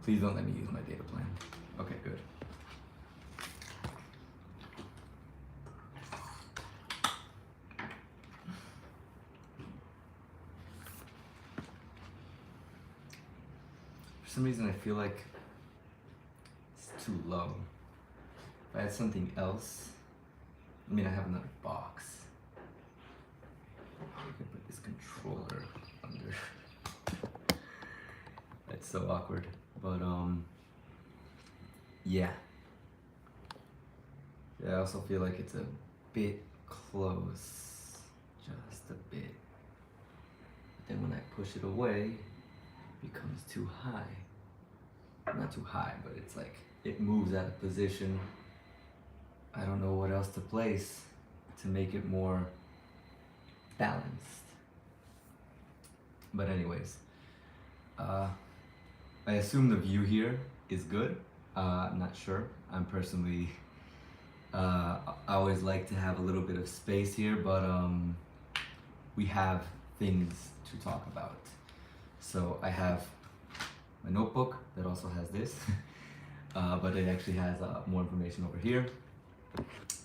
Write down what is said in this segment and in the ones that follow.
Please don't let me use my data plan. Okay, good. For some reason I feel like it's too low. If I had something else, I mean I have another box. I can put this controller under. That's so awkward. But yeah. I also feel like it's a bit close. Just a bit. But then when I push it away, it becomes too high. Not too high, but it's like it moves out of position. I don't know what else to place to make it more balanced. But anyways, I assume the view here is good. I'm not sure. I'm personally, I always like to have a little bit of space here, but we have things to talk about. So I have my notebook that also has this, but it actually has more information over here.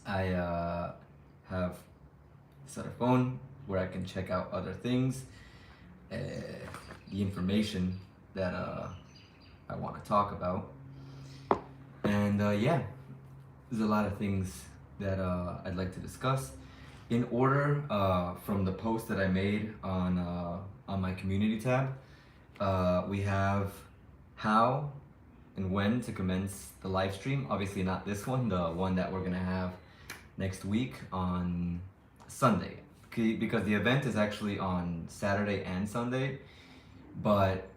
I have this other phone where I can check out other things, the information that I want to talk about. And yeah, there's a lot of things that I'd like to discuss. In order from the post that I made on my community tab, we have how and when to commence the live stream. Obviously not this one, the one that we're gonna have next week on Sunday. Because the event is actually on Saturday and Sunday, but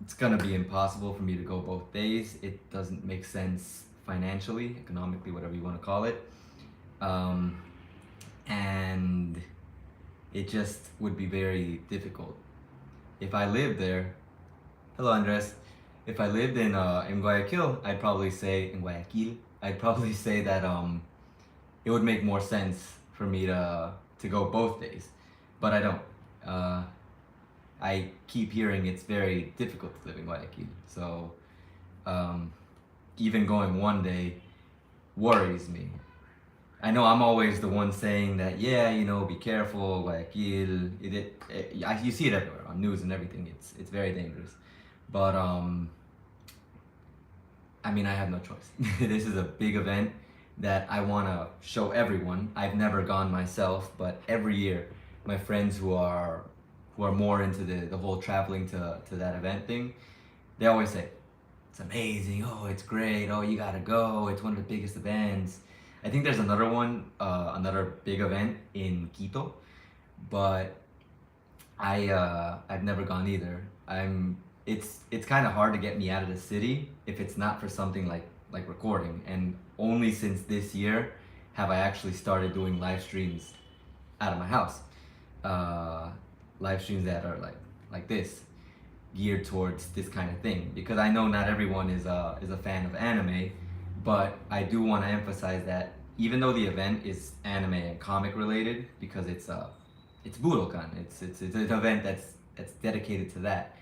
it's gonna be impossible for me to go both days. It doesn't make sense financially, economically, whatever you wanna call it. And it just would be very difficult. If I lived there, hello Andres, if I lived in Guayaquil, I'd probably say, in Guayaquil, I'd probably say that it would make more sense for me to go both days, but I don't. I keep hearing it's very difficult to live in Guayaquil, so even going one day worries me. I know I'm always the one saying that, yeah, you know, be careful, Guayaquil. You see it everywhere on news and everything. It's very dangerous, but I mean, I have no choice. This is a big event that I want to show everyone. I've never gone myself, but every year, my friends who are more into the whole traveling to that event thing, they always say, it's amazing, oh, it's great, oh, you gotta go, it's one of the biggest events. I think there's another one, another big event in Quito, but I've never gone either. It's kind of hard to get me out of the city if it's not for something like recording, and only since this year have I actually started doing live streams out of my house. Live streams that are like this, geared towards this kind of thing, because I know not everyone is a fan of anime, but I do want to emphasize that even though the event is anime and comic related, because it's Budokan, it's an event that's dedicated to that.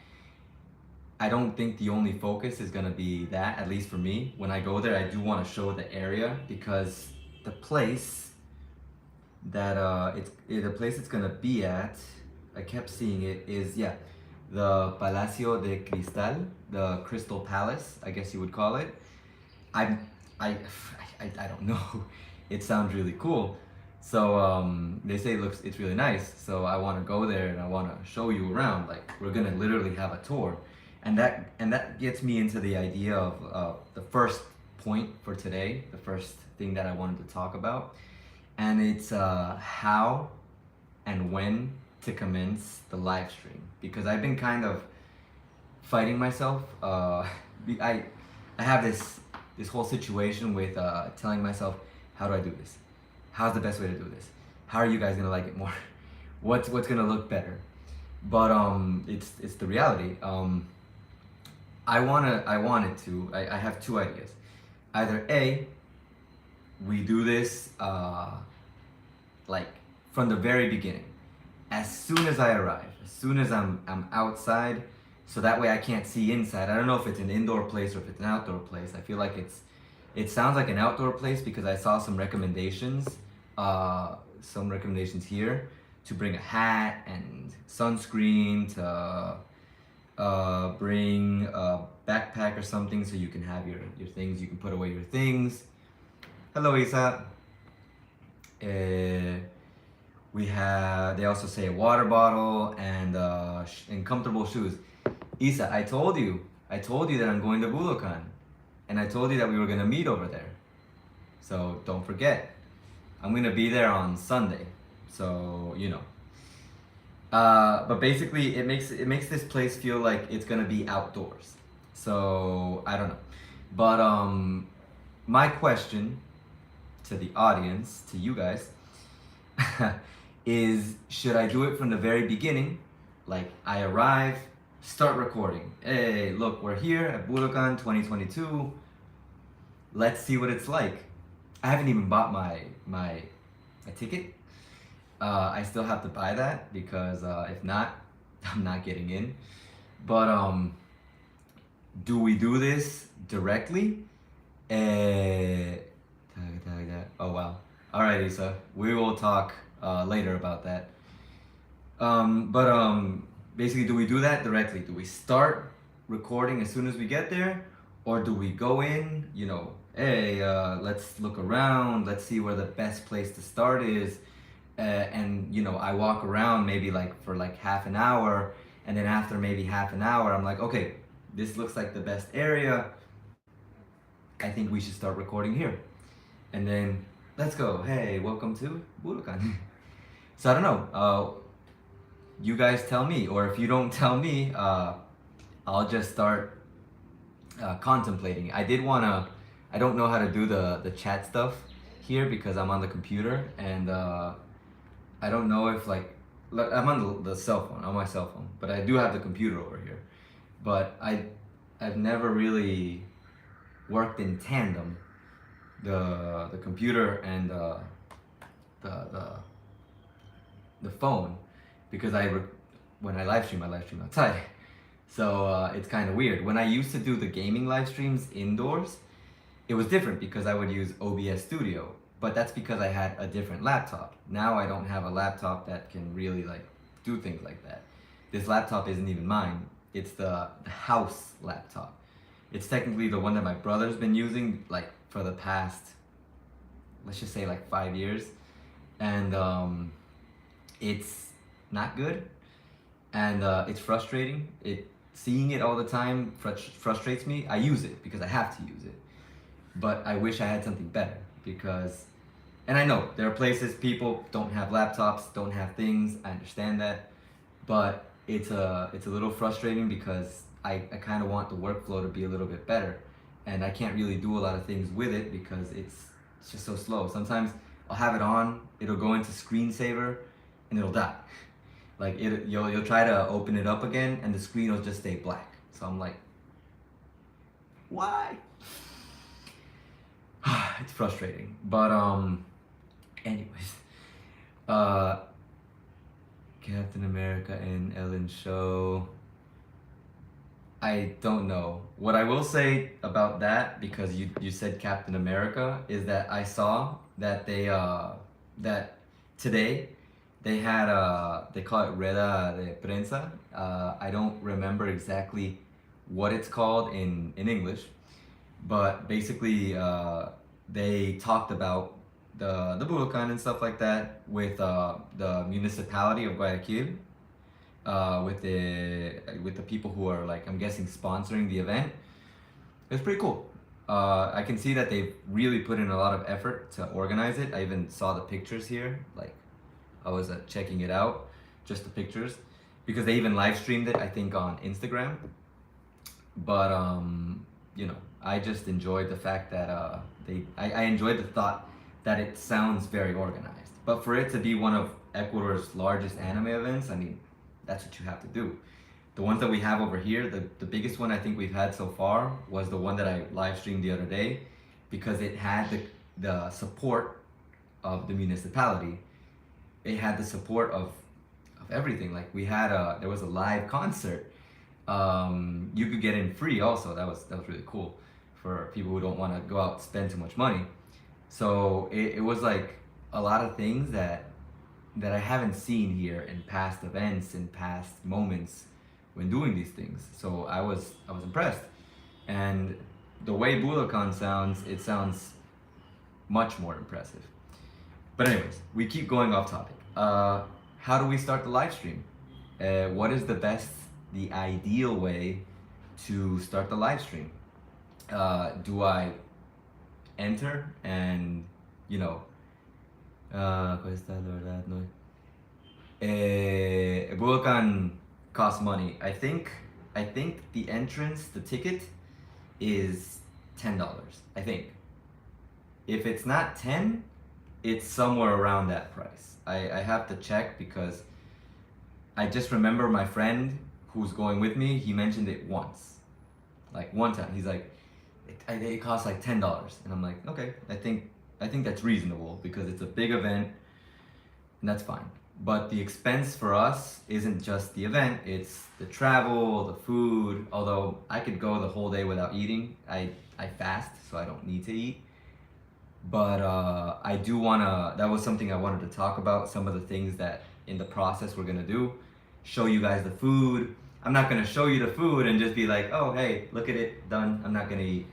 I don't think the only focus is gonna be that, at least for me. When I go there, I do want to show the area, because the place that the place it's gonna be at, I kept seeing it, is the Palacio de Cristal, the Crystal Palace, I guess you would call it. I don't know. It sounds really cool. So they say it's really nice. So I want to go there and I want to show you around. Like, we're gonna literally have a tour, and that gets me into the idea of the first point for today, the first thing that I wanted to talk about, and it's how and when to commence the live stream, because I've been kind of fighting myself. I have this whole situation with telling myself, how do I do this? How's the best way to do this? How are you guys gonna like it more? What's gonna look better? But it's the reality. I have two ideas. Either A, we do this like from the very beginning. As soon as I arrive, as soon as I'm outside, so that way I can't see inside. I don't know if it's an indoor place or if it's an outdoor place. I feel like it sounds like an outdoor place because I saw some recommendations here to bring a hat and sunscreen, to bring a backpack or something so you can have your things, you can put away your things. Hello, Isa. We have, they also say a water bottle and comfortable shoes. Isa, I told you that I'm going to Budokan, and I told you that we were gonna meet over there. So don't forget, I'm gonna be there on Sunday. So you know. But basically, it makes this place feel like it's gonna be outdoors. So I don't know, but my question to the audience, to you guys, is should I do it from the very beginning? Like I arrive, start recording. Hey, look, we're here at Budokan 2022. Let's see what it's like. I haven't even bought my ticket. I still have to buy that because if not, I'm not getting in. But do we do this directly? Oh wow. All right, Isa. We will talk later about that. But basically, do we do that directly? Do we start recording as soon as we get there, or do we go in? You know, hey, let's look around. Let's see where the best place to start is. And you know, I walk around maybe like for like half an hour, and then after maybe half an hour, I'm like, okay, this looks like the best area. I think we should start recording here, and then let's go. Hey, welcome to Budokan. So I don't know. You guys tell me, or if you don't tell me, I'll just start contemplating. I don't know how to do the chat stuff here because I'm on the computer, and I don't know if like I'm on the cell phone, on my cell phone, but I do have the computer over here. But I've never really worked in tandem, the computer and the phone, because when I live stream outside. So it's kind of weird. When I used to do the gaming live streams indoors, it was different because I would use OBS Studio, but that's because I had a different laptop. Now I don't have a laptop that can really like do things like that. This laptop isn't even mine. It's the house laptop. It's technically the one that my brother's been using like for the past, let's just say like 5 years. And it's not good, and it's frustrating. Seeing it all the time frustrates me. I use it because I have to use it, but I wish I had something better because, and I know there are places people don't have laptops, don't have things. I understand that, but it's a little frustrating because I kind of want the workflow to be a little bit better, and I can't really do a lot of things with it because it's just so slow. Sometimes I'll have it on, it'll go into screensaver, and it'll die. Like you'll try to open it up again, and the screen will just stay black. So I'm like, why? It's frustrating. But anyways, Captain America and Ellen show. I don't know. What I will say about that, because you said Captain America, is that I saw that that today they had they call it Rueda de Prensa. I don't remember exactly what it's called in English, but basically they talked about the Budokan and stuff like that with the municipality of Guayaquil, with the people who are like, I'm guessing, sponsoring the event. It's pretty cool. I can see that they've really put in a lot of effort to organize it. I even saw the pictures here. Like I was checking it out, just the pictures, because they even live streamed it, I think, on Instagram. But you know, I just enjoyed the fact that I enjoyed the thought that it sounds very organized. But for it to be one of Ecuador's largest anime events, I mean, that's what you have to do. The ones that we have over here, the biggest one I think we've had so far was the one that I live streamed the other day, because it had the support of the municipality. It had the support of everything. Like we had there was a live concert. You could get in free also. That was really cool for people who don't want to go out and spend too much money. So it was like a lot of things that I haven't seen here in past events and past moments when doing these things. So I was impressed. And the way Budokan sounds, it sounds much more impressive. But anyways, we keep going off topic. How do we start the live stream? What is the ideal way to start the live stream? Do I enter and, you know, questa la verdad no. Budokan costs money. I think the entrance, the ticket, is $10. I think. If it's not 10, it's somewhere around that price. I have to check because I just remember my friend who's going with me, he mentioned it once. Like one time. He's like, it costs like $10. And I'm like, okay, I think that's reasonable because it's a big event and that's fine. But the expense for us isn't just the event, it's the travel, the food. Although I could go the whole day without eating. I fast, so I don't need to eat. But I do wanna, that was something I wanted to talk about, some of the things that in the process we're gonna do. Show you guys the food. I'm not gonna show you the food and just be like, oh hey, look at it, done. I'm not gonna eat.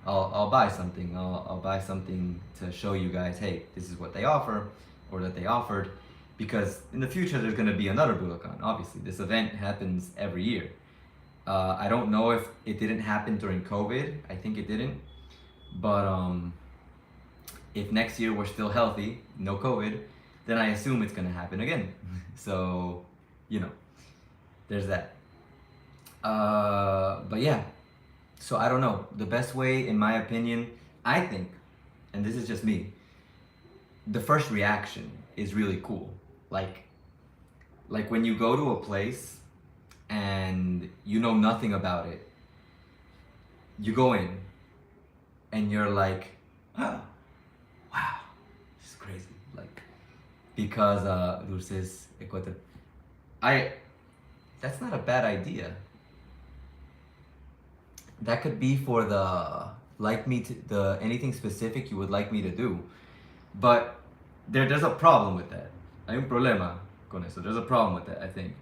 I'll buy something. I'll buy something to show you guys, hey, this is what they offer, or that they offered. Because in the future there's gonna be another Budokan. Obviously, this event happens every year. I don't know if it didn't happen during COVID. I think it didn't. But if next year we're still healthy, no COVID, then I assume it's gonna happen again. So, you know, there's that. But yeah, so I don't know. The best way, in my opinion, I think, and this is just me, the first reaction is really cool. Like when you go to a place and you know nothing about it, you go in and you're like, oh, wow, this is crazy. Like, because Dulces, Ecuador, that's not a bad idea. That could be for the anything specific you would like me to do. But there's a problem with that. Hay un problema con eso. There's a problem with that, I think.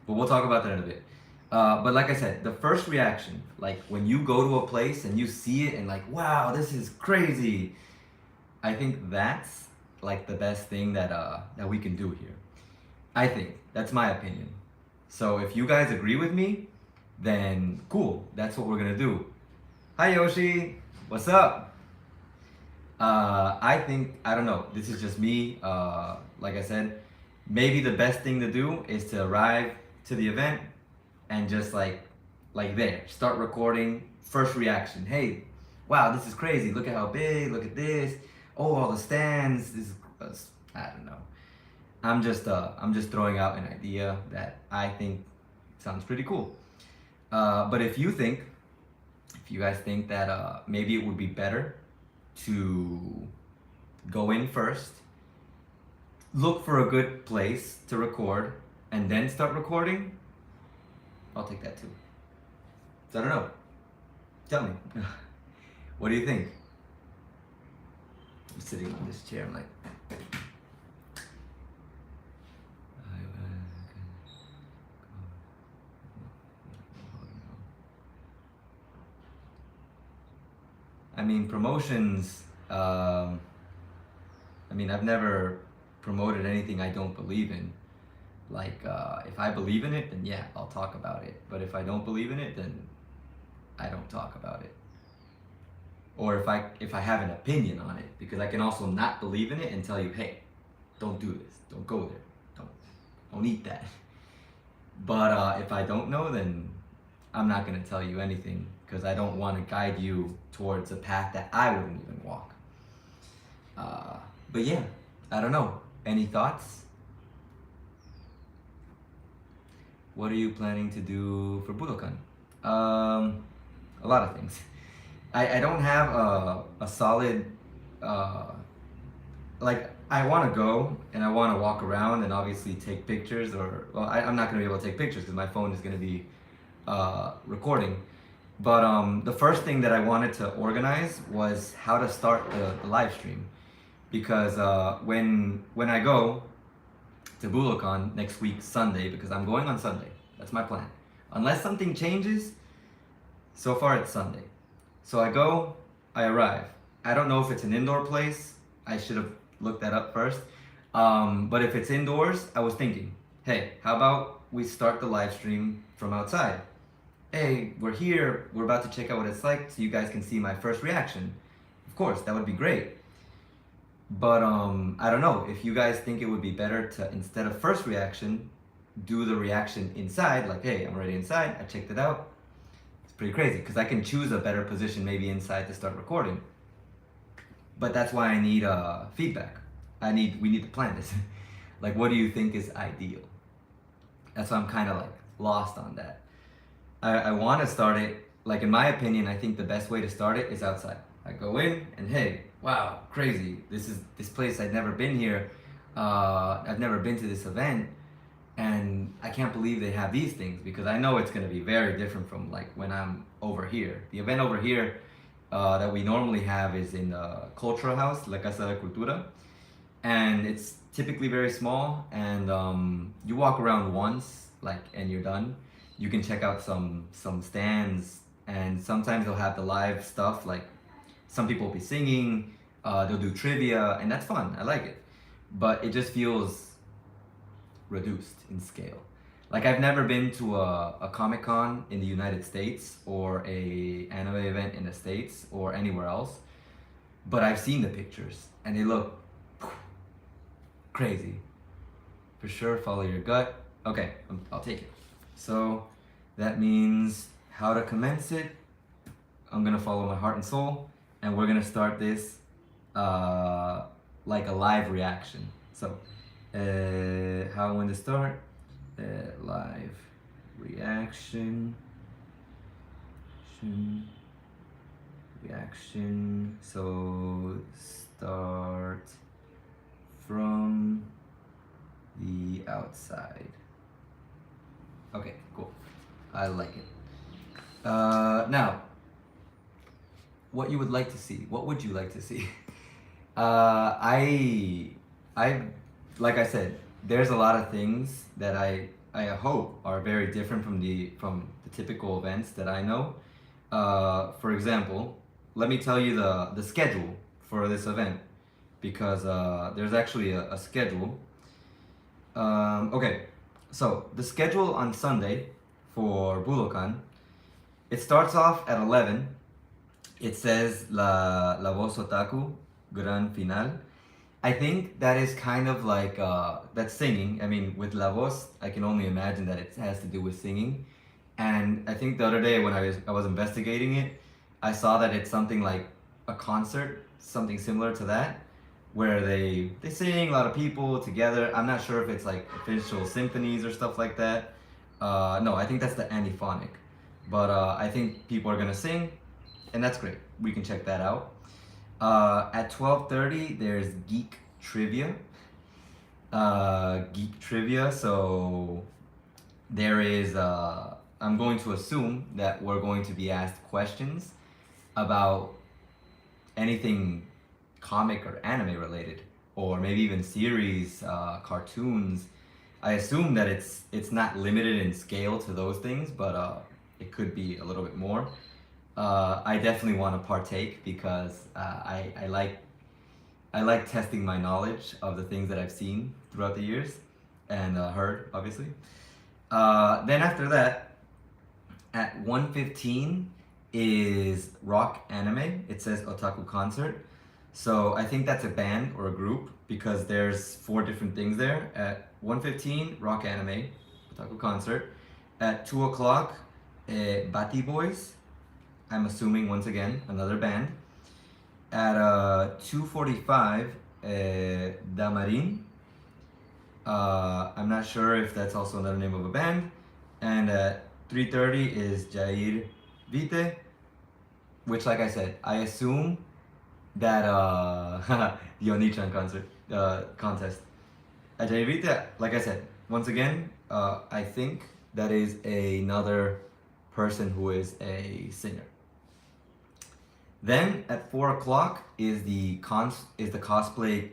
But we'll talk about that in a bit. But like I said, the first reaction, like when you go to a place and you see it and like, wow, this is crazy. I think that's like the best thing that we can do here. I think that's my opinion. So if you guys agree with me, then cool. That's what we're gonna do. Hi Yoshi, what's up? I think, I don't know. This is just me. Like I said, maybe the best thing to do is to arrive to the event and just like there, start recording. First reaction. Hey, wow, this is crazy. Look at how big. Look at this. Oh, all the stands. This is, I don't know. I'm just throwing out an idea that I think sounds pretty cool. But if you guys think that maybe it would be better to go in first, look for a good place to record, and then start recording, I'll take that too. So I don't know. Tell me. What do you think? I'm sitting on this chair, I'm like... I mean, promotions, I mean, I've never promoted anything I don't believe in. Like, if I believe in it, then yeah, I'll talk about it. But if I don't believe in it, then I don't talk about it. Or if I have an opinion on it, because I can also not believe in it and tell you, hey, don't do this, don't go there, don't eat that. But if I don't know, then I'm not gonna tell you anything, because I don't want to guide you towards a path that I wouldn't even walk. But yeah, I don't know. Any thoughts? What are you planning to do for Budokan? A lot of things. I don't have a solid, like, I want to go and I want to walk around and obviously take pictures, or, well, I'm not going to be able to take pictures because my phone is going to be recording. But the first thing that I wanted to organize was how to start the live stream, because when I go to Budokan next week Sunday, because I'm going on Sunday, that's my plan. Unless something changes, so far it's Sunday. So I go, I arrive. I don't know if it's an indoor place. I should have looked that up first. But if it's indoors, I was thinking, hey, how about we start the live stream from outside? Hey, we're here, we're about to check out what it's like so you guys can see my first reaction. Of course, that would be great. But I don't know, if you guys think it would be better to, instead of first reaction, do the reaction inside, like, hey, I'm already inside, I checked it out. It's pretty crazy, because I can choose a better position maybe inside to start recording. But that's why I need feedback. We need to plan this. Like, what do you think is ideal? That's why I'm kind of like lost on that. I want to start it, like in my opinion, I think the best way to start it is outside. I go in and hey, wow, crazy. This place, I've never been here. I've never been to this event, and I can't believe they have these things, because I know it's going to be very different from like when I'm over here. The event over here that we normally have is in the cultural house, La Casa de Cultura, and it's typically very small, and you walk around once, like, and you're done. You can check out some stands, and sometimes they'll have the live stuff, like some people will be singing, they'll do trivia, and that's fun. I like it, but it just feels reduced in scale. Like, I've never been to a Comic-Con in the United States or a anime event in the States or anywhere else, but I've seen the pictures and they look crazy. For sure, follow your gut. Okay, I'll take it. So that means how to commence it. I'm gonna follow my heart and soul, and we're gonna start this like a live reaction. So how when to start live reaction. So start from the outside. Okay, cool. I like it. Now, what you would like to see? What would you like to see? I, like I said, there's a lot of things that I hope are very different from the typical events that I know. For example, let me tell you the schedule for this event, because there's actually a schedule. Okay, so the schedule on Sunday for Budokan, it starts off at 11. It says La Voz Otaku Gran Final. I think that is kind of like that's singing. I mean, with La Voz, I can only imagine that it has to do with singing. And I think the other day when I was investigating it, I saw that it's something like a concert, something similar to that, where they sing, a lot of people together. I'm not sure if it's like official symphonies or stuff like that. No, I think that's the antiphonic. But I think people are gonna sing, and that's great. We can check that out. At 12:30, there's Geek Trivia. So there is, I'm going to assume that we're going to be asked questions about anything comic or anime related, or maybe even series, cartoons. I assume that it's not limited in scale to those things, but it could be a little bit more. I definitely want to partake, because I like testing my knowledge of the things that I've seen throughout the years and heard, obviously. Then after that, at 1:15 is rock anime. It says Otaku Concert. So I think that's a band or a group, because there's 4 different things there. At 1:15, rock anime, Otaku Concert. At 2 o'clock, Batty Boys. I'm assuming, once again, another band. At 2:45, Damarin. I'm not sure if that's also another name of a band. And at 3:30 is Jair Vite, which, like I said, I assume that the Onichan concert contest. At Jair Vite, like I said, once again, I think that is another person who is a singer. Then at 4 o'clock is the cosplay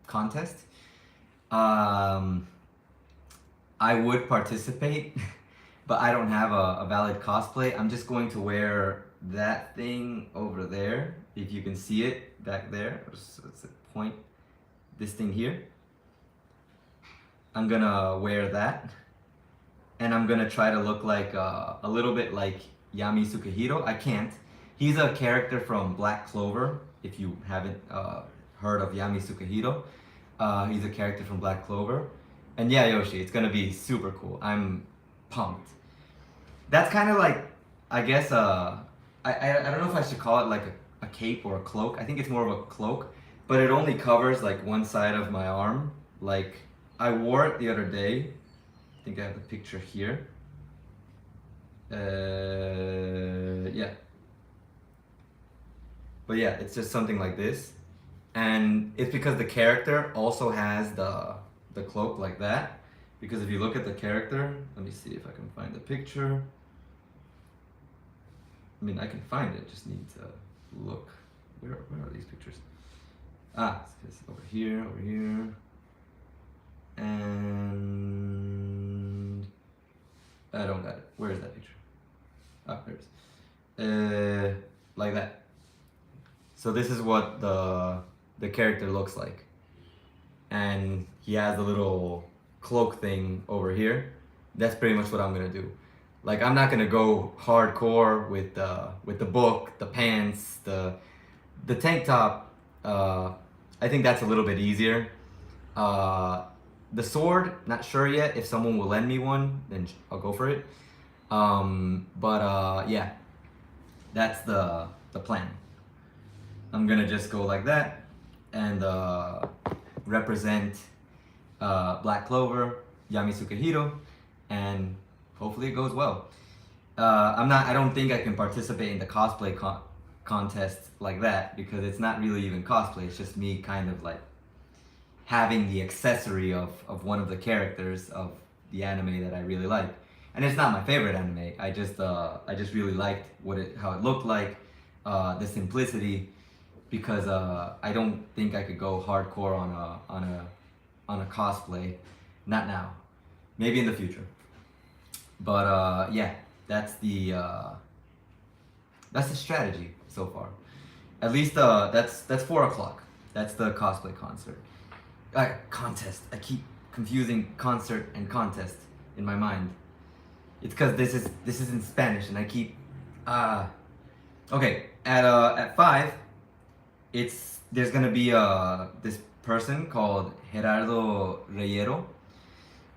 contest. I would participate, but I don't have a valid cosplay. I'm just going to wear that thing over there. If you can see it back there, let's point this thing here. I'm gonna wear that, and I'm gonna try to look like a little bit like Yami Sukehiro. I can't. He's a character from Black Clover. If you haven't heard of Yami Sukehiro, he's a character from Black Clover. And yeah, Yoshi, it's gonna be super cool. I'm pumped. That's kind of like, I guess, I don't know if I should call it like a cape or a cloak. I think it's more of a cloak, but it only covers like one side of my arm. Like, I wore it the other day. I think I have the picture here. Yeah. But yeah, it's just something like this. And it's because the character also has the cloak like that. Because if you look at the character, let me see if I can find the picture. I mean, I can find it, just need to look. Where are these pictures? Ah, it's over here, and I don't got it. Where is that picture? Ah, there it is. Like that. So this is what the character looks like, and he has a little cloak thing over here. That's pretty much what I'm gonna do. Like, I'm not gonna go hardcore with the book, the pants, the tank top. I think that's a little bit easier. The sword, not sure yet. If someone will lend me one, then I'll go for it. Yeah, that's the plan. I'm gonna just go like that and represent Black Clover, Yami Sukehiro, and hopefully it goes well. I don't think I can participate in the cosplay contest like that, because it's not really even cosplay. It's just me kind of like having the accessory of one of the characters of the anime that I really like. And it's not my favorite anime. I just really liked how it looked like, the simplicity, because I don't think I could go hardcore on a cosplay. Not now. Maybe in the future. But yeah, that's the strategy so far. At least that's 4 o'clock. That's the cosplay contest. I keep confusing concert and contest in my mind. It's because this is in Spanish, and I keep okay. At 5, there's gonna be this person called Gerardo Reyero,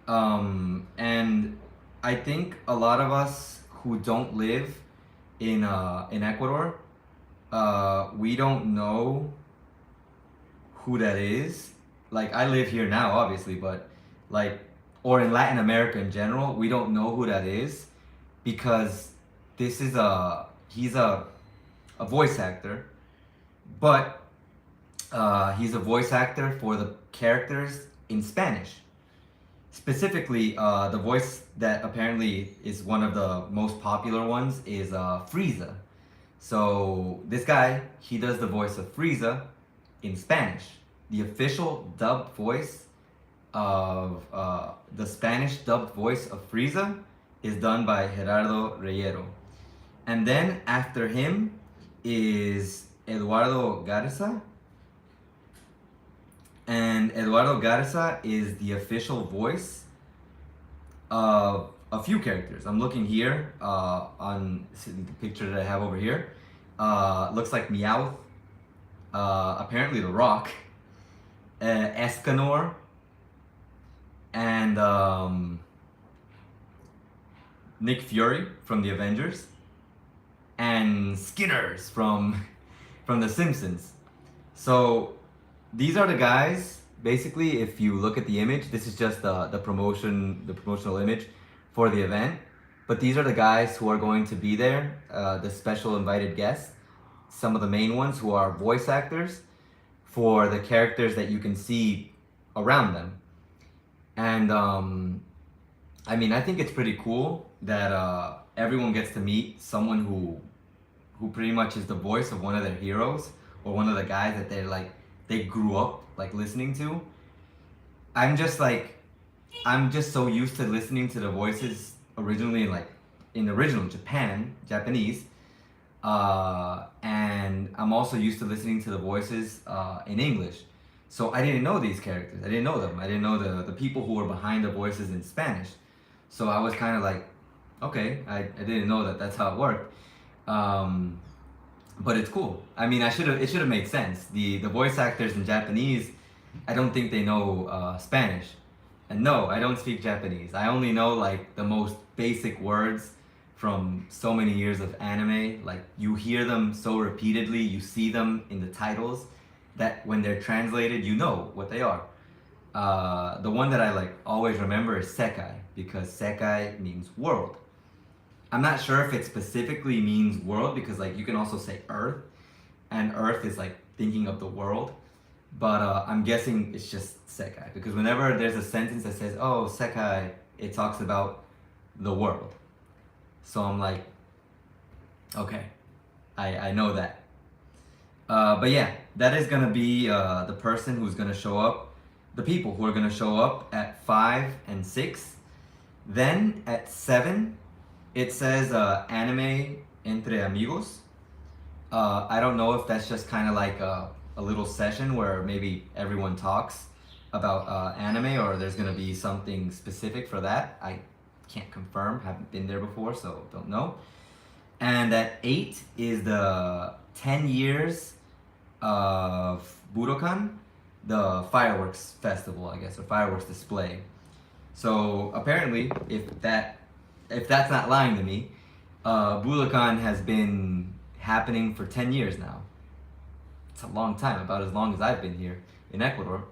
and I think a lot of us who don't live in Ecuador, we don't know who that is. Like, I live here now, obviously, but like, or in Latin America in general, we don't know who that is, because he's a voice actor, but he's a voice actor for the characters in Spanish. Specifically, the voice that apparently is one of the most popular ones is Frieza. So this guy, he does the voice of Frieza in Spanish. The official dubbed voice of the Spanish dubbed voice of Frieza is done by Gerardo Reyero. And then after him is Eduardo Garza. And Eduardo Garza is the official voice of a few characters. I'm looking here on the picture that I have over here. Looks like Meowth, apparently The Rock, Escanor, and Nick Fury from the Avengers, and Skinners from The Simpsons. So these are the guys. Basically, if you look at the image, this is just the promotional image for the event. But these are the guys who are going to be there, the special invited guests, some of the main ones who are voice actors for the characters that you can see around them. And I mean, I think it's pretty cool. that everyone gets to meet someone who pretty much is the voice of one of their heroes or one of the guys that they grew up like listening to. I'm just like I'm just so used to listening to the voices originally in original Japanese, and I'm also used to listening to the voices in English. So I didn't know these characters. I didn't know them. I didn't know the people who were behind the voices in Spanish. So I was kind of like, okay, I didn't know that that's how it worked. Um, but it's cool. I mean, it should have made sense. The voice actors in Japanese, I don't think they know Spanish. And no, I don't speak Japanese. I only know like the most basic words from so many years of anime. Like you hear them so repeatedly, you see them in the titles that when they're translated, you know what they are. The one that I like always remember is Sekai because Sekai means world. I'm not sure if it specifically means world because like you can also say Earth, and Earth is like thinking of the world. But I'm guessing it's just Sekai because whenever there's a sentence that says "Oh Sekai," it talks about the world. So I'm like, okay, I know that. But yeah, that is gonna be the person who's gonna show up, the people who are gonna show up at 5 and 6. Then at 7, it says anime entre amigos. I don't know if that's just kind of like a little session where maybe everyone talks about anime or there's gonna be something specific for that. I can't confirm, haven't been there before, so don't know. And at 8 is the 10 years of Budokan, the fireworks festival, I guess, or fireworks display. So apparently, if that's not lying to me, Budokan has been happening for 10 years now. It's a long time, about as long as I've been here in Ecuador.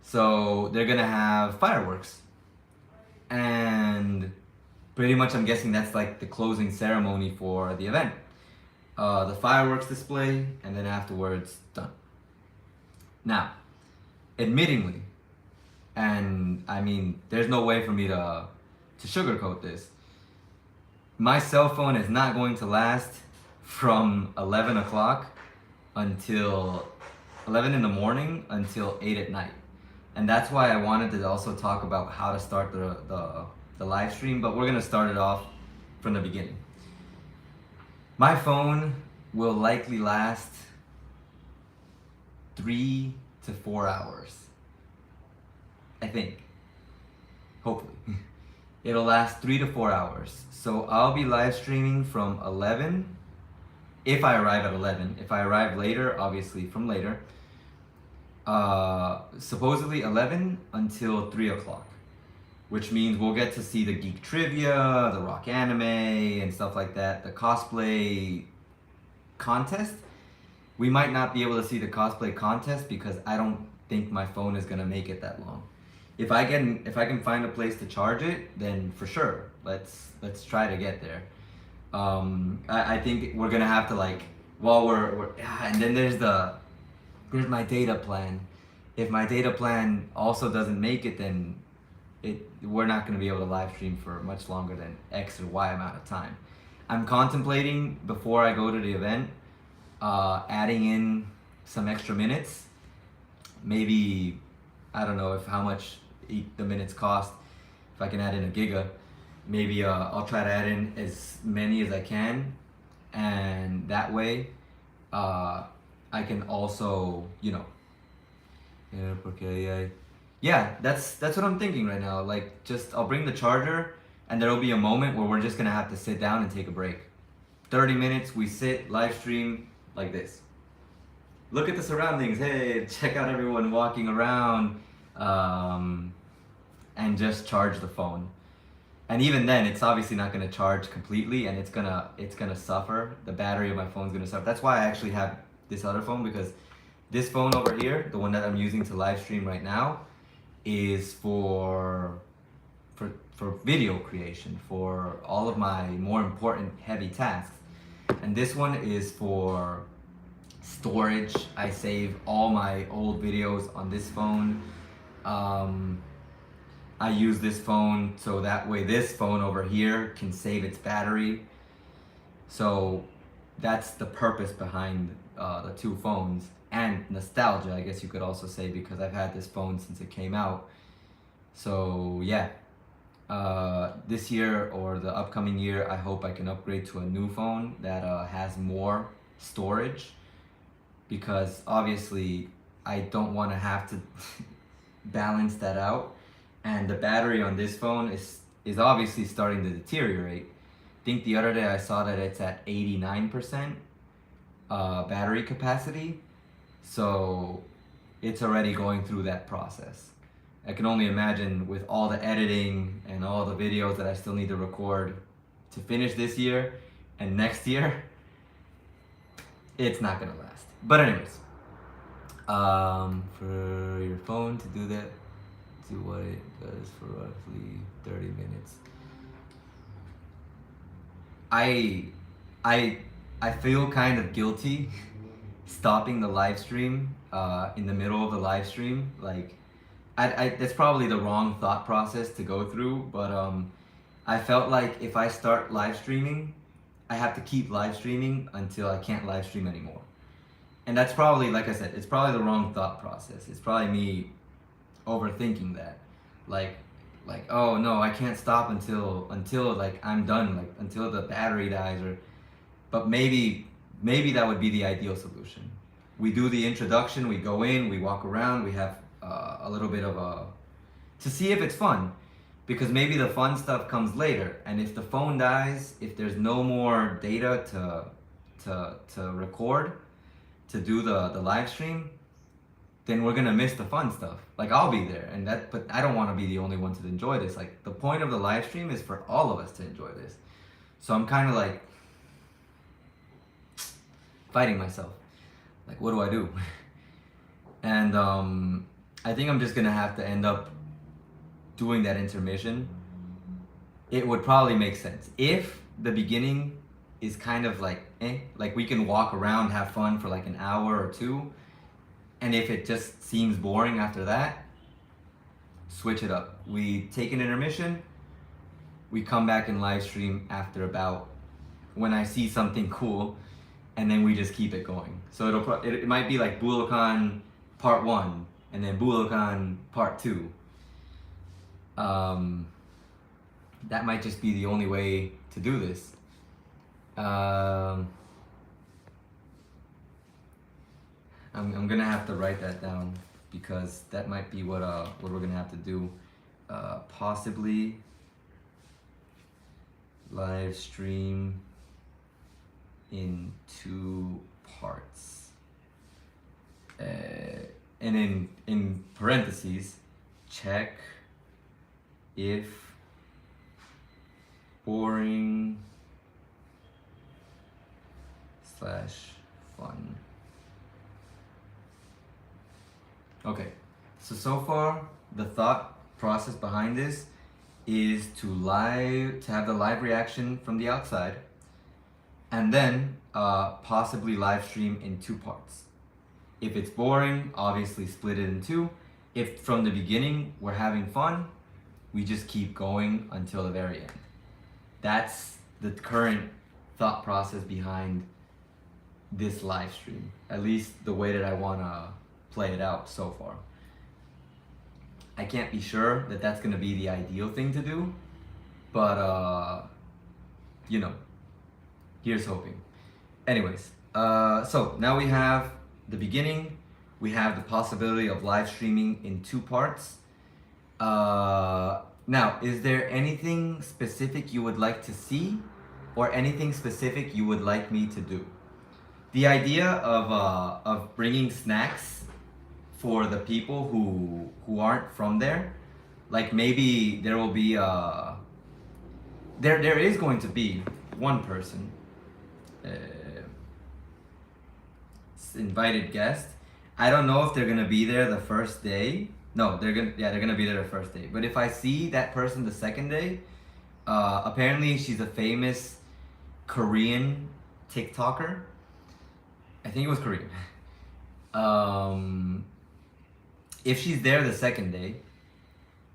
So they're gonna have fireworks. And pretty much I'm guessing that's like the closing ceremony for the event. The fireworks display, and then afterwards, done. Now, admittingly, and I mean, there's no way for me to sugarcoat this. My cell phone is not going to last from 11 o'clock until 11 in the morning until 8 at night. And that's why I wanted to also talk about how to start the live stream, but we're gonna start it off from the beginning. My phone will likely last 3 to 4 hours. I think. Hopefully. It'll last 3 to 4 hours. So I'll be live streaming from 11, if I arrive at 11. If I arrive later, obviously from later. Supposedly 11 until 3 o'clock. Which means we'll get to see the geek trivia, the rock anime, and stuff like that. The cosplay contest. We might not be able to see the cosplay contest because I don't think my phone is gonna make it that long. If I can find a place to charge it, then for sure, let's try to get there. I think we're gonna have to like while we're and then there's my data plan. If my data plan also doesn't make it, then we're not gonna be able to live stream for much longer than X or Y amount of time. I'm contemplating before I go to the event, adding in some extra minutes. Maybe I don't know if how much the minutes cost. If I can add in a giga, maybe I'll try to add in as many as I can, and that way I can also yeah, that's what I'm thinking right now. Like just I'll bring the charger, and there'll be a moment where we're just gonna have to sit down and take a break. 30 minutes, we sit, live stream like this. Look at the surroundings. Hey, check out everyone walking around, and just charge the phone. And even then, it's obviously not gonna charge completely, and it's gonna suffer. The battery of my phone's gonna suffer. That's why I actually have this other phone, because this phone over here, the one that I'm using to live stream right now, is for video creation, for all of my more important heavy tasks. And this one is for storage. I save all my old videos on this phone. I use this phone so that way this phone over here can save its battery. So that's the purpose behind the two phones, and nostalgia, I guess you could also say, because I've had this phone since it came out. So yeah, this year or the upcoming year, I hope I can upgrade to a new phone that has more storage, because obviously I don't want to have to balance that out. And the battery on this phone is obviously starting to deteriorate. I think the other day I saw that it's at 89% battery capacity, so it's already going through that process. I can only imagine with all the editing and all the videos that I still need to record to finish this year and next year, it's not gonna last. But anyways, for your phone to do that, do what it does for roughly 30 minutes. I I I feel kind of guilty stopping the live stream in the middle of the live stream. Like, that's probably the wrong thought process to go through, but I felt like if I start live streaming, I have to keep live streaming until I can't live stream anymore. And that's probably, like I said, it's probably the wrong thought process. It's probably me overthinking that. Like, oh no, I can't stop until like I'm done, like until the battery dies, or but maybe that would be the ideal solution. We do the introduction, we go in, we walk around, we have a little bit of a to see if it's fun, because maybe the fun stuff comes later. And if the phone dies, if there's no more data to record, to do the live stream, then we're gonna miss the fun stuff. Like, I'll be there, but I don't want to be the only one to enjoy this. Like, the point of the live stream is for all of us to enjoy this. So I'm kind of like fighting myself. Like, what do I do? And I think I'm just gonna have to end up doing that intermission. It would probably make sense if the beginning is kind of like like we can walk around, have fun for like an hour or two, and if it just seems boring after that, switch it up. We take an intermission, we come back and live stream after about when I see something cool, and then we just keep it going. So it might be like Budokan part 1 and then Budokan part 2. That might just be the only way to do this. I'm gonna have to write that down, because that might be what we're gonna have to do. Possibly live stream in 2 parts. And in parentheses, check if boring / fun. Okay, so far the thought process behind this is to have the live reaction from the outside, and then possibly live stream in 2 parts. If it's boring, obviously split it in 2. If from the beginning we're having fun, we just keep going until the very end. That's the current thought process behind this live stream, at least the way that I want to play it out so far. I can't be sure that that's going to be the ideal thing to do, but here's hoping. Anyways, so now we have the beginning, we have the possibility of live streaming in 2 parts. Now, is there anything specific you would like to see, or anything specific you would like me to do? The idea of bringing snacks for the people who aren't from there, like maybe there will be there is going to be one person, invited guest. I don't know if they're gonna be there the first day. No, they're gonna be there the first day. But if I see that person the second day, apparently she's a famous Korean TikToker. I think it was Korean. If she's there the second day,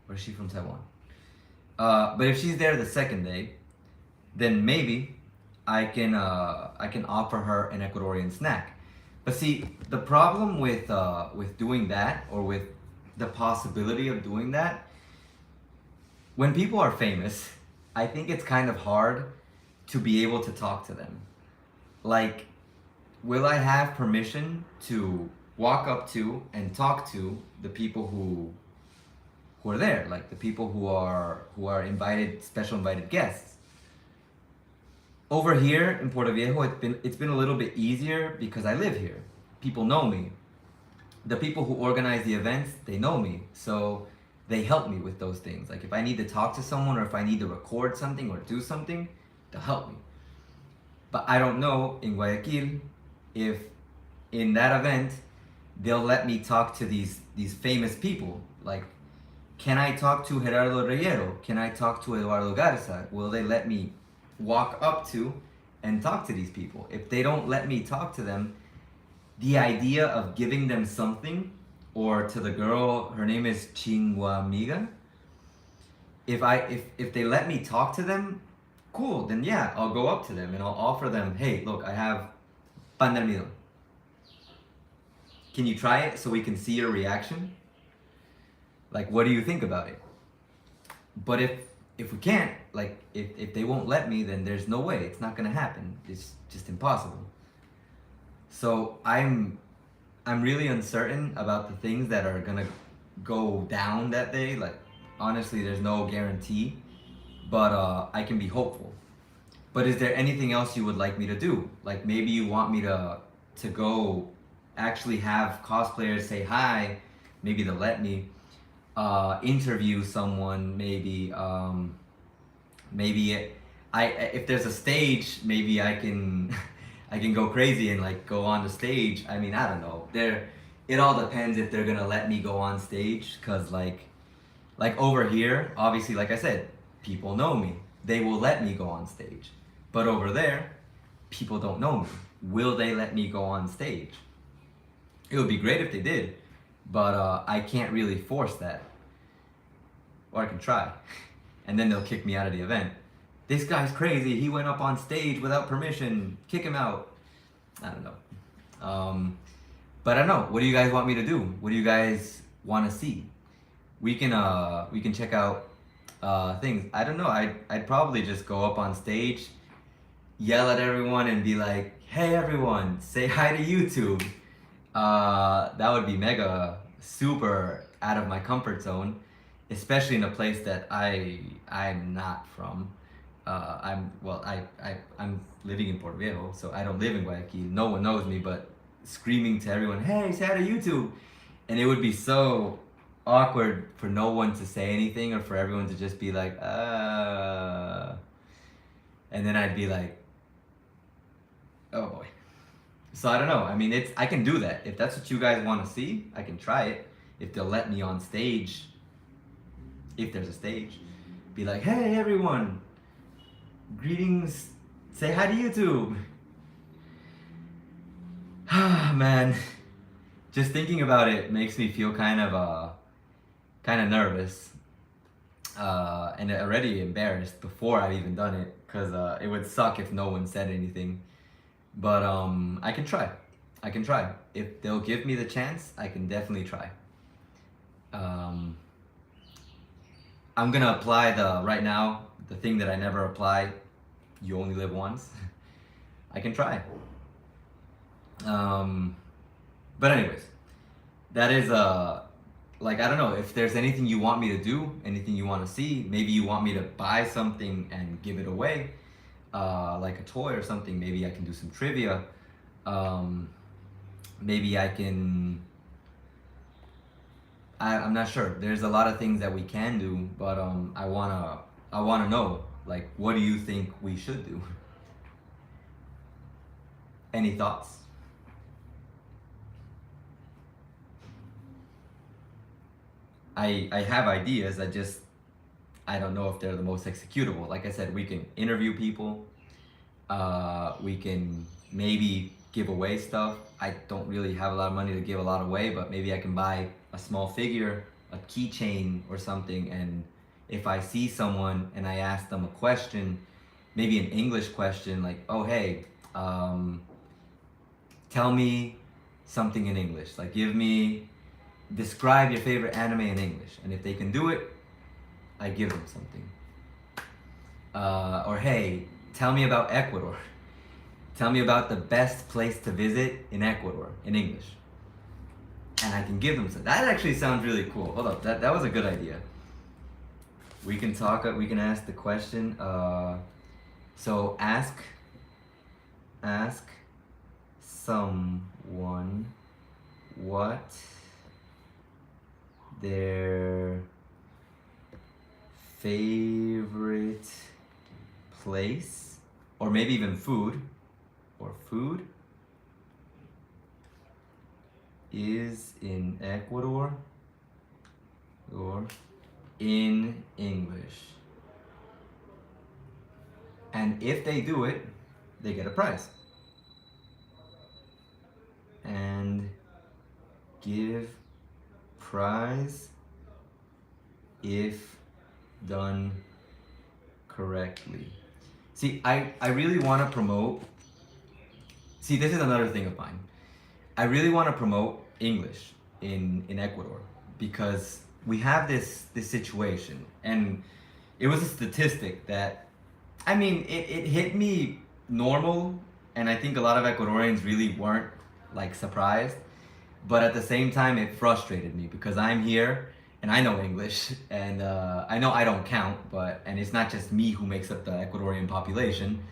or is she from Taiwan? But if she's there the second day, then maybe I can offer her an Ecuadorian snack. But see, the problem with doing that, or with the possibility of doing that, when people are famous, I think it's kind of hard to be able to talk to them. Like, will I have permission to walk up to and talk to the people who are there, like the people who are invited, special invited guests? Over here in Puerto Viejo, it's been a little bit easier because I live here. People know me. The people who organize the events, they know me, so they help me with those things. Like if I need to talk to someone, or if I need to record something or do something, they'll help me. But I don't know in Guayaquil if in that event they'll let me talk to these famous people. Like, can I talk to Gerardo Reyero? Can I talk to Eduardo Garza? Will they let me walk up to and talk to these people? If they don't let me talk to them, the idea of giving them something, or to the girl, her name is Chingwamiga. If they let me talk to them, cool. Then yeah, I'll go up to them and I'll offer them, hey, look, I have pan de almidón. Can you try it so we can see your reaction? Like, what do you think about it? But if we can't, like, if they won't let me, then there's no way. It's not gonna happen. It's just impossible. So I'm really uncertain about the things that are gonna go down that day. Like, honestly, there's no guarantee, but I can be hopeful. But is there anything else you would like me to do? Like, maybe you want me to go actually have cosplayers say hi. Maybe they'll let me interview someone. Maybe if there's a stage, maybe I can I can go crazy and like go on the stage. I mean, I don't know. It all depends if they're gonna let me go on stage, cause like over here, obviously, like I said, people know me. They will let me go on stage. But over there, people don't know me. Will they let me go on stage? It would be great if they did, but I can't really force that. Or I can try, and then they'll kick me out of the event. This guy's crazy. He went up on stage without permission. Kick him out. I don't know. But I don't know. What do you guys want me to do? What do you guys want to see? We can check out things. I don't know. I'd probably just go up on stage, yell at everyone, and be like, "Hey everyone, say hi to YouTube." That would be mega super out of my comfort zone, especially in a place that I'm not from. I'm living in Puerto Viejo, so I don't live in Guayaquil. No one knows me, but screaming to everyone, "Hey, say hi to YouTube," and it would be so awkward for no one to say anything, or for everyone to just be like, and then I'd be like, oh boy. So I don't know. I mean, I can do that. If that's what you guys want to see, I can try it. If they'll let me on stage, if there's a stage, be like, "Hey everyone, greetings, say hi to YouTube." Man, just thinking about it makes me feel kind of nervous, and already embarrassed before I've even done it, because it would suck if no one said anything. But I can try. If they'll give me the chance, I can definitely try. I'm gonna apply right now the thing that I never apply. You only live once. I can try. But anyways, that is like, I don't know if there's anything you want me to do, anything you want to see. Maybe you want me to buy something and give it away, like a toy or something. Maybe I can do some trivia. Maybe I can. I'm not sure. There's a lot of things that we can do, but I wanna know, like, what do you think we should do? Any thoughts? I have ideas. I don't know if they're the most executable. Like I said, we can interview people. We can maybe give away stuff. I don't really have a lot of money to give a lot away, but maybe I can buy a small figure a keychain or something, and if I see someone and I ask them a question, maybe an English question like, oh hey, tell me something in English. Like describe your favorite anime in English. And if they can do it, I give them something. Or hey, tell me about Ecuador. Tell me about the best place to visit in Ecuador in English. And I can give them some. That actually sounds really cool. Hold up, that was a good idea. We can ask the question. So ask someone what their favorite place, or maybe even food is in Ecuador or in English. And if they do it, they get a prize. And give prize if done correctly. See, I really want to promote. See, this is another thing of mine. I really want to promote English in Ecuador because we have this situation, and it was a statistic that, I mean, it hit me normal, and I think a lot of Ecuadorians really weren't like surprised, but at the same time it frustrated me because I'm here and I know English, and I know I don't count, and it's not just me who makes up the Ecuadorian population,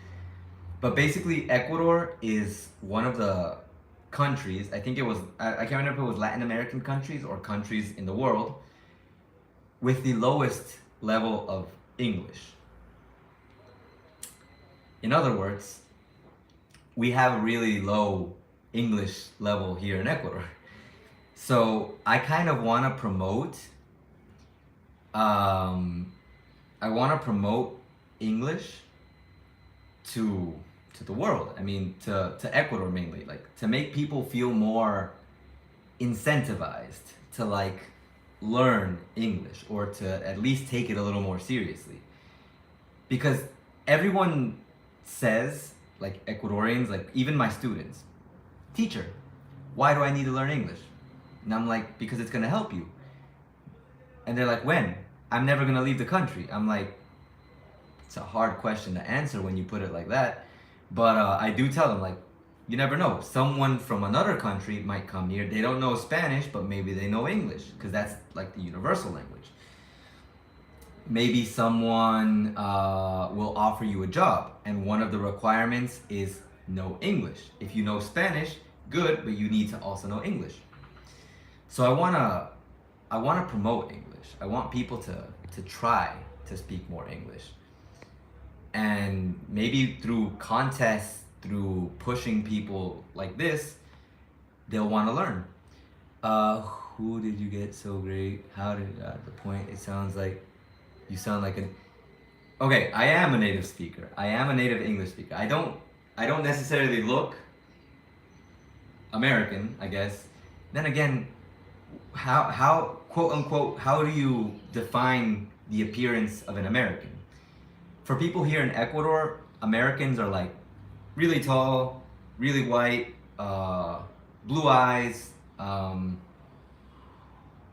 but basically Ecuador is one of the countries, I think it was, I can't remember if it was Latin American countries or countries in the world, with the lowest level of English. In other words, we have a really low English level here in Ecuador. So I kind of want to promote, English to the world. I mean, to Ecuador mainly, like to make people feel more incentivized to like learn English, or to at least take it a little more seriously. Because everyone says, like Ecuadorians, like even my students, teacher, why do I need to learn English? And I'm like, because it's gonna help you. And they're like, when? I'm never gonna leave the country. I'm like, it's a hard question to answer when you put it like that. But I do tell them, like, you never know. Someone from another country might come here. They don't know Spanish, but maybe they know English, because that's like the universal language. Maybe someone will offer you a job, and one of the requirements is know English. If you know Spanish, good, but you need to also know English. So I wanna promote English. I want people to try to speak more English. And maybe through contests, through pushing people like this, they'll want to learn. Who did you get so great? How did the point? It sounds like you sound like an. Okay, I am a native speaker. I am a native English speaker. I don't necessarily look American, I guess. Then again, how quote unquote, how do you define the appearance of an American? For people here in Ecuador, Americans are like really tall, really white, blue eyes.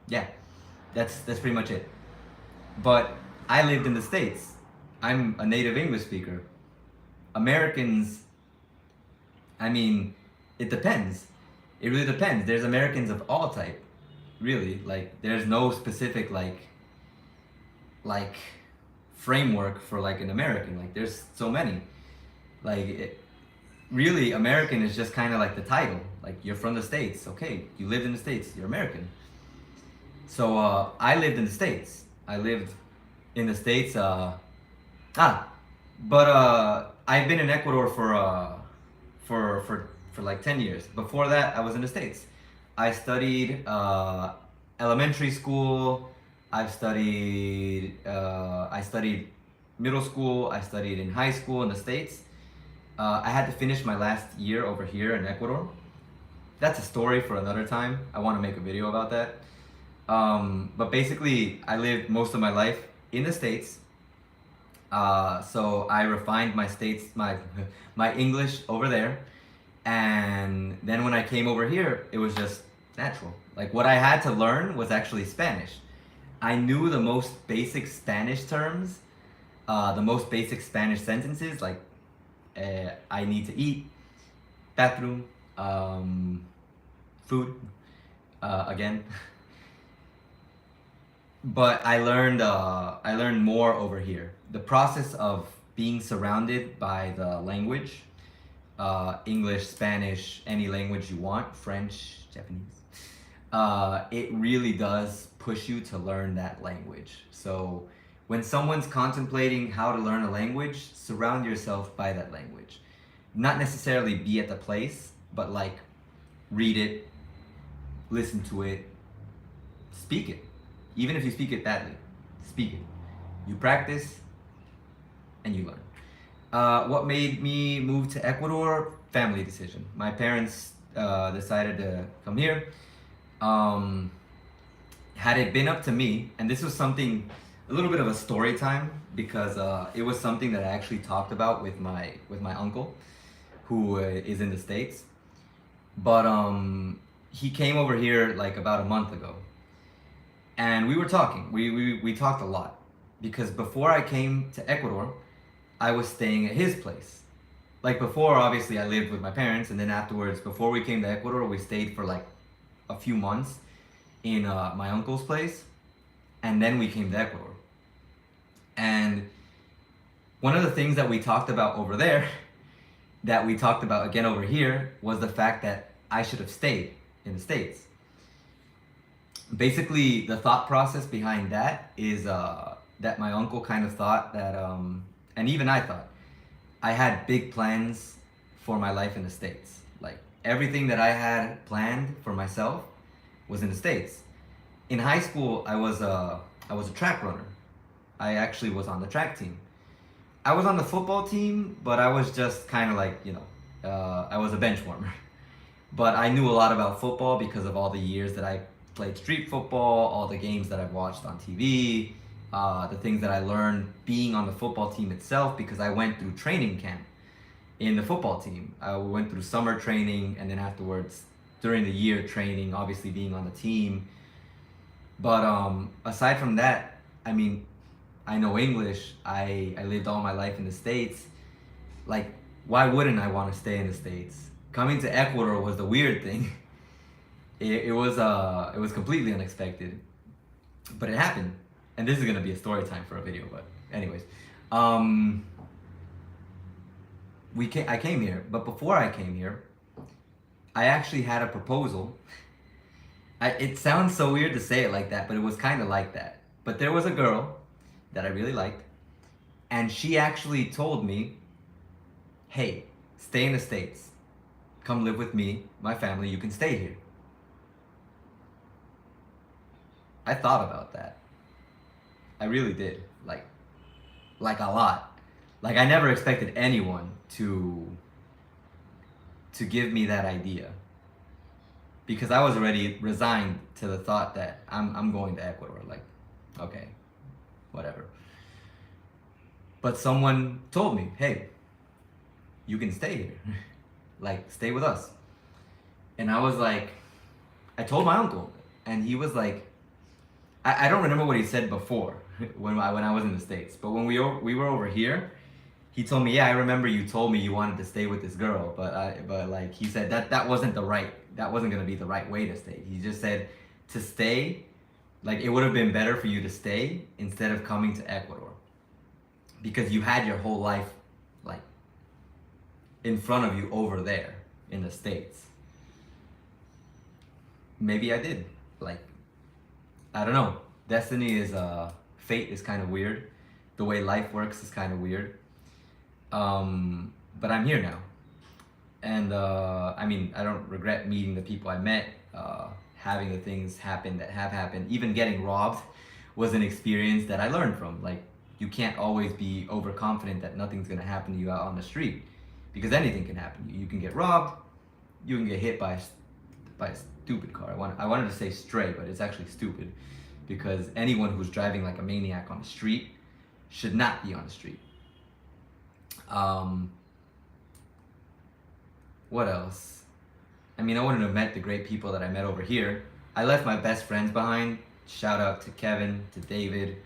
Yeah, that's pretty much it. But I lived in the States. I'm a native English speaker. Americans, I mean, it depends. It really depends. There's Americans of all type, really. Like, there's no specific like framework for like an American. Like, there's so many. Like, really, American is just kind of like the title. Like, you're from the States. Okay, you lived in the States. You're American. So I lived in the States. I lived in the States. But I've been in Ecuador for like 10 years. Before that, I was in the States. I studied elementary school. I studied middle school. I studied in high school in the States. I had to finish my last year over here in Ecuador. That's a story for another time. I want to make a video about that. But basically, I lived most of my life in the States. So I refined my my English over there, and then when I came over here, it was just natural. Like what I had to learn was actually Spanish. I knew the most basic Spanish terms, the most basic Spanish sentences, like I need to eat, bathroom, food, again. But I learned more over here. The process of being surrounded by the language, English, Spanish, any language you want, French, Japanese, it really does push you to learn that language. So when someone's contemplating how to learn a language, surround yourself by that language. Not necessarily be at the place, but like read it, listen to it, speak it. Even if you speak it badly, speak it. You practice and you learn. What made me move to Ecuador? Family decision. My parents decided to come here. Had it been up to me, and this was something, a little bit of a story time, because it was something that I actually talked about with my uncle, who is in the States. But he came over here like about a month ago, and we were talking. We talked a lot, because before I came to Ecuador, I was staying at his place. Like before, obviously, I lived with my parents, and then afterwards, before we came to Ecuador, we stayed for like a few months in my uncle's place, and then we came to Ecuador. And one of the things that we talked about over there, that we talked about again over here, was the fact that I should have stayed in the States. Basically, the thought process behind that is that my uncle kind of thought that, and even I thought, I had big plans for my life in the States. Like everything that I had planned for myself was in the States. In high school, I was a track runner. I actually was on the track team. I was on the football team, but I was just kind of like, I was a bench warmer. But I knew a lot about football because of all the years that I played street football, all the games that I've watched on TV, the things that I learned being on the football team itself, because I went through training camp in the football team. I went through summer training, and then afterwards during the year training, obviously being on the team. But aside from that, I mean, I know English. I lived all my life in the States. Like, why wouldn't I want to stay in the States? Coming to Ecuador was the weird thing. It was completely unexpected, but it happened. And this is gonna be a story time for a video, but anyways, I came here, but before I came here, I actually had a proposal. It sounds so weird to say it like that, but it was kind of like that. But there was a girl that I really liked, and she actually told me, hey, stay in the States. Come live with me, my family, you can stay here. I thought about that. I really did. Like a lot. Like I never expected anyone to give me that idea. Because I was already resigned to the thought that I'm going to Ecuador. Like, okay, whatever. But someone told me, hey, you can stay here. Like, stay with us. And I was like, I told my uncle, and he was like, I don't remember what he said before when I was in the States, but when we were over here, he told me, yeah, I remember you told me you wanted to stay with this girl, but like he said that wasn't gonna be the right way to stay. He just said to stay, like it would have been better for you to stay instead of coming to Ecuador, because you had your whole life like in front of you over there in the States. Maybe I did. Like, I don't know. Destiny is fate is kind of weird. The way life works is kind of weird. But I'm here now, and I mean, I don't regret meeting the people I met, having the things happen that have happened. Even getting robbed was an experience that I learned from. Like, you can't always be overconfident that nothing's gonna happen to you out on the street, because anything can happen. You can get robbed, you can get hit by by a stupid car. I wanted to say stray, but it's actually stupid, because anyone who's driving like a maniac on the street should not be on the street. What else? I mean, I wouldn't have met the great people that I met over here. I left my best friends behind. Shout out to Kevin, to David,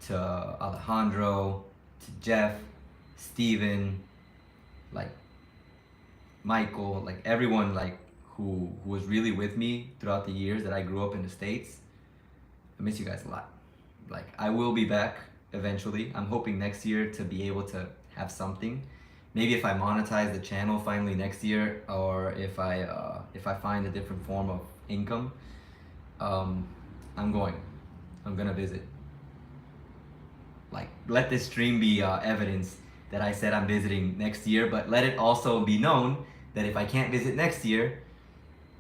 to Alejandro, to Jeff, Steven, like Michael, like everyone like who was really with me throughout the years that I grew up in the States. I miss you guys a lot. Like, I will be back eventually. I'm hoping next year to be able to have something. Maybe if I monetize the channel finally next year, or if I find a different form of income, I'm gonna visit. Like, let this stream be evidence that I said I'm visiting next year, but let it also be known that if I can't visit next year,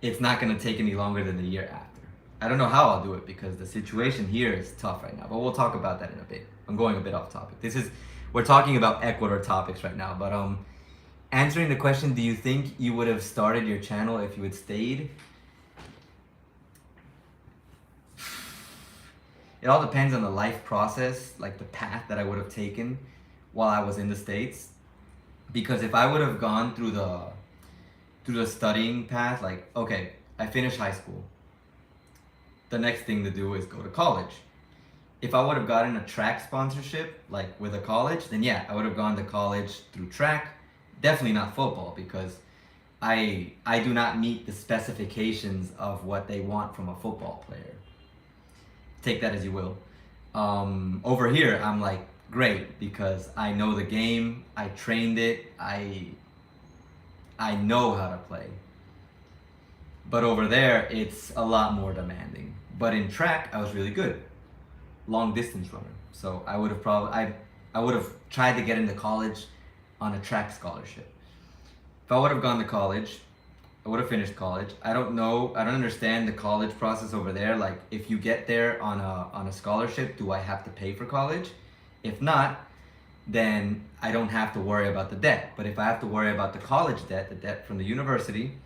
it's not gonna take any longer than the year after. I don't know how I'll do it because the situation here is tough right now, but we'll talk about that in a bit. I'm going a bit off topic. We're talking about Ecuador topics right now, but answering the question, do you think you would have started your channel if you had stayed? It all depends on the life process, like the path that I would have taken while I was in the States. Because if I would have gone through the studying path, like, okay, I finished high school. The next thing to do is go to college. If I would have gotten a track sponsorship, like with a college, then yeah, I would have gone to college through track. Definitely not football, because I do not meet the specifications of what they want from a football player. Take that as you will. Over here, I'm like, great, because I know the game, I trained it, I know how to play. But over there, it's a lot more demanding. But in track, I was really good. Long distance runner. So I would have tried to get into college on a track scholarship. If I would have gone to college, I would have finished college. I don't understand the college process over there. Like, if you get there on a scholarship, do I have to pay for college? If not, then I don't have to worry about the debt. But if I have to worry about the college debt, the debt from the university,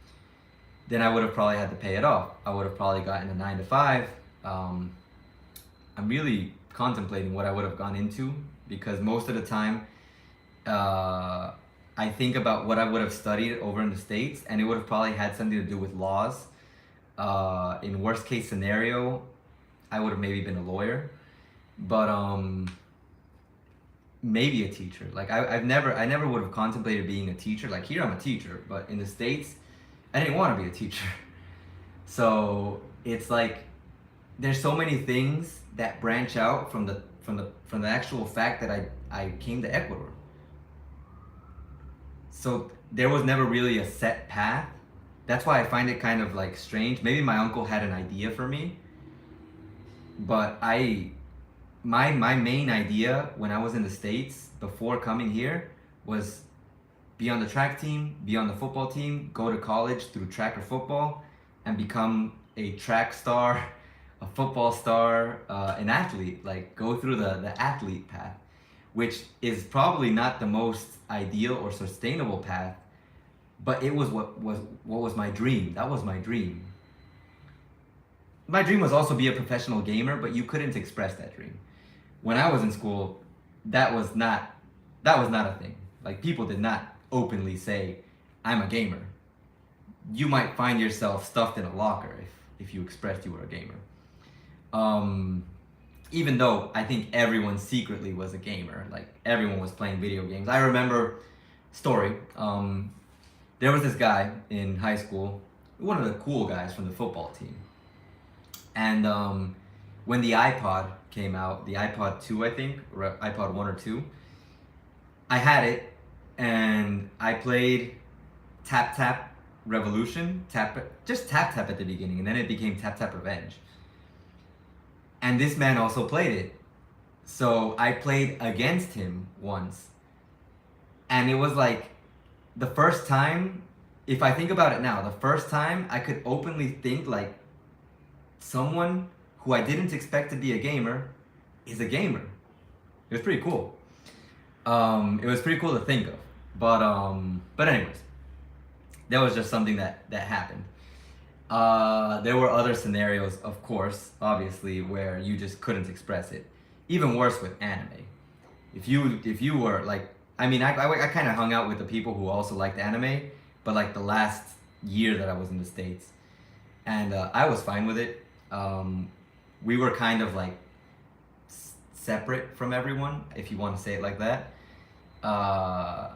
then I would have probably had to pay it off. I would have probably gotten a 9 to 5. I'm really contemplating what I would have gone into, because most of the time, I think about what I would have studied over in the States, and it would have probably had something to do with laws. In worst case scenario, I would have maybe been a lawyer, but maybe a teacher. Like, I never would have contemplated being a teacher. Like, here I'm a teacher, but in the States, I didn't want to be a teacher. So it's like, there's so many things that branch out from the actual fact that I came to Ecuador. So there was never really a set path. That's why I find it kind of like strange. Maybe my uncle had an idea for me, but my main idea when I was in the States before coming here was be on the track team, be on the football team, go to college through track or football, and become a track star, a football star, an athlete. Like, go through the athlete path, which is probably not the most ideal or sustainable path, but it was what was my dream. That was my dream. My dream was also be a professional gamer, but you couldn't express that dream. When I was in school, that was not a thing. Like, people did not openly say, I'm a gamer. You might find yourself stuffed in a locker if you expressed you were a gamer. Even though I think everyone secretly was a gamer, like everyone was playing video games. I remember story. There was this guy in high school, one of the cool guys from the football team. And when the iPod came out, the iPod 2, I think, or iPod 1 or 2, I had it, and I played Tap Tap Revolution, just Tap Tap at the beginning, and then it became Tap Tap Revenge. And this man also played it. So I played against him once. And it was like the first time, if I think about it now, the first time I could openly think like someone who I didn't expect to be a gamer is a gamer. It was pretty cool. It was pretty cool to think of. But anyways, that was just something that happened. There were other scenarios, of course, obviously, where you just couldn't express it. Even worse with anime. If you were like, I mean, I kind of hung out with the people who also liked anime, but like the last year that I was in the States, and I was fine with it. We were kind of like separate from everyone, if you want to say it like that. Uh,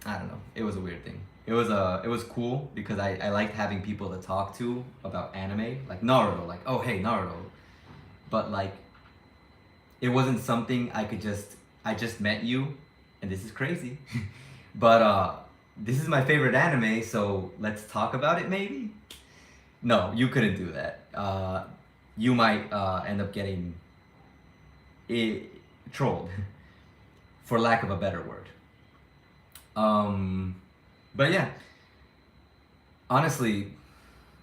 I don't know. It was a weird thing. It was cool because I liked having people to talk to about anime, like Naruto, like, oh hey Naruto. But like it wasn't something I just met you and this is crazy. But this is my favorite anime, so let's talk about it maybe? No, you couldn't do that. You might end up getting I trolled, for lack of a better word. Um, but yeah, honestly,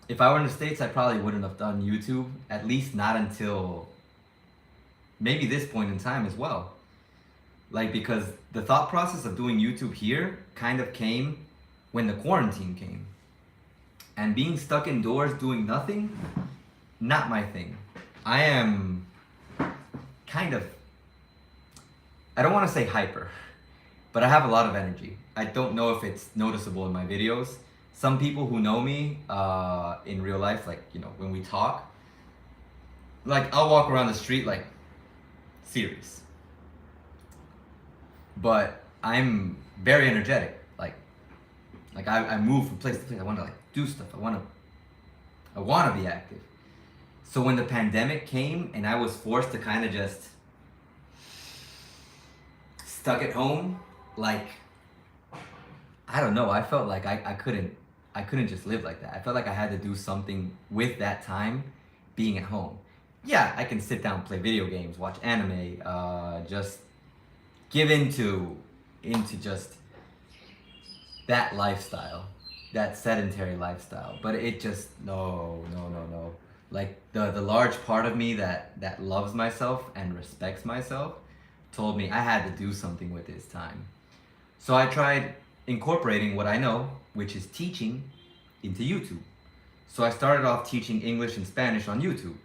if I were in the States, I probably wouldn't have done YouTube, at least not until maybe this point in time as well. Like, because the thought process of doing YouTube here kind of came when the quarantine came. And being stuck indoors doing nothing, not my thing. I am kind of, I don't want to say hyper, but I have a lot of energy. I don't know if it's noticeable in my videos. Some people who know me in real life, like, you know, when we talk, like I'll walk around the street like serious. But I'm very energetic. Like I move from place to place. I want to like do stuff. I want to be active. So when the pandemic came and I was forced to kind of just stuck at home, like I don't know, I felt like I couldn't just live like that. I felt like I had to do something with that time being at home. Yeah, I can sit down, play video games, watch anime, just give into just that lifestyle, that sedentary lifestyle. But it just no. Like the large part of me that loves myself and respects myself told me I had to do something with this time. So I tried incorporating what I know, which is teaching, into YouTube. So I started off teaching English and Spanish on YouTube.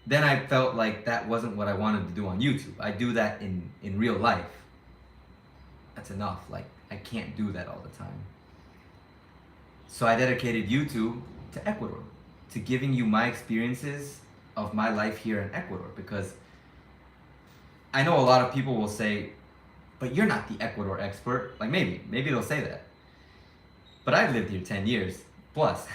Then I felt like that wasn't what I wanted to do on YouTube. I do that in real life. That's enough. Like, I can't do that all the time. So I dedicated YouTube to Ecuador, to giving you my experiences of my life here in Ecuador, because I know a lot of people will say, but you're not the Ecuador expert. Like maybe they'll say that. But I've lived here 10 years plus.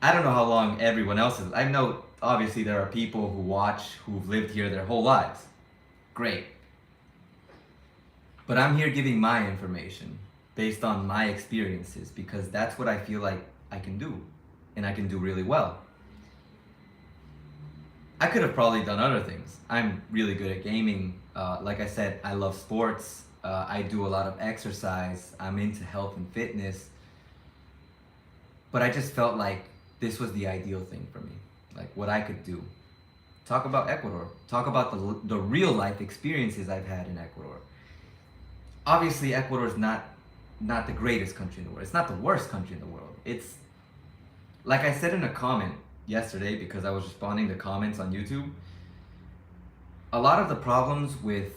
I don't know how long everyone else is. I know obviously there are people who watch who've lived here their whole lives. Great. But I'm here giving my information based on my experiences because that's what I feel like I can do, and I can do really well. I could have probably done other things. I'm really good at gaming. Like I said, I love sports. I do a lot of exercise. I'm into health and fitness. But I just felt like this was the ideal thing for me, like what I could do. Talk about Ecuador. Talk about the real life experiences I've had in Ecuador. Obviously, Ecuador is not the greatest country in the world. It's not the worst country in the world. It's, like I said in a comment yesterday, because I was responding to comments on YouTube, a lot of the problems with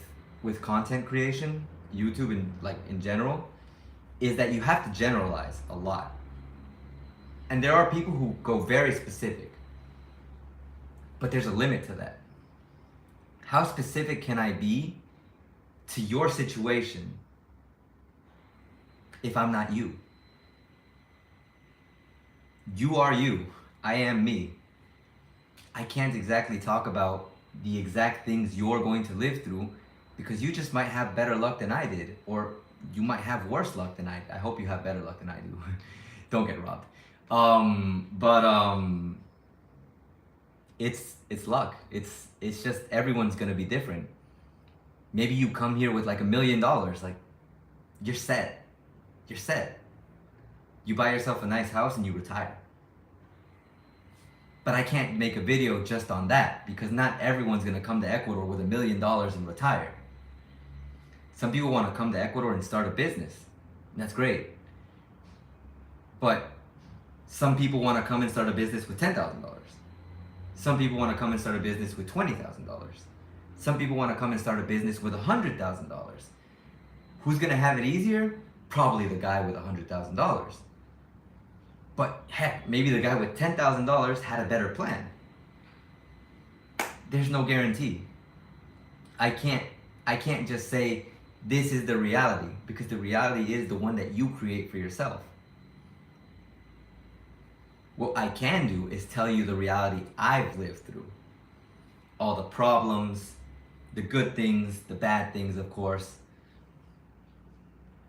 content creation, YouTube in general, is that you have to generalize a lot. And there are people who go very specific. But there's a limit to that. How specific can I be to your situation if I'm not you? You are you. I am me. I can't exactly talk about the exact things you're going to live through because you just might have better luck than I did, or you might have worse luck than I hope you have better luck than I do. Don't get robbed. It's luck. It's just everyone's gonna be different. Maybe you come here with like $1 million, like you're set. You're set. You buy yourself a nice house and you retire. But I can't make a video just on that because not everyone's gonna come to Ecuador with $1 million and retire. Some people wanna come to Ecuador and start a business. And that's great. But some people want to come and start a business with $10,000. Some people want to come and start a business with $20,000. Some people want to come and start a business with $100,000. Who's going to have it easier? Probably the guy with $100,000. But heck, maybe the guy with $10,000 had a better plan. There's no guarantee. I can't just say this is the reality, because the reality is the one that you create for yourself. What I can do is tell you the reality I've lived through. All the problems, the good things, the bad things, of course.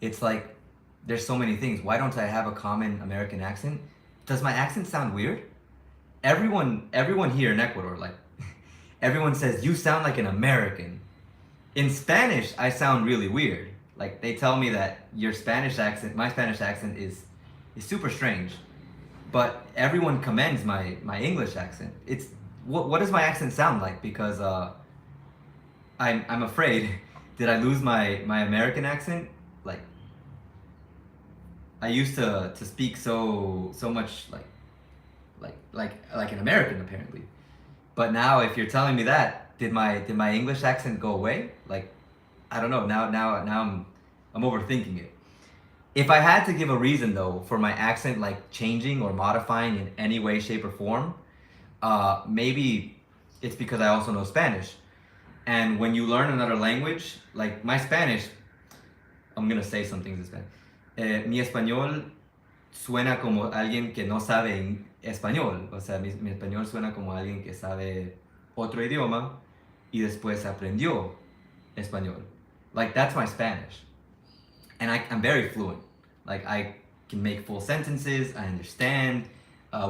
It's like, there's so many things. Why don't I have a common American accent? Does my accent sound weird? Everyone here in Ecuador, like, everyone says, you sound like an American. In Spanish, I sound really weird. Like, they tell me that your Spanish accent, my Spanish accent is super strange. But everyone commends my English accent. It's, what does my accent sound like? Because I'm afraid, did I lose my American accent? Like, I used to speak so much like an American, apparently. But now, if you're telling me that, did my English accent go away? Like, I don't know. Now I'm overthinking it. If I had to give a reason though for my accent like changing or modifying in any way, shape, or form, maybe it's because I also know Spanish. And when you learn another language, like my Spanish, I'm gonna say some things in Spanish. Mi español suena como alguien que no sabe español. O sea, mi español suena como alguien que sabe otro idioma y después aprendió español. Like, that's my Spanish. And I'm very fluent. Like, I can make full sentences, I understand,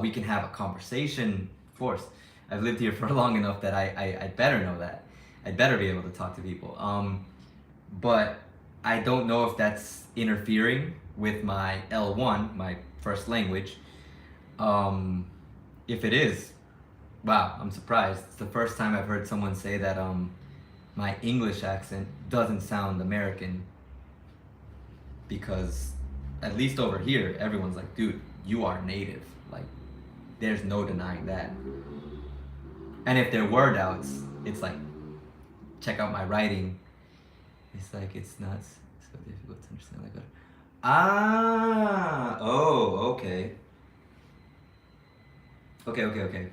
we can have a conversation, of course. I've lived here for long enough that I'd better know that. I'd better be able to talk to people. But I don't know if that's interfering with my L1, my first language. If it is, wow, I'm surprised. It's the first time I've heard someone say that my English accent doesn't sound American, because at least over here, everyone's like, dude, you are native. Like, there's no denying that. And if there were doubts, it's like, check out my writing. It's like, it's not so difficult to understand. Like, okay. Okay.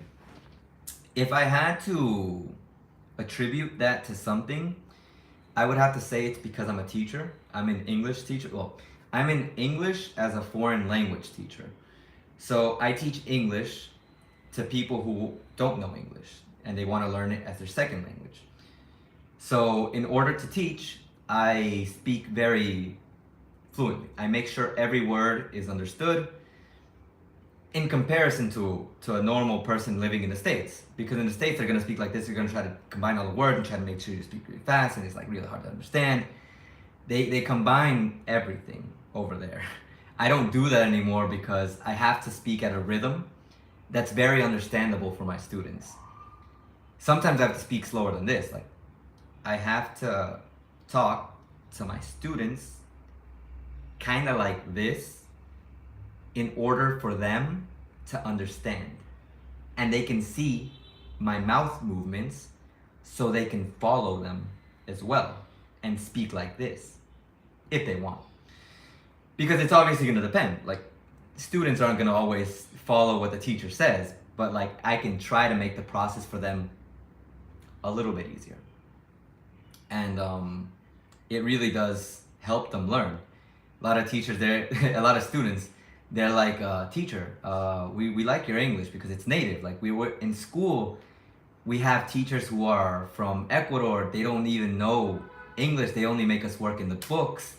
If I had to attribute that to something, I would have to say it's because I'm a teacher. I'm an English teacher. Well, I'm an English as a foreign language teacher. So I teach English to people who don't know English and they want to learn it as their second language. So in order to teach, I speak very fluently. I make sure every word is understood in comparison to a normal person living in the States. Because in the States, they're going to speak like this. You're going to try to combine all the words and try to make sure you speak really fast, and it's like really hard to understand. They combine everything over there. I don't do that anymore because I have to speak at a rhythm that's very understandable for my students. Sometimes I have to speak slower than this. Like, I have to talk to my students kind of like this in order for them to understand. And they can see my mouth movements so they can follow them as well and speak like this if they want. Because it's obviously going to depend. Like, students aren't going to always follow what the teacher says, but like, I can try to make the process for them a little bit easier. And it really does help them learn. A lot of teachers there, a lot of students, they're like, teacher, we like your English because it's native. Like, we were in school, we have teachers who are from Ecuador, they don't even know English, they only make us work in the books.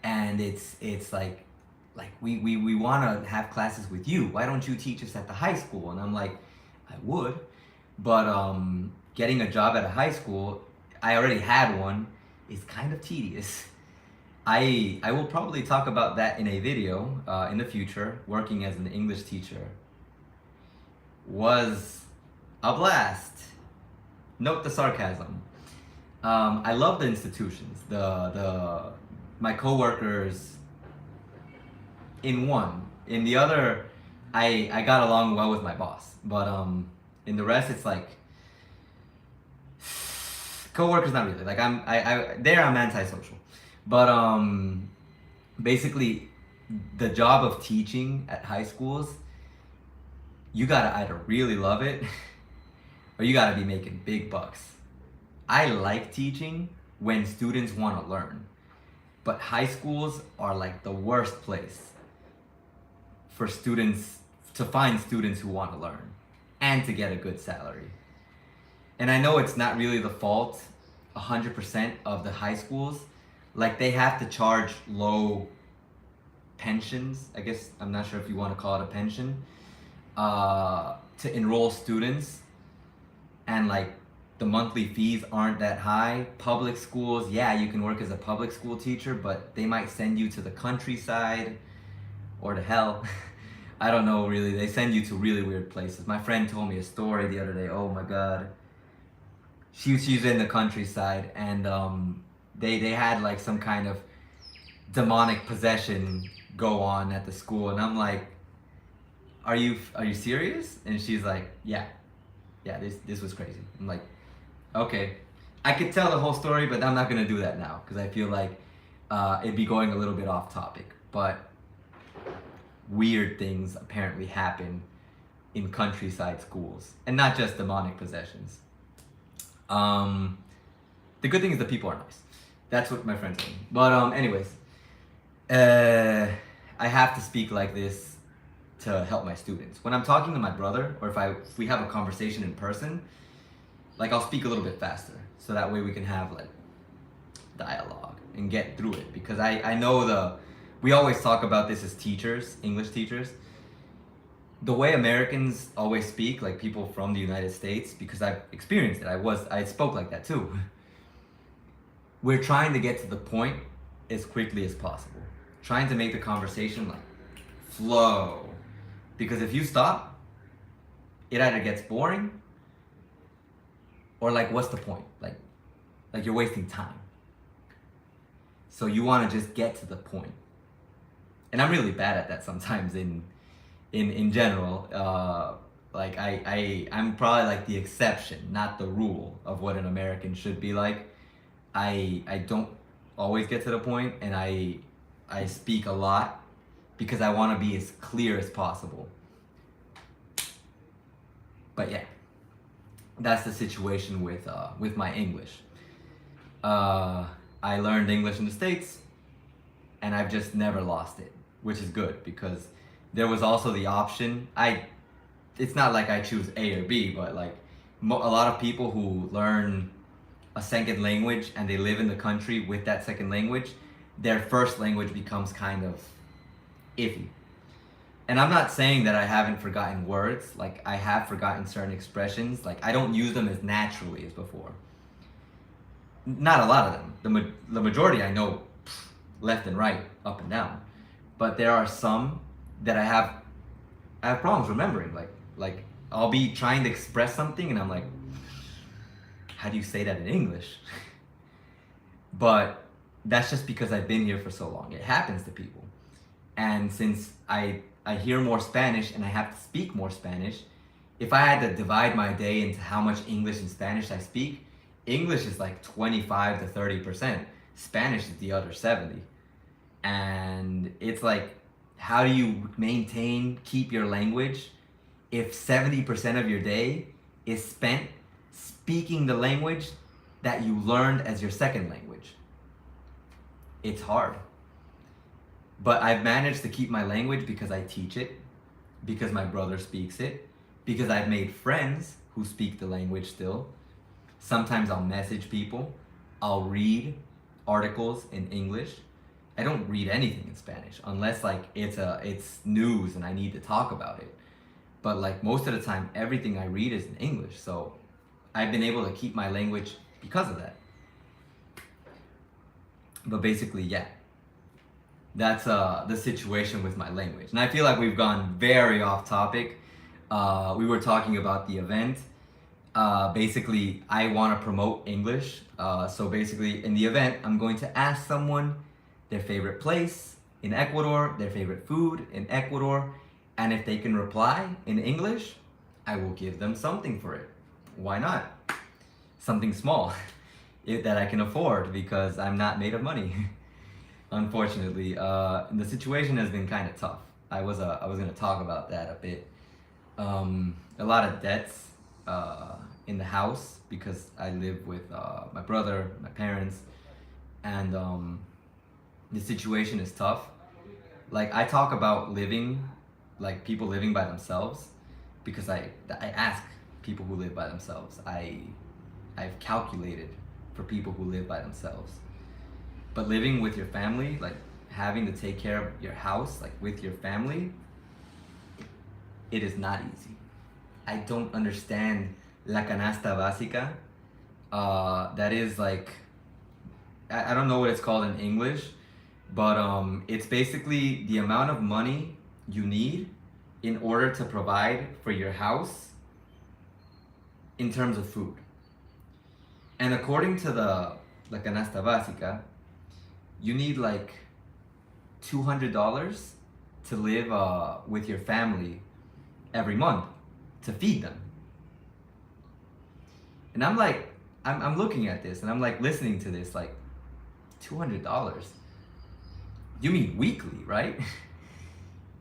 And it's like we want to have classes with you. Why don't you teach us at the high school? And I'm like, I would, but getting a job at a high school, I already had one, is kind of tedious. I will probably talk about that in a video in the future. Working as an English teacher was a blast. Note the sarcasm. I love the institutions, my coworkers. In one, In the other, I got along well with my boss, but in the rest, it's like coworkers. Not really. Like I'm antisocial, but basically, the job of teaching at high schools, you gotta either really love it, or you gotta be making big bucks. I like teaching when students want to learn, but high schools are like the worst place for students to find students who want to learn and to get a good salary. And I know it's not really the fault 100% of the high schools. Like they have to charge low pensions. I guess I'm not sure if you want to call it a pension to enroll students, and like the monthly fees aren't that high. Public schools, yeah, you can work as a public school teacher, but they might send you to the countryside or to hell. I don't know really. They send you to really weird places. My friend told me a story the other day. Oh my god. She's in the countryside, and they had like some kind of demonic possession go on at the school, and I'm like, are you serious? And she's like, yeah, this was crazy. I'm like, okay, I could tell the whole story, but I'm not gonna do that now because I feel like it'd be going a little bit off topic. But weird things apparently happen in countryside schools, and not just demonic possessions. The good thing is the people are nice. That's what my friend told me. But anyways, I have to speak like this to help my students. When I'm talking to my brother, or if we have a conversation in person, like I'll speak a little bit faster, so that way we can have like dialogue and get through it. Because I know we always talk about this as teachers, English teachers. The way Americans always speak, like people from the United States, because I've experienced it. I spoke like that too. We're trying to get to the point as quickly as possible. Trying to make the conversation like flow. Because if you stop, it either gets boring or like what's the point? Like you're wasting time. So you want to just get to the point. And I'm really bad at that sometimes in general. Like I'm probably like the exception, not the rule of what an American should be like. I don't always get to the point, and I speak a lot because I want to be as clear as possible. But yeah, that's the situation with my English. I learned English in the States, and I've just never lost it, which is good because there was also the option. It's not like I choose A or B, but like a lot of people who learn a second language and they live in the country with that second language, their first language becomes kind of iffy. And I'm not saying that I haven't forgotten words. Like I have forgotten certain expressions. Like I don't use them as naturally as before. Not a lot of them. The majority I know left and right, up and down. But there are some that I have problems remembering. Like I'll be trying to express something and I'm like, how do you say that in English? But that's just because I've been here for so long. It happens to people. And since I hear more Spanish and I have to speak more Spanish, if I had to divide my day into how much English and Spanish I speak, English is like 25 to 30%. Spanish is the other 70. And it's like, how do you keep your language if 70% of your day is spent speaking the language that you learned as your second language? It's hard. But I've managed to keep my language because I teach it, because my brother speaks it, because I've made friends who speak the language still. Sometimes I'll message people. I'll read articles in English. I don't read anything in Spanish unless like it's news and I need to talk about it. But like most of the time, everything I read is in English. So I've been able to keep my language because of that. But basically, yeah, that's the situation with my language. And I feel like we've gone very off topic. We were talking about the event. Basically, I want to promote English. So basically, in the event, I'm going to ask someone their favorite place, in Ecuador, their favorite food in Ecuador, and if they can reply in English, I will give them something for it. Why not? Something small that I can afford because I'm not made of money. Unfortunately, the situation has been kind of tough. I was going to talk about that a bit. A lot of debts in the house because I live with my brother, my parents, and the situation is tough. Like I talk about living, like people living by themselves, because I ask people who live by themselves. I've calculated for people who live by themselves. But living with your family, like having to take care of your house, like with your family, it is not easy. I don't understand la canasta básica. That is like, I don't know what it's called in English, but it's basically the amount of money you need in order to provide for your house in terms of food. And according to the la canasta básica, you need like $200 to live with your family every month to feed them. And I'm like, I'm looking at this and I'm like listening to this like $200. You mean weekly, right?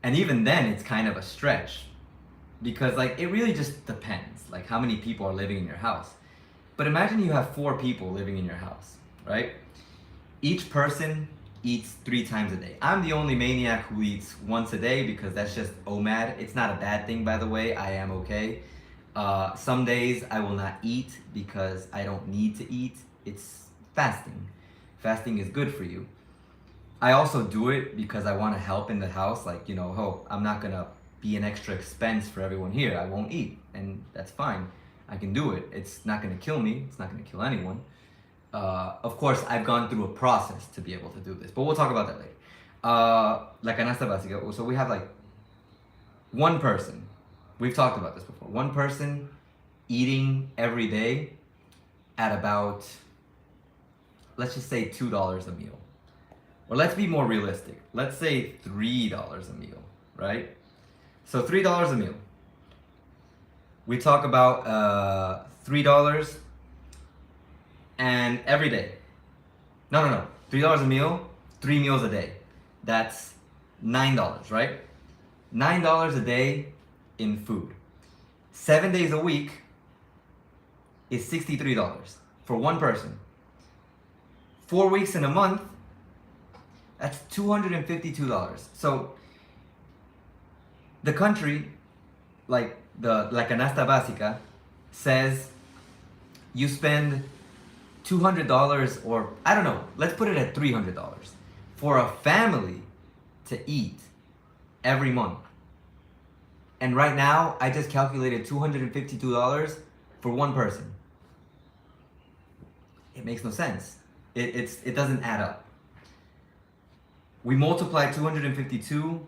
And even then it's kind of a stretch because like it really just depends like how many people are living in your house. But imagine you have 4 people living in your house, right? Each person eats 3 times a day. I'm the only maniac who eats once a day because that's just OMAD. It's not a bad thing, by the way. I am okay. Some days I will not eat because I don't need to eat. It's fasting. Fasting is good for you. I also do it because I want to help in the house. Like, you know, oh, I'm not going to be an extra expense for everyone here. I won't eat, and that's fine. I can do it. It's not going to kill me. It's not going to kill anyone. Of course, I've gone through a process to be able to do this, but we'll talk about that later. La canasta básica. So we have like one person. We've talked about this before. One person eating every day at about, let's just say $2 a meal. Or let's be more realistic. Let's say $3 a meal, right? So $3 a meal. We talk about $3 and every day. No. $3 a meal, 3 meals a day. That's $9, right? $9 a day in food. 7 days a week is $63 for one person. 4 weeks in a month, that's $252. So the country, like the La Canasta Básica, says you spend $200 or I don't know, let's put it at $300 for a family to eat every month. And right now, I just calculated $252 for one person. It makes no sense. It doesn't add up. We multiply 252,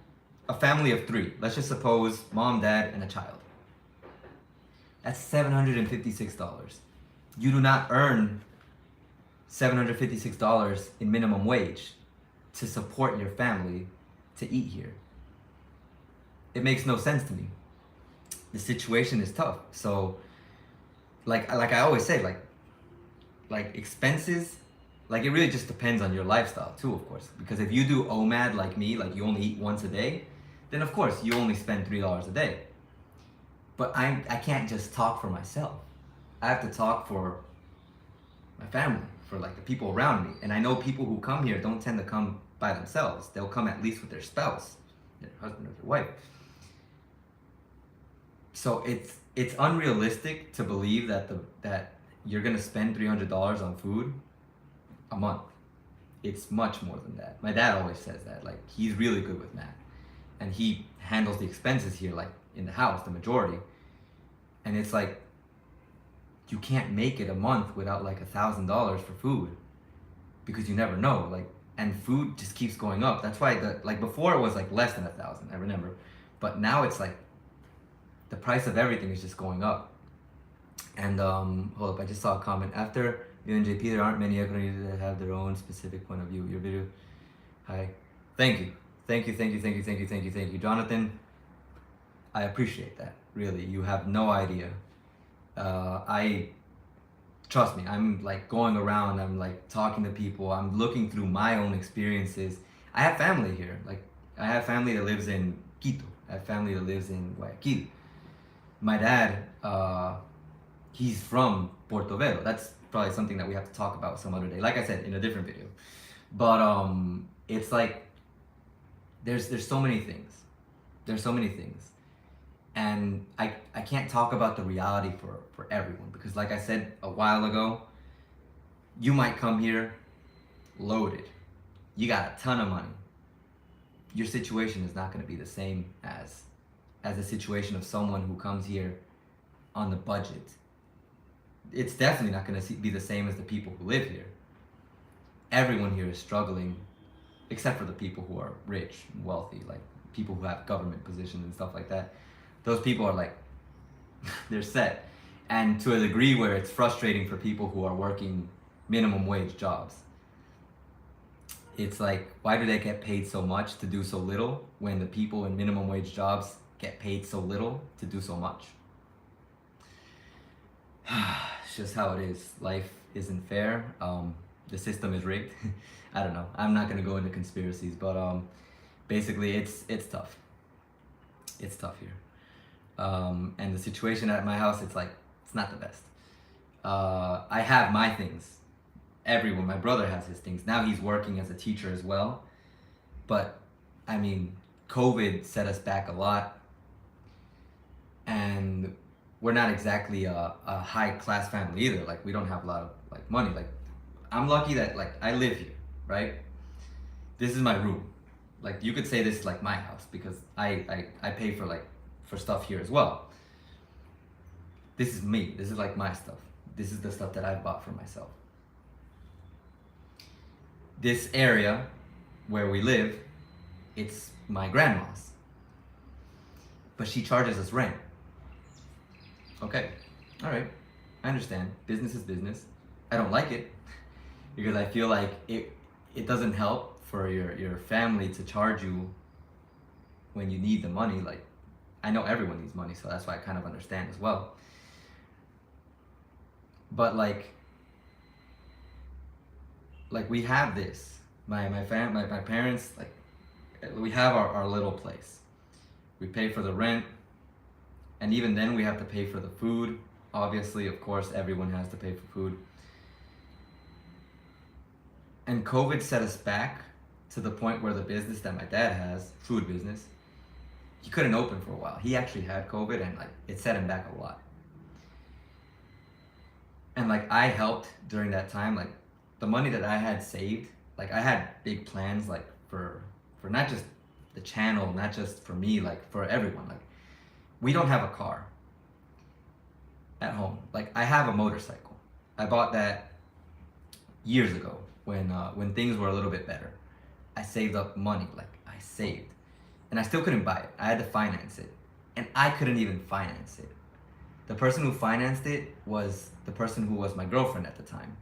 a family of 3. Let's just suppose mom, dad, and a child. That's $756. You do not earn $756 in minimum wage to support your family to eat here. It makes no sense to me. The situation is tough. So, like I always say, like expenses, like it really just depends on your lifestyle too, of course. Because if you do OMAD like me, like you only eat once a day, then of course you only spend $3 a day. But I can't just talk for myself. I have to talk for my family, for like the people around me. And I know people who come here don't tend to come by themselves. They'll come at least with their spouse, their husband or their wife. So it's unrealistic to believe that you're gonna spend $300 on food a month. It's much more than that. My dad always says that. Like he's really good with math, and he handles the expenses here, like in the house, the majority. And it's like you can't make it a month without like $1,000 for food, because you never know. Like, and food just keeps going up. That's why like before it was like less than 1,000. I remember, but now it's like the price of everything is just going up. And hold up, I just saw a comment. After UNJP, there aren't many Ecuadorians that have their own specific point of view. Your video, hi, thank you. Thank you, thank you, thank you, thank you, thank you, thank you, Jonathan. I appreciate that. Really, you have no idea. I trust me. I'm like going around. I'm like talking to people. I'm looking through my own experiences. I have family here. Like I have family that lives in Quito. I have family that lives in Guayaquil. My dad, he's from Porto Velo. That's probably something that we have to talk about some other day. Like I said in a different video. But it's like there's so many things. There's so many things. And I can't talk about the reality for everyone because like I said a while ago, you might come here loaded. You got a ton of money. Your situation is not going to be the same as the situation of someone who comes here on the budget. It's definitely not going to be the same as the people who live here. Everyone here is struggling except for the people who are rich and wealthy, like people who have government positions and stuff like that. Those people are like, they're set. And to a degree where it's frustrating for people who are working minimum wage jobs. It's like, why do they get paid so much to do so little when the people in minimum wage jobs get paid so little to do so much? It's just how it is. Life isn't fair. The system is rigged. I don't know. I'm not gonna go into conspiracies, but basically it's tough. It's tough here. And the situation at my house, it's like, it's not the best. I have my things. Everyone, my brother has his things. Now he's working as a teacher as well. But, I mean, COVID set us back a lot. And we're not exactly a high class family either. Like, we don't have a lot of like money. Like, I'm lucky that like I live here, right? This is my room. Like, you could say this is like my house because I pay for like for stuff here as well. This is me. This is like my stuff. This is the stuff that I've bought for myself. This area where we live, it's my grandma's. But she charges us rent. Okay, all right, I understand. Business is business. I don't like it because I feel like it doesn't help for your family to charge you when you need the money. Like, I know everyone needs money, so that's why I kind of understand as well. But like we have this. My parents, like, we have our little place. We pay for the rent, and even then we have to pay for the food. Obviously, of course, everyone has to pay for food. And COVID set us back to the point where the business that my dad has, food business, he couldn't open for a while. He actually had COVID and like it set him back a lot. And like I helped during that time, like the money that I had saved, like I had big plans like for not just the channel, not just for me, like for everyone. Like we don't have a car at home. Like I have a motorcycle. I bought that years ago when things were a little bit better. I saved up money, like I saved. And I still couldn't buy it. I had to finance it. And I couldn't even finance it. The person who financed it was the person who was my girlfriend at the time.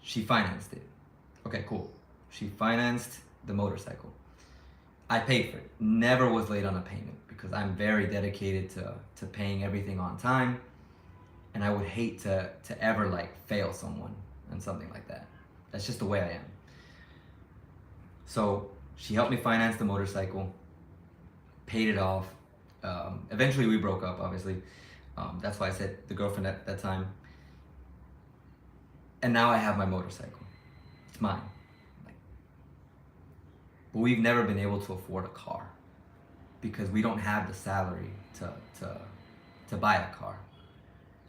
She financed it. Okay, cool. She financed the motorcycle. I paid for it. Never was late on a payment because I'm very dedicated to paying everything on time. And I would hate to ever like fail someone and something like that. That's just the way I am. So she helped me finance the motorcycle, paid it off. Eventually we broke up, obviously. That's why I said the girlfriend at that time. And now I have my motorcycle. It's mine. But we've never been able to afford a car because we don't have the salary to buy a car.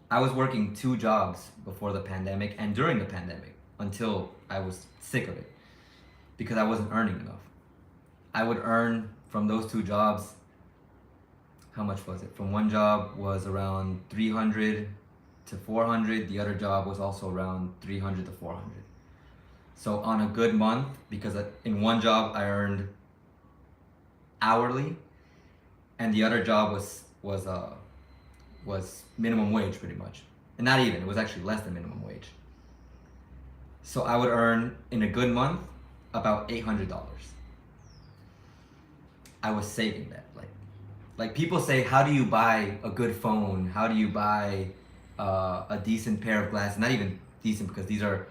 I was working 2 jobs before the pandemic and during the pandemic until I was sick of it because I wasn't earning enough. I would earn from those 2 jobs, how much was it? From one job was around 300 to 400. The other job was also around 300 to 400. So on a good month, because in one job I earned hourly, and the other job was minimum wage pretty much, and not even. It was actually less than minimum wage. So I would earn in a good month about $800. I was saving that. Like people say, how do you buy a good phone? How do you buy a decent pair of glasses? Not even decent because they're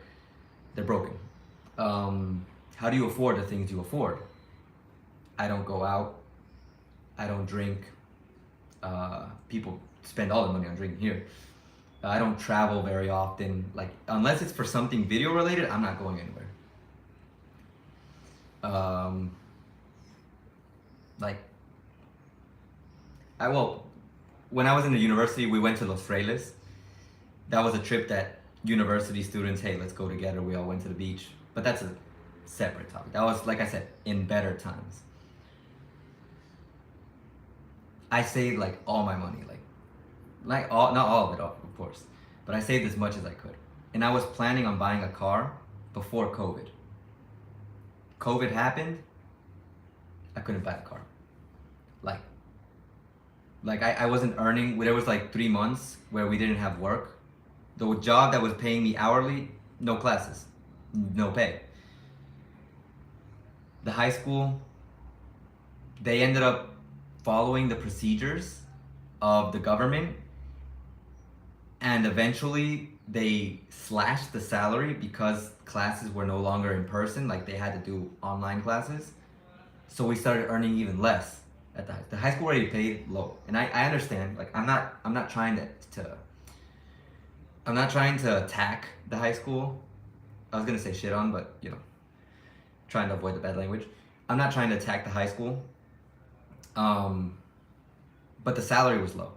broken. How do you afford the things you afford? I don't go out. I don't drink. People spend all the money on drinking here. I don't travel very often. Like unless it's for something video related, I'm not going anywhere. Like when I was in the university, we went to Los Frailes. That was a trip that university students, hey, let's go together. We all went to the beach. But that's a separate topic. That was, like I said, in better times. I saved like all my money, like all, not all of it, of course, but I saved as much as I could. And I was planning on buying a car before COVID. COVID happened, I couldn't buy the car. Like I wasn't earning. There was like 3 months where we didn't have work. The job that was paying me hourly, no classes, no pay. The high school, they ended up following the procedures of the government, and eventually they slashed the salary because classes were no longer in person, like they had to do online classes. So we started earning even less at the high school already paid low. And I understand, like I'm not trying to attack the high school. I was gonna say shit on, but you know, trying to avoid the bad language. I'm not trying to attack the high school. But the salary was low.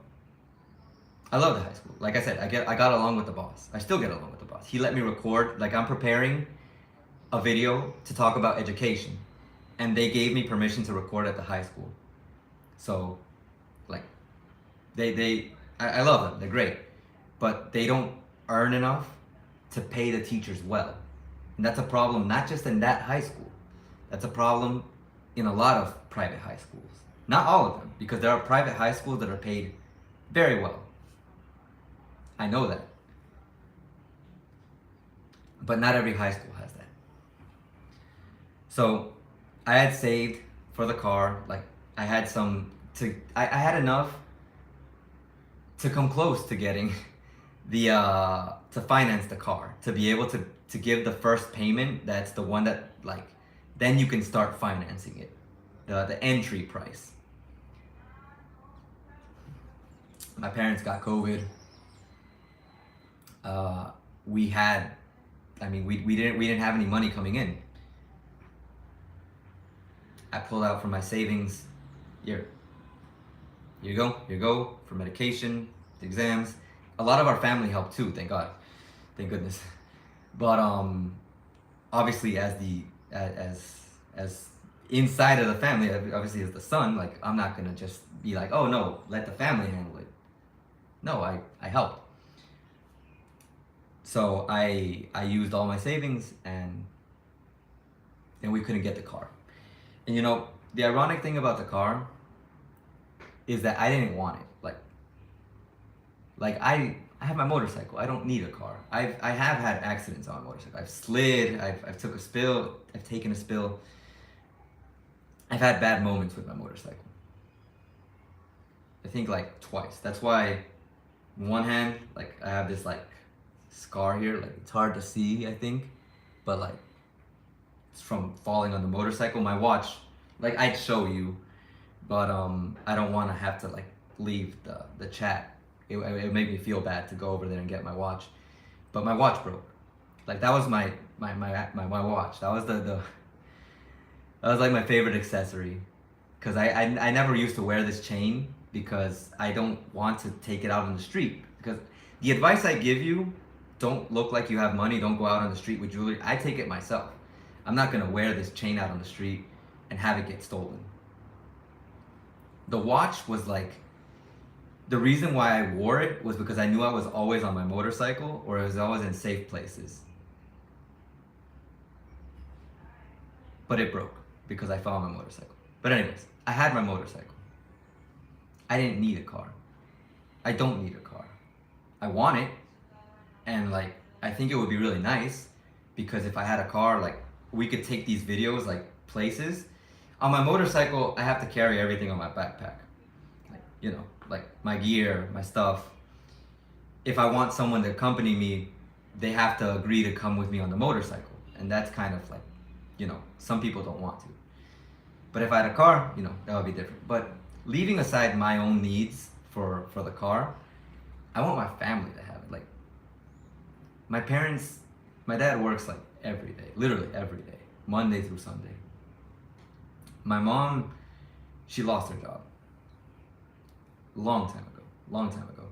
I love the high school. Like I said, I got along with the boss. I still get along with the boss. He let me record, like I'm preparing a video to talk about education, and they gave me permission to record at the high school. So, like, I love them. They're great, but they don't earn enough to pay the teachers well, and that's a problem not just in that high school. That's a problem in a lot of private high schools. Not all of them, because there are private high schools that are paid very well. I know that. But not every high school has that. So I had saved for the car, like I had I had enough to come close to getting to finance the car, to be able to give the first payment. That's the one that, like, then you can start financing it, the entry price. My parents got COVID. We didn't have any money coming in. I pulled out from my savings. Here you go for medication, the exams. A lot of our family helped too, thank God, thank goodness. But obviously, as inside of the family, obviously as the son, like I'm not gonna just be like, oh no, let the family handle it. No, I helped. So I used all my savings, and we couldn't get the car. And you know, the ironic thing about the car is that I didn't want it. Like I have my motorcycle. I don't need a car. I have had accidents on a motorcycle. I've slid. I've took a spill. I've taken a spill. I've had bad moments with my motorcycle. I think like twice. That's why, on one hand, like I have this like scar here. Like it's hard to see, I think, but like it's from falling on the motorcycle. My watch, like I'd show you, but I don't want to have to like leave the chat. It would make me feel bad to go over there and get my watch, but my watch broke. Like that was my watch. That was that was like my favorite accessory, because I never used to wear this chain because I don't want to take it out on the street. Because the advice I give you, don't look like you have money, don't go out on the street with jewelry. I take it myself. I'm not gonna wear this chain out on the street and have it get stolen. The watch was like, the reason why I wore it was because I knew I was always on my motorcycle, or I was always in safe places. But it broke because I fell on my motorcycle. But anyways, I had my motorcycle. I didn't need a car. I don't need a car. I want it, and like I think it would be really nice, because if I had a car, like we could take these videos like places. On my motorcycle, I have to carry everything on my backpack. Like my gear, my stuff. If I want someone to accompany me, they have to agree to come with me on the motorcycle. And that's kind of like, some people don't want to. But if I had a car, that would be different. But leaving aside my own needs for the car, I want my family to have it. Like, my dad works like every day, literally every day, Monday through Sunday. My mom, she lost her job. Long time ago.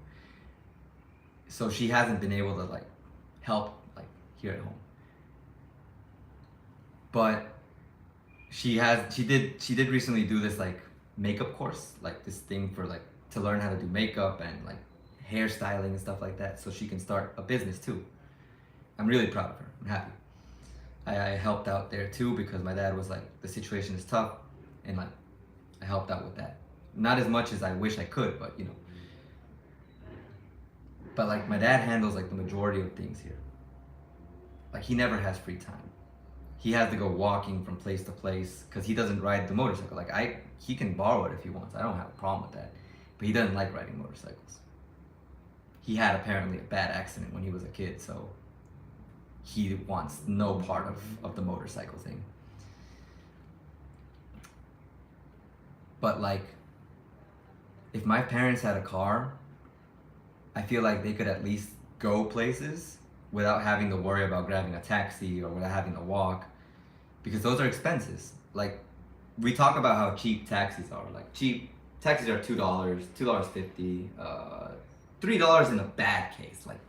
So she hasn't been able to like help like here at home. But she did recently do this like makeup course, like this thing for like to learn how to do makeup and like hairstyling and stuff like that, so she can start a business too. I'm really proud of her. I'm happy. I helped out there too because my dad was like, the situation is tough, and like I helped out with that. Not as much as I wish I could, but But like my dad handles like the majority of things here. Like he never has free time. He has to go walking from place to place because he doesn't ride the motorcycle. Like he can borrow it if he wants. I don't have a problem with that. But he doesn't like riding motorcycles. He had apparently a bad accident when he was a kid, so he wants no part of the motorcycle thing. But like, if my parents had a car, I feel like they could at least go places without having to worry about grabbing a taxi or without having to walk, because those are expenses. Like, we talk about how cheap taxis are. Like, cheap taxis are $2, $2.50, $3 in a bad case. Like,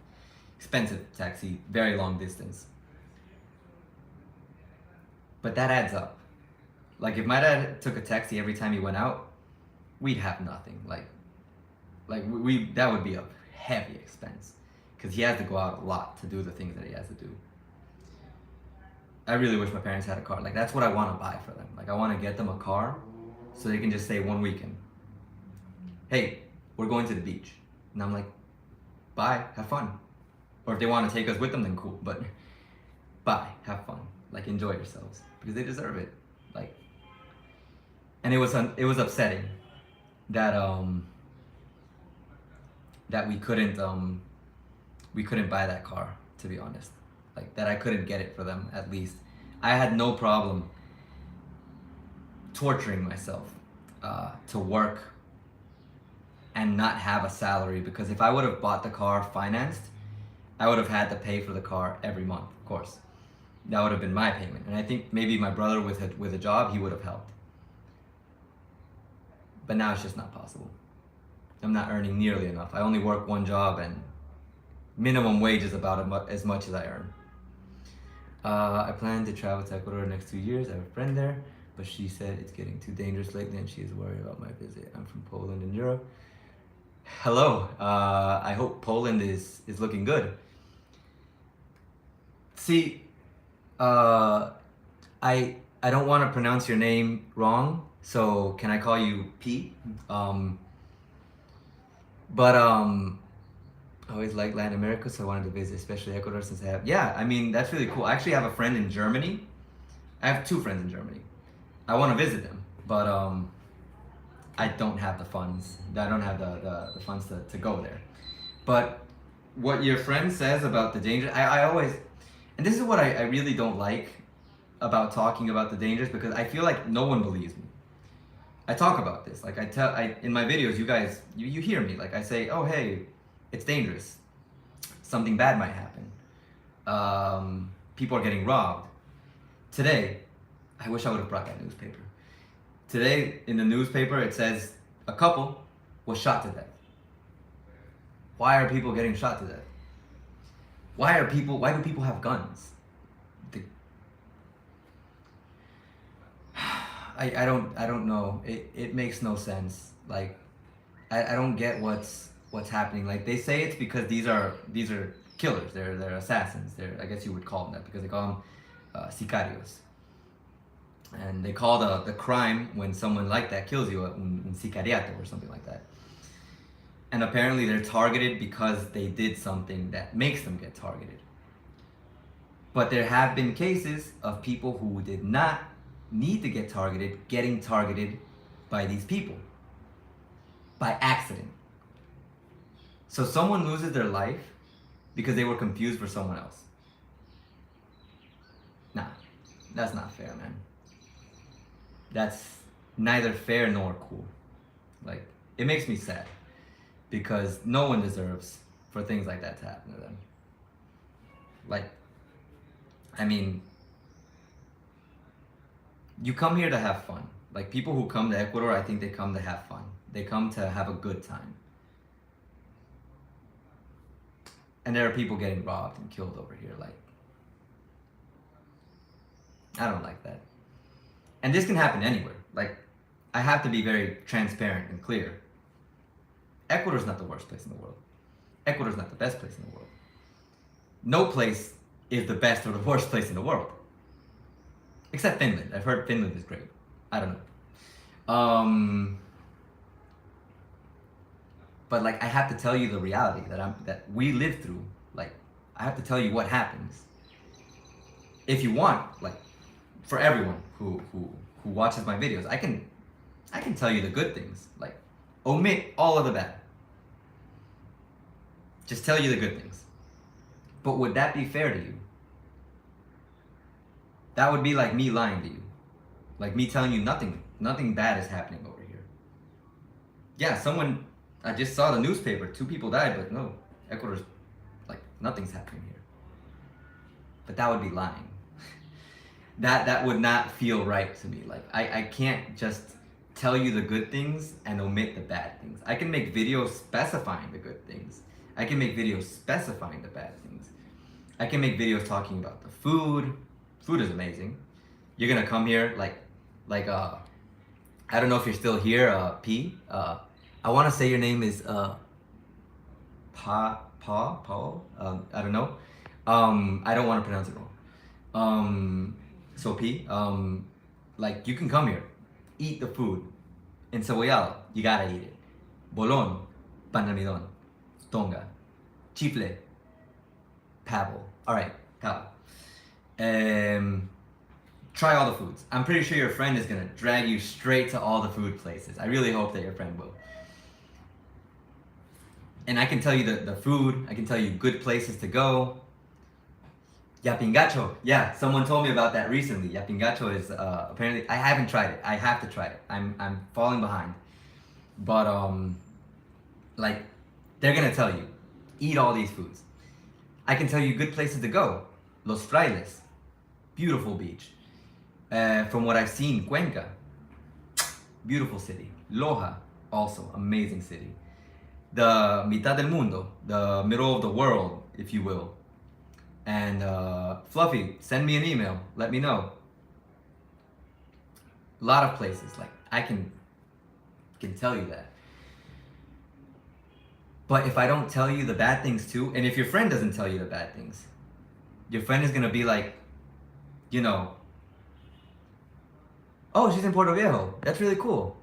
expensive taxi, very long distance. But that adds up. Like, if my dad took a taxi every time he went out, we'd have nothing. Like we that would be a heavy expense because he has to go out a lot to do the things that he has to do. I really wish my parents had a car. Like, that's what I want to buy for them. Like, I want to get them a car so they can just say one weekend, hey, we're going to the beach. And I'm like, bye, have fun. Or if they want to take us with them, then cool. But bye, have fun. Like, enjoy yourselves because they deserve it. Like, and it was upsetting that that we couldn't buy that car, to be honest. Like, that I couldn't get it for them, at least. I had no problem torturing myself to work and not have a salary, because if I would have bought the car financed, I would have had to pay for the car every month, of course. That would have been my payment. And I think maybe my brother with a job, he would have helped. But now it's just not possible. I'm not earning nearly enough. I only work one job and minimum wage is about as much as I earn. I plan to travel to Ecuador next 2 years. I have a friend there, but she said it's getting too dangerous lately and she is worried about my visit. I'm from Poland in Europe. Hello, I hope Poland is looking good. See, I don't want to pronounce your name wrong, so can I call you Pete? I always liked Latin America, so I wanted to visit, especially Ecuador, since I have. Yeah, I mean, that's really cool. I actually have a friend in Germany. I have 2 friends in Germany. I want to visit them, but I don't have the funds. I don't have the funds to go there. But what your friend says about the danger, I always, and this is what I really don't like about talking about the dangers, because I feel like no one believes me. I talk about this, like in my videos, you guys, you hear me, like I say, oh hey, it's dangerous. Something bad might happen. People are getting robbed. Today, I wish I would have brought that newspaper. Today, in the newspaper, it says a couple was shot to death. Why are people getting shot to death? Why do people have guns? I don't know. It makes no sense. Like, I don't get what's happening. Like, they say it's because these are killers. They're assassins. I guess you would call them that, because they call them sicarios. And they call the crime when someone like that kills you un sicariato or something like that. And apparently they're targeted because they did something that makes them get targeted. But there have been cases of people who did not need to get targeted getting targeted by these people by accident. So someone loses their life because they were confused for someone else. Nah, that's not fair, man. That's neither fair nor cool. Like, it makes me sad because no one deserves for things like that to happen to them. Like, I mean, you come here to have fun. Like, people who come to Ecuador, I think they come to have fun. They come to have a good time. And there are people getting robbed and killed over here. Like, I don't like that. And this can happen anywhere. Like, I have to be very transparent and clear. Ecuador's not the worst place in the world. Ecuador's not the best place in the world. No place is the best or the worst place in the world. Except Finland. I've heard Finland is great. I don't know. But like, I have to tell you the reality that we live through. Like, I have to tell you what happens. If you want, like, for everyone who watches my videos, I can tell you the good things. Like, omit all of the bad. Just tell you the good things. But would that be fair to you? That would be like me lying to you. Like me telling you nothing bad is happening over here. Yeah, I just saw the newspaper, 2 people died, but no, Ecuador's, like, nothing's happening here. But that would be lying. That would not feel right to me. Like, I can't just tell you the good things and omit the bad things. I can make videos specifying the good things. I can make videos specifying the bad things. I can make videos talking about the food. Food is amazing. You're gonna come here, like I don't know if you're still here, P. I want to say your name is Paul. I don't know. I don't want to pronounce it wrong. So P. Like, you can come here, eat the food. In Savoyal, you gotta eat it. Bolon, panamidon, tonga, chifle, pavo. All right, pavo. Try all the foods. I'm pretty sure your friend is gonna drag you straight to all the food places. I really hope that your friend will. And I can tell you the food, I can tell you good places to go. Yapingacho, yeah, someone told me about that recently. Yapingacho is apparently, I haven't tried it. I have to try it. I'm falling behind. But like, they're gonna tell you, eat all these foods. I can tell you good places to go. Los Frailes, beautiful beach. From what I've seen, Cuenca, beautiful city. Loja, also amazing city. The mitad del mundo, the middle of the world, if you will. And Fluffy, send me an email, let me know. A lot of places, like, I can tell you that. But if I don't tell you the bad things too, and if your friend doesn't tell you the bad things, your friend is gonna be like, you know, oh, she's in Puerto Viejo, that's really cool.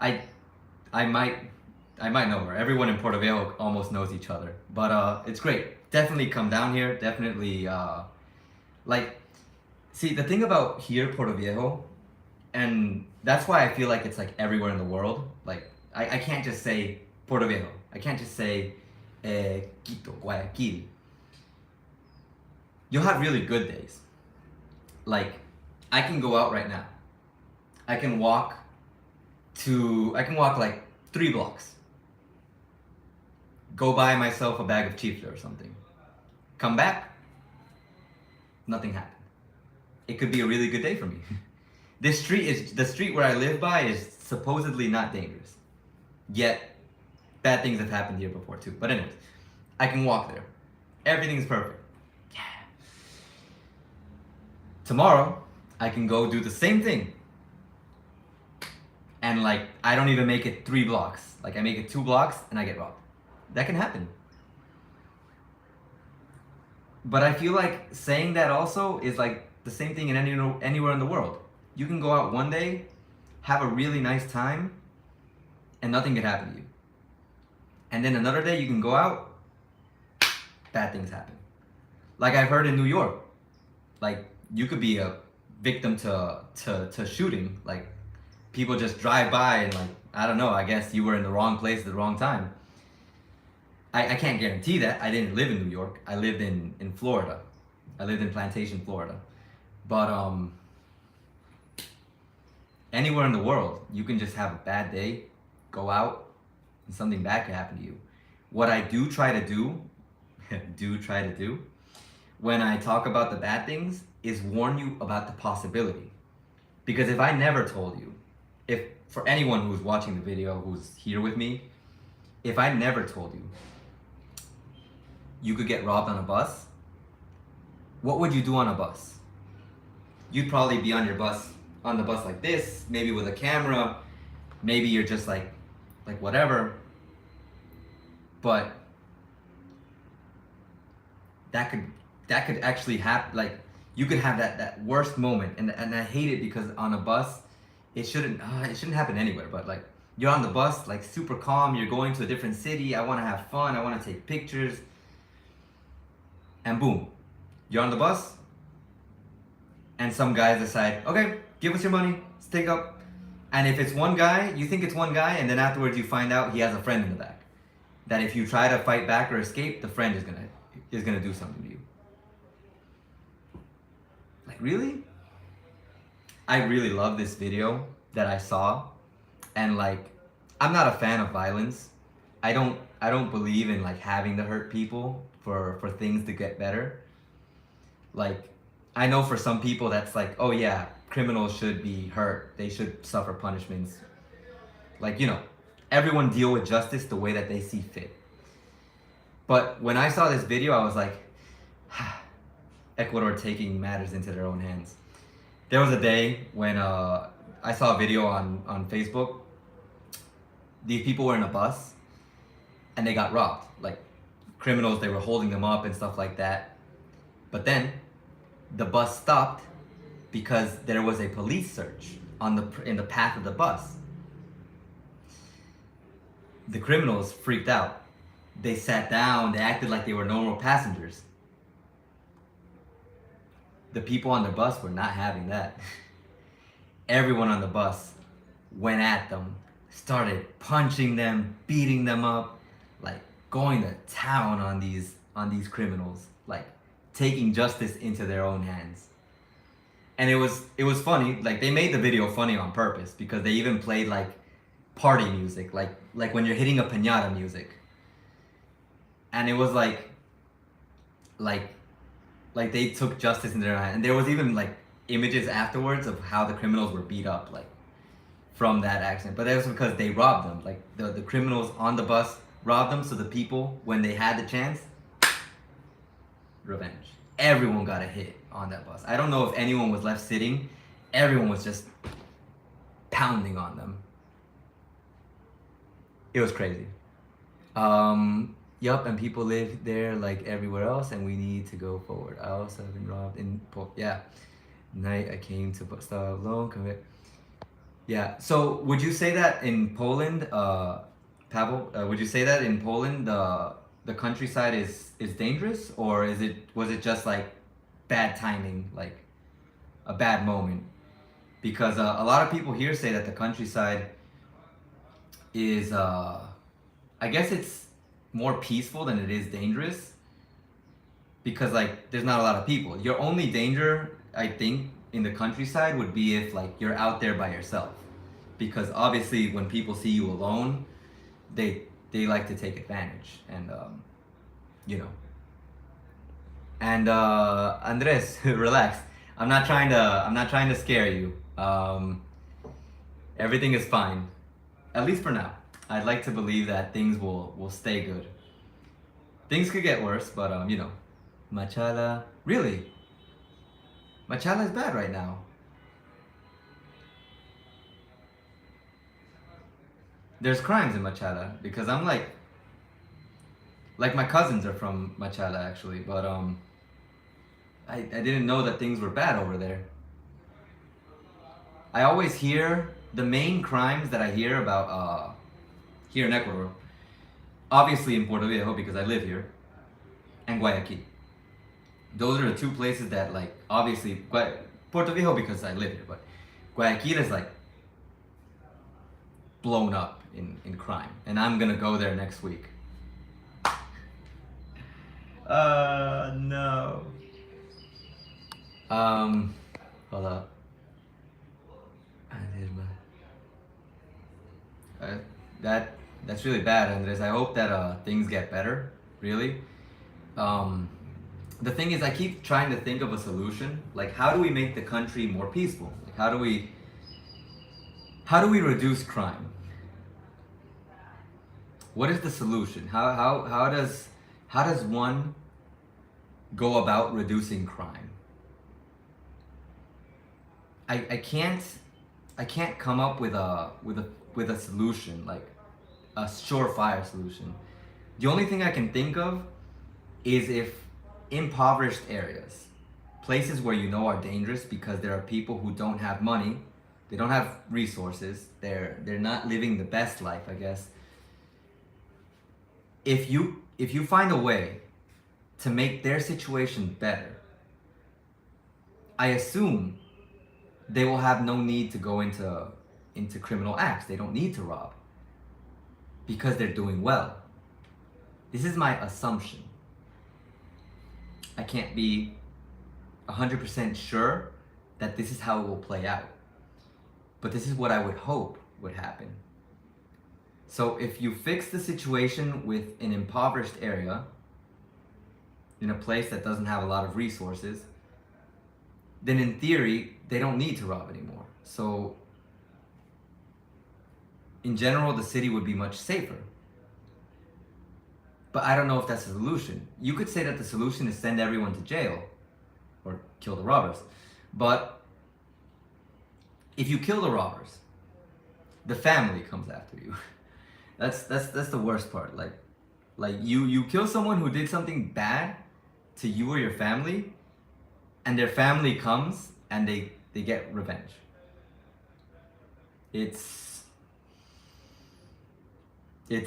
I might know her. Everyone in Puerto Viejo almost knows each other. But it's great. Definitely come down here. Definitely, like, see, the thing about here, Puerto Viejo, and that's why I feel like it's like everywhere in the world. Like, I can't just say Puerto Viejo. I can't just say Quito, Guayaquil. You'll have really good days. Like, I can go out right now. I can walk like 3 blocks. Go buy myself a bag of chifle or something. Come back, nothing happened. It could be a really good day for me. The street where I live by is supposedly not dangerous. Yet, bad things have happened here before too. But anyways, I can walk there. Everything's perfect. Yeah. Tomorrow, I can go do the same thing. And like, I don't even make it 3 blocks. Like, I make it 2 blocks and I get robbed. That can happen. But I feel like saying that also is like the same thing in anywhere in the world. You can go out one day, have a really nice time, and nothing could happen to you. And then another day you can go out, bad things happen. Like I've heard in New York. Like, you could be a victim to shooting. Like people just drive by and like I don't know. I guess you were in the wrong place at the wrong time. I can't guarantee that. I didn't live in New York. I lived in Florida. I lived in Plantation, Florida. But anywhere in the world, you can just have a bad day, go out, and something bad can happen to you. What I do try to do, when I talk about the bad things, is warn you about the possibility. Because if I never told you, if for anyone who's watching the video, who's here with me, if I never told you, you could get robbed on a bus, what would you do on a bus? You'd probably be on the bus like this, maybe with a camera, maybe you're just like whatever. But that could actually happen. Like you could have that worst moment, and I hate it because on a bus, it shouldn't happen anywhere. But like you're on the bus, like super calm, you're going to a different city. I want to have fun. I want to take pictures, and boom, you're on the bus, and some guys decide, okay, give us your money, stick up. And if it's one guy, you think it's one guy, and then afterwards you find out he has a friend in the back. That if you try to fight back or escape, the friend is gonna do something to you. Like really? I really love this video that I saw, and like I'm not a fan of violence. I don't believe in like having to hurt people for things to get better. Like I know for some people that's like, oh yeah, criminals should be hurt. They should suffer punishments. Like, you know, everyone deal with justice the way that they see fit. But when I saw this video, I was like, Ecuador taking matters into their own hands. There was a day when I saw a video on Facebook. These people were in a bus and they got robbed. Like criminals, they were holding them up and stuff like that. But then the bus stopped because there was a police search in the path of the bus. The criminals freaked out. They sat down, they acted like they were normal passengers. The people on the bus were not having that. Everyone on the bus went at them, started punching them, beating them up, like going to town on these criminals, like taking justice into their own hands. And it was funny. Like they made the video funny on purpose because they even played like party music, like when you're hitting a piñata music. And it was like they took justice into their hands. And there was even like images afterwards of how the criminals were beat up, like from that accident. But that was because they robbed them. Like the criminals on the bus robbed them, so the people, when they had the chance, revenge. Everyone got a hit on that bus. I don't know if anyone was left sitting. Everyone was just pounding on them. It was crazy. Yup, and people live there like everywhere else, and we need to go forward. I also have been robbed in yeah. Night I came to start alone. Commit. Yeah. So would you say that in Poland, Pavel? Would you say that in Poland the countryside is dangerous, or was it just like bad timing, like a bad moment? Because a lot of people here say that the countryside is I guess it's more peaceful than it is dangerous, because like there's not a lot of people. Your only danger, I think, in the countryside would be if like you're out there by yourself, because obviously when people see you alone, they like to take advantage, and you know. And Andres, relax. I'm not trying to scare you. Everything is fine, at least for now. I'd like to believe that things will stay good. Things could get worse, but you know, Machala, really? Machala is bad right now. There's crimes in Machala because I'm like my cousins are from Machala actually, but I didn't know that things were bad over there. I always hear the main crimes that I hear about here in Ecuador, obviously in Puerto Viejo because I live here, and Guayaquil. Those are the two places that, like, obviously Puerto Viejo because I live here, but Guayaquil is like blown up in crime, and I'm gonna go there next week. No. Hold up. Uh, that's really bad, Andres. I hope that things get better. Really. Um, the thing is, I keep trying to think of a solution. Like, how do we make the country more peaceful? Like, how do we reduce crime? What is the solution? How does one go about reducing crime? I can't come up with a solution, like a surefire solution. The only thing I can think of is if impoverished areas, places where you know are dangerous because there are people who don't have money, they don't have resources, they're not living the best life, I guess. If you find a way to make their situation better, I assume they will have no need to go into criminal acts. They don't need to rob because they're doing well. This is my assumption. I can't be 100% sure that this is how it will play out. But this is what I would hope would happen. So if you fix the situation with an impoverished area, in a place that doesn't have a lot of resources, then in theory, they don't need to rob anymore. So in general, the city would be much safer. But I don't know if that's the solution. You could say that the solution is send everyone to jail or kill the robbers. But if you kill the robbers, the family comes after you. That's the worst part. Like you kill someone who did something bad to you or your family, and their family comes and they get revenge. It's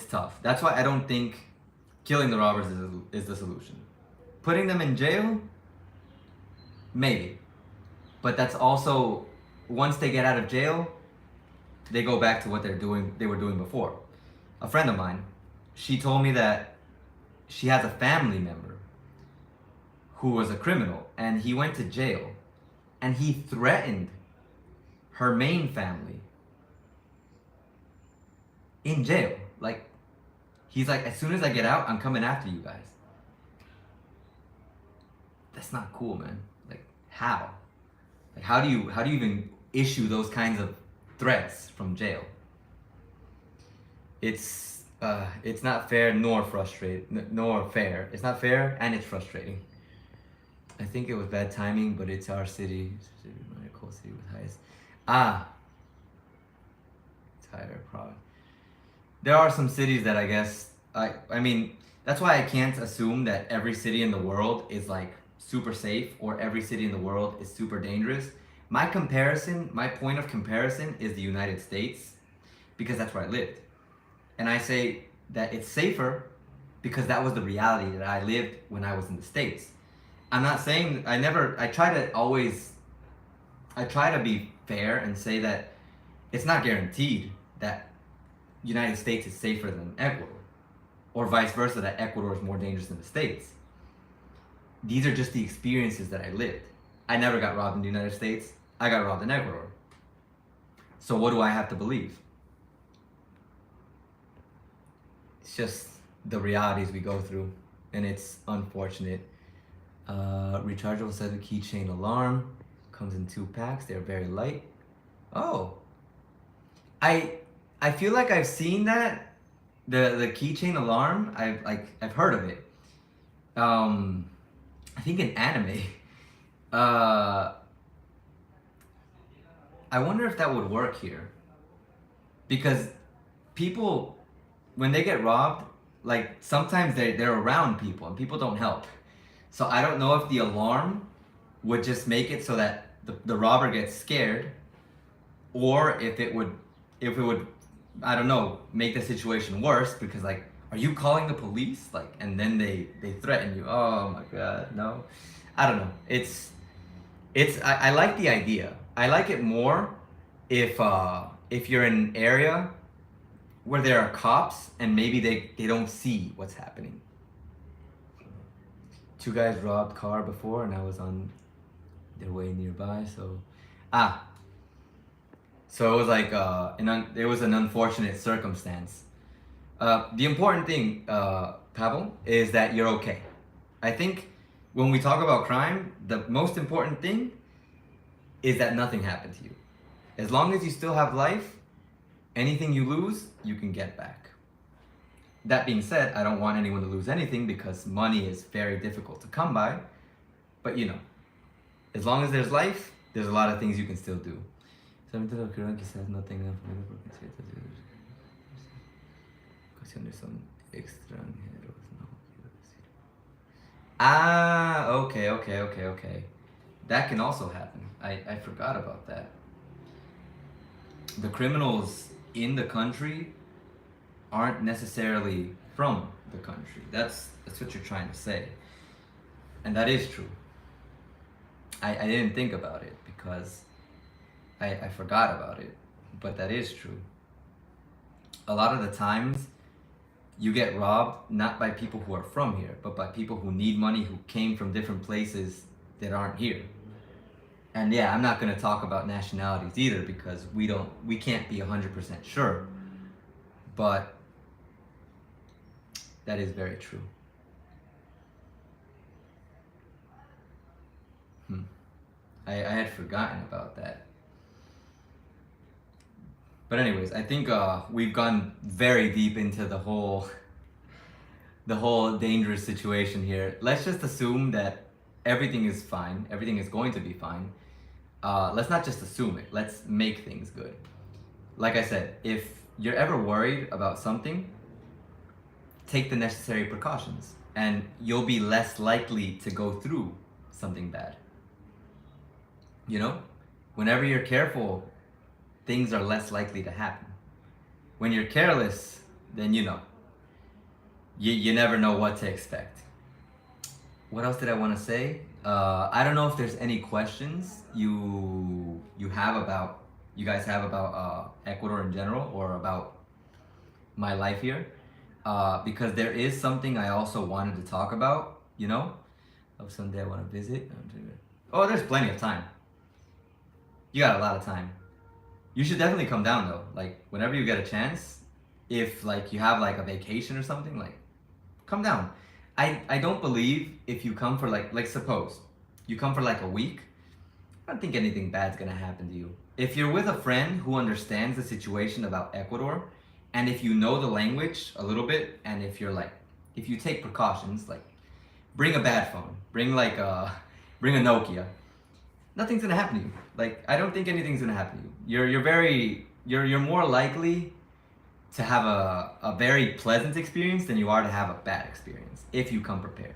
tough. That's why I don't think killing the robbers is the solution. Putting them in jail, maybe. But that's also, once they get out of jail, they go back to what they were doing before. A friend of mine, she told me that she has a family member who was a criminal, and he went to jail, and he threatened her main family in jail. Like, he's like, as soon as I get out, I'm coming after you guys. That's not cool, man. Like, how? Like, how do you even issue those kinds of threats from jail? It's not fair nor nor fair. It's not fair and it's frustrating. I think it was bad timing, but it's our city. My cool city with highest. Tyler, Prague. There are some cities that I guess I mean, that's why I can't assume that every city in the world is like super safe or every city in the world is super dangerous. My point of comparison is the United States, because that's where I lived. And I say that it's safer because that was the reality that I lived when I was in the States. I'm not saying I try to be fair and say that it's not guaranteed that United States is safer than Ecuador, or vice versa, that Ecuador is more dangerous than the States. These are just the experiences that I lived. I never got robbed in the United States. I got robbed in Ecuador. So what do I have to believe? It's just the realities we go through, and it's unfortunate. Rechargeable set of keychain alarm comes in 2 packs. They're very light. Oh, I feel like I've seen that, the keychain alarm. I've heard of it. I think in anime. I wonder if that would work here, because people, when they get robbed, like sometimes they're around people and people don't help. So I don't know if the alarm would just make it so that the robber gets scared, or if it would, I don't know, make the situation worse, because like, are you calling the police? Like, and then they threaten you. Oh my God, no. I don't know. I like the idea. I like it more if you're in an area where there are cops and maybe they don't see what's happening. Two guys robbed car before and I was on their way nearby, so so it was like it was an unfortunate circumstance. The important thing, Pavel, is that you're okay. I think when we talk about crime, the most important thing is that nothing happened to you. As long as you still have life, anything you lose, you can get back. That being said, I don't want anyone to lose anything because money is very difficult to come by. But you know, as long as there's life, there's a lot of things you can still do. Solamente lo creo quizás no tengan familia porque ciertas ocasiones son extranjeros, no quiero decir. Okay. That can also happen. I forgot about that. The criminals in the country aren't necessarily from the country. That's what you're trying to say. And that is true. I didn't think about it because I forgot about it, but that is true. A lot of the times you get robbed not by people who are from here, but by people who need money, who came from different places that aren't here. And yeah, I'm not going to talk about nationalities either because we can't be 100% sure. But that is very true. I had forgotten about that. But anyways, I think we've gone very deep into the whole dangerous situation here. Let's just assume that everything is fine. Everything is going to be fine. Let's not just assume it. Let's make things good. Like I said, if you're ever worried about something, take the necessary precautions and you'll be less likely to go through something bad. You know, whenever you're careful, things are less likely to happen. When you're careless, then you know, you never know what to expect. What else did I want to say? I don't know if there's any questions you guys have about Ecuador in general or about my life here, because there is something I also wanted to talk about. You know, of someday I want to visit. Oh, there's plenty of time. You got a lot of time. You should definitely come down though. Like whenever you get a chance, if like you have like a vacation or something, like come down. I don't believe if you come for like suppose you come for like a week, I don't think anything bad's gonna happen to you. If you're with a friend who understands the situation about Ecuador, and if you know the language a little bit, and if you take precautions, like bring a bad phone, bring a Nokia, nothing's gonna happen to you. Like I don't think anything's gonna happen to you. You're more likely to have a very pleasant experience than you are to have a bad experience if you come prepared.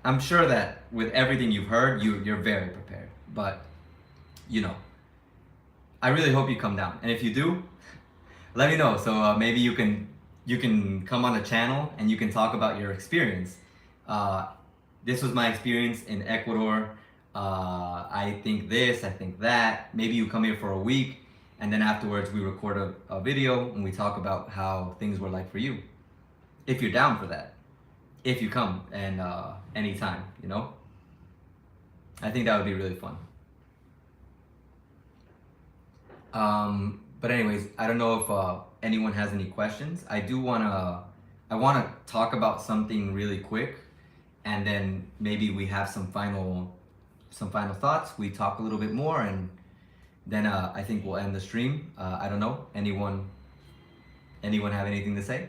I'm sure that with everything you've heard, you're very prepared. But you know, I really hope you come down. And if you do, let me know. So maybe you can come on the channel and you can talk about your experience. This was my experience in Ecuador. I think this, I think that. Maybe you come here for a week and then afterwards we record a video and we talk about how things were like for you. If you're down for that. If you come and anytime, you know? I think that would be really fun. But anyways, I don't know if anyone has any questions. I wanna talk about something really quick and then maybe we have some final thoughts. We talk a little bit more and then I think we'll end the stream. I don't know. Anyone have anything to say?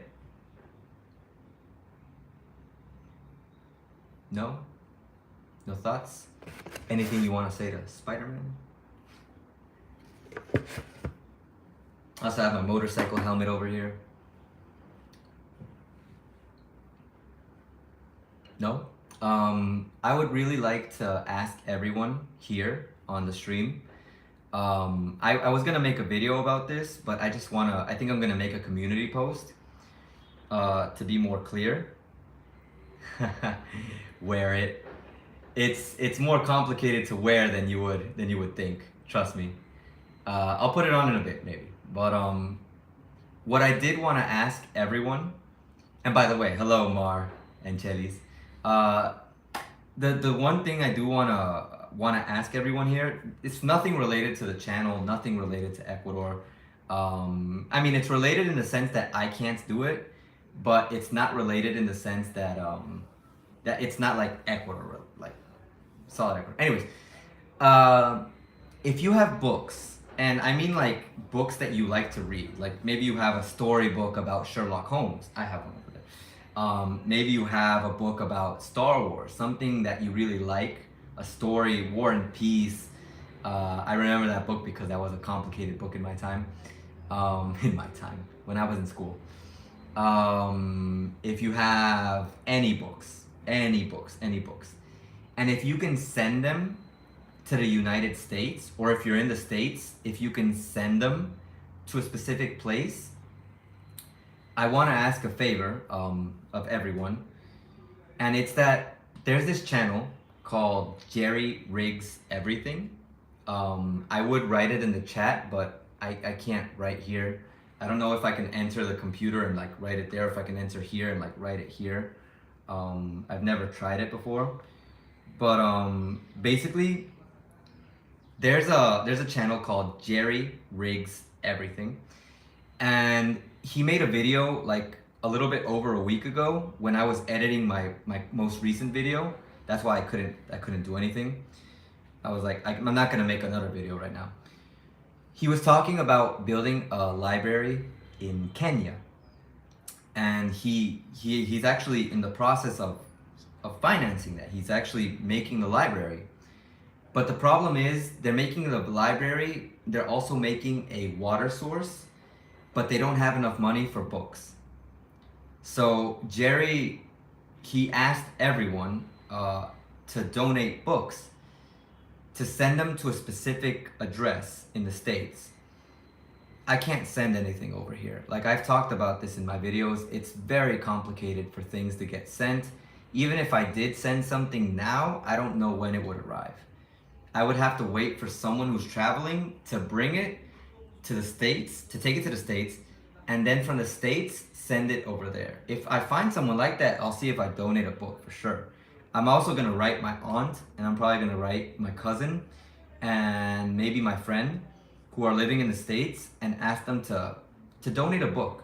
No? No thoughts? Anything you want to say to Spider-Man? I also have my motorcycle helmet over here. No? I would really like to ask everyone here on the stream. I was gonna make a video about this, but I think I'm gonna make a community post to be more clear. Wear it. it's more complicated to wear than you would think. Trust me. I'll put it on in a bit maybe. But what I did want to ask everyone, and by the way, hello Mar and Chelis. Uh, the one thing I do wanna ask everyone here, it's nothing related to the channel, nothing related to Ecuador. I mean, it's related in the sense that I can't do it, but it's not related in the sense that that it's not like Ecuador, like solid Ecuador. Anyways, uh, if you have books, and I mean like books that you like to read, like maybe you have a storybook about Sherlock Holmes. I have one over there. Maybe you have a book about Star Wars, something that you really like, a story, War and Peace. I remember that book because that was a complicated book in my time. In my time, when I was in school. If you have any books, and if you can send them to the United States, or if you're in the States, if you can send them to a specific place, I want to ask a favor of everyone, and it's that there's this channel called Jerry Riggs Everything. I would write it in the chat, but I can't write here. I don't know if I can enter the computer and like write it there, if I can enter here and like write it here. I've never tried it before, but basically there's a channel called Jerry Riggs Everything, and he made a video like a little bit over a week ago when I was editing my most recent video. That's why I couldn't do anything. I was like, I'm not gonna make another video right now. He was talking about building a library in Kenya, and he's actually in the process of financing that. He's actually making the library. But the problem is they're making the library, they're also making a water source, but they don't have enough money for books. So Jerry, he asked everyone to donate books, to send them to a specific address in the States. I can't send anything over here. Like I've talked about this in my videos, it's very complicated for things to get sent. Even if I did send something now, I don't know when it would arrive. I would have to wait for someone who's traveling to bring it to the States, to take it to the States, and then from the States, send it over there. If I find someone like that, I'll see if I donate a book for sure. I'm also gonna write my aunt, and I'm probably gonna write my cousin, and maybe my friend who are living in the States, and ask them to donate a book.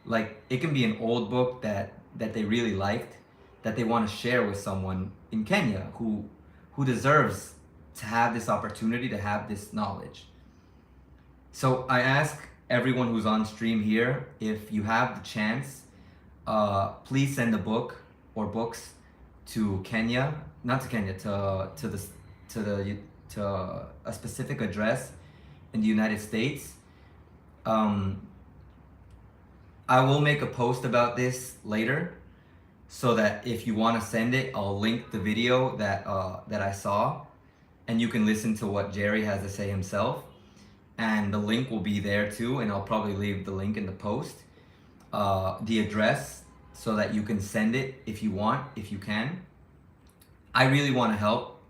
Like it can be an old book that they really liked, that they want to share with someone in Kenya who deserves to have this opportunity, to have this knowledge. So I ask everyone who's on stream here, if you have the chance, please send a book or books to Kenya, not to Kenya, to a specific address in the United States. I will make a post about this later, so that if you want to send it, I'll link the video that I saw, and you can listen to what Jerry has to say himself. And the link will be there too, and I'll probably leave the link in the post, the address, so that you can send it if you want, if you can. I really want to help.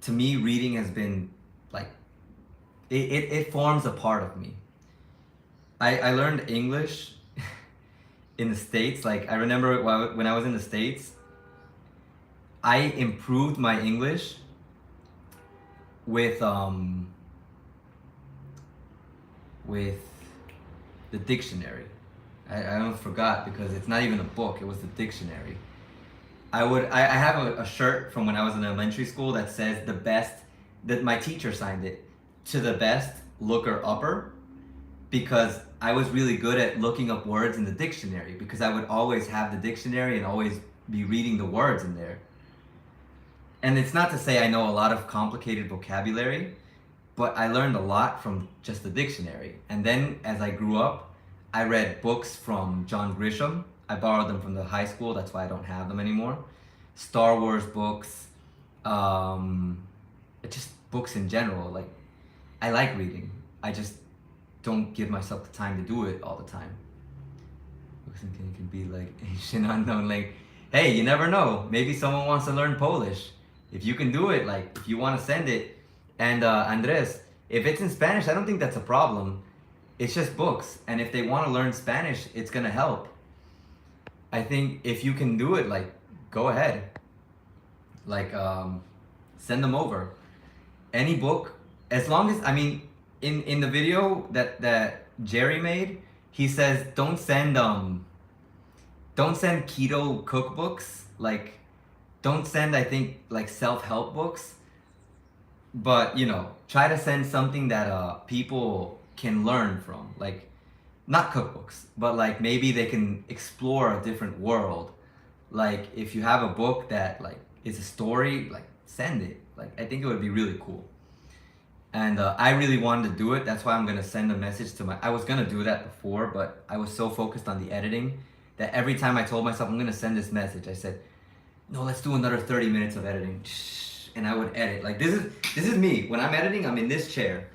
To me, reading has been like, it forms a part of me. I learned English in the States. Like I remember when I was in the States, I improved my English with the dictionary. I almost forgot because it's not even a book, it was the dictionary. I have a shirt from when I was in elementary school that says the best, that my teacher signed it, to the best looker upper, because I was really good at looking up words in the dictionary, because I would always have the dictionary and always be reading the words in there. And it's not to say I know a lot of complicated vocabulary, but I learned a lot from just the dictionary. And then as I grew up, I read books from John Grisham. I borrowed them from the high school, that's why I don't have them anymore. Star Wars books, just books in general. Like, I like reading. I just don't give myself the time to do it all the time. Books in Kenya can be like Asian unknown language. Hey, you never know. Maybe someone wants to learn Polish. If you can do it, like if you want to send it, and Andres, if it's in Spanish, I don't think that's a problem. It's just books, and if they want to learn Spanish, it's gonna help. I think if you can do it, like go ahead, like send them over. Any book, as long as, I mean, in the video that Jerry made, he says don't send keto cookbooks, like don't send, I think, like self-help books, but you know, try to send something that people can learn from, like not cookbooks, but like maybe they can explore a different world. Like if you have a book that like is a story, like send it. Like I think it would be really cool. And I really wanted to do it. That's why I'm gonna send a message to my. I was gonna do that before, but I was so focused on the editing that every time I told myself I'm gonna send this message, I said, "No, let's do another 30 minutes of editing." And I would edit. Like this is me. When I'm editing, I'm in this chair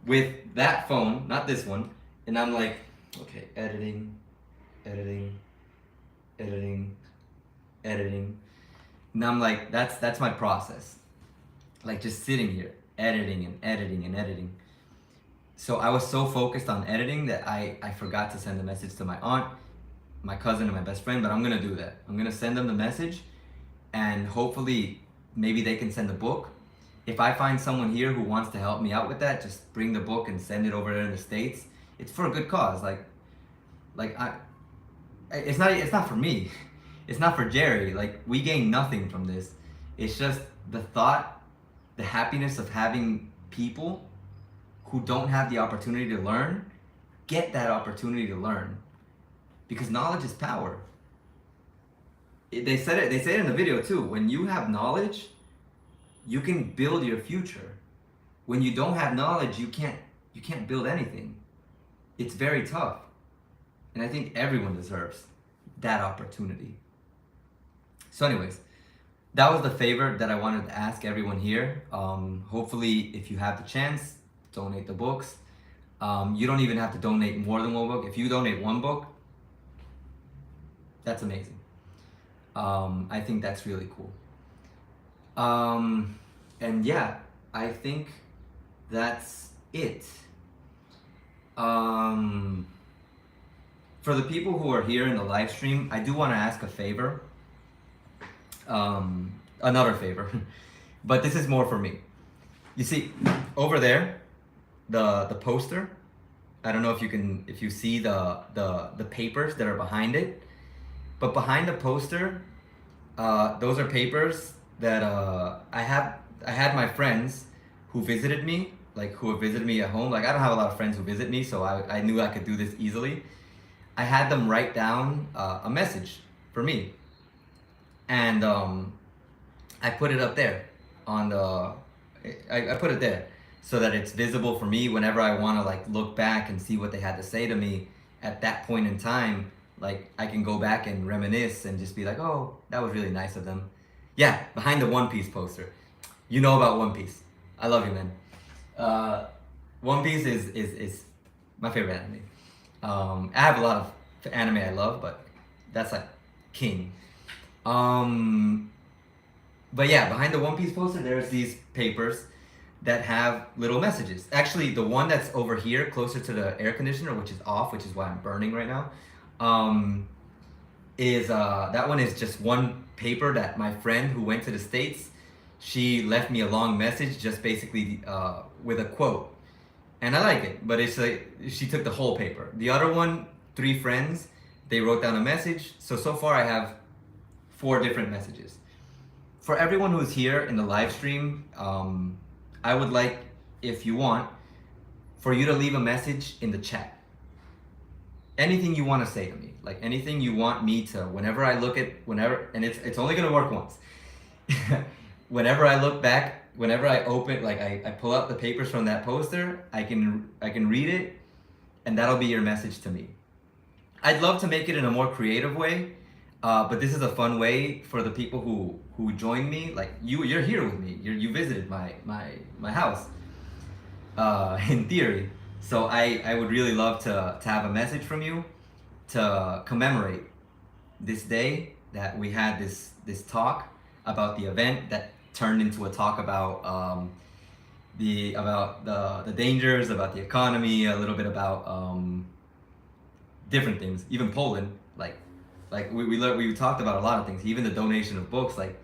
with that phone, not this one, and I'm like, okay, editing, editing, editing, editing. And I'm like, that's my process. Like just sitting here, editing and editing and editing. So I was so focused on editing that I forgot to send a message to my aunt, my cousin, and my best friend, but I'm gonna do that. I'm gonna send them the message, and hopefully maybe they can send a book. If I find someone here who wants to help me out with that, just bring the book and send it over there in the States. It's for a good cause. Like it's not for me. It's not for Jerry. Like we gain nothing from this. It's just the thought, the happiness of having people who don't have the opportunity to learn get that opportunity to learn, because knowledge is power. They said it. They say it in the video too. When you have knowledge, you can build your future. When you don't have knowledge, you can't build anything. It's very tough. And I think everyone deserves that opportunity. So anyways, that was the favor that I wanted to ask everyone here. Hopefully, if you have the chance, donate the books. You don't even have to donate more than one book. If you donate one book, that's amazing. I think that's really cool. And yeah, I think that's it. For the people who are here in the live stream, I do want to ask a favor. Another favor, but this is more for me. You see, over there, the poster. I don't know if you see the papers that are behind it, but behind the poster, those are papers that I had my friends who visited me, like who have visited me at home. Like I don't have a lot of friends who visit me, so I knew I could do this easily. I had them write down a message for me, and I put it up there on the. I put it there so that it's visible for me whenever I want to like look back and see what they had to say to me at that point in time. Like I can go back and reminisce and just be like, oh, that was really nice of them. Yeah, behind the One Piece poster. You know about One Piece. I love you, man. One Piece is my favorite anime. I have a lot of anime I love, but that's like king. But yeah, behind the One Piece poster, there's these papers that have little messages. Actually, the one that's over here, closer to the air conditioner, which is off, which is why I'm burning right now, is that one is just one paper that my friend who went to the States, she left me a long message, just basically with a quote, and I like it. But it's like she took the whole paper. The other one, 3 friends, they wrote down a message. So far I have 4 different messages. For everyone who's here in the live stream, I would like, if you want, for you to leave a message in the chat. Anything you want to say to me, like anything you want me to, whenever I look at, and it's only gonna work once. Whenever I look back, whenever I open, like I pull out the papers from that poster, I can read it, and that'll be your message to me. I'd love to make it in a more creative way, but this is a fun way for the people who join me. Like you're here with me. You visited my house. In theory, so I would really love to have a message from you to commemorate this day that we had this talk about the event that turned into a talk about the dangers, about the economy, a little bit about different things, even Poland. We talked about a lot of things, even the donation of books. Like,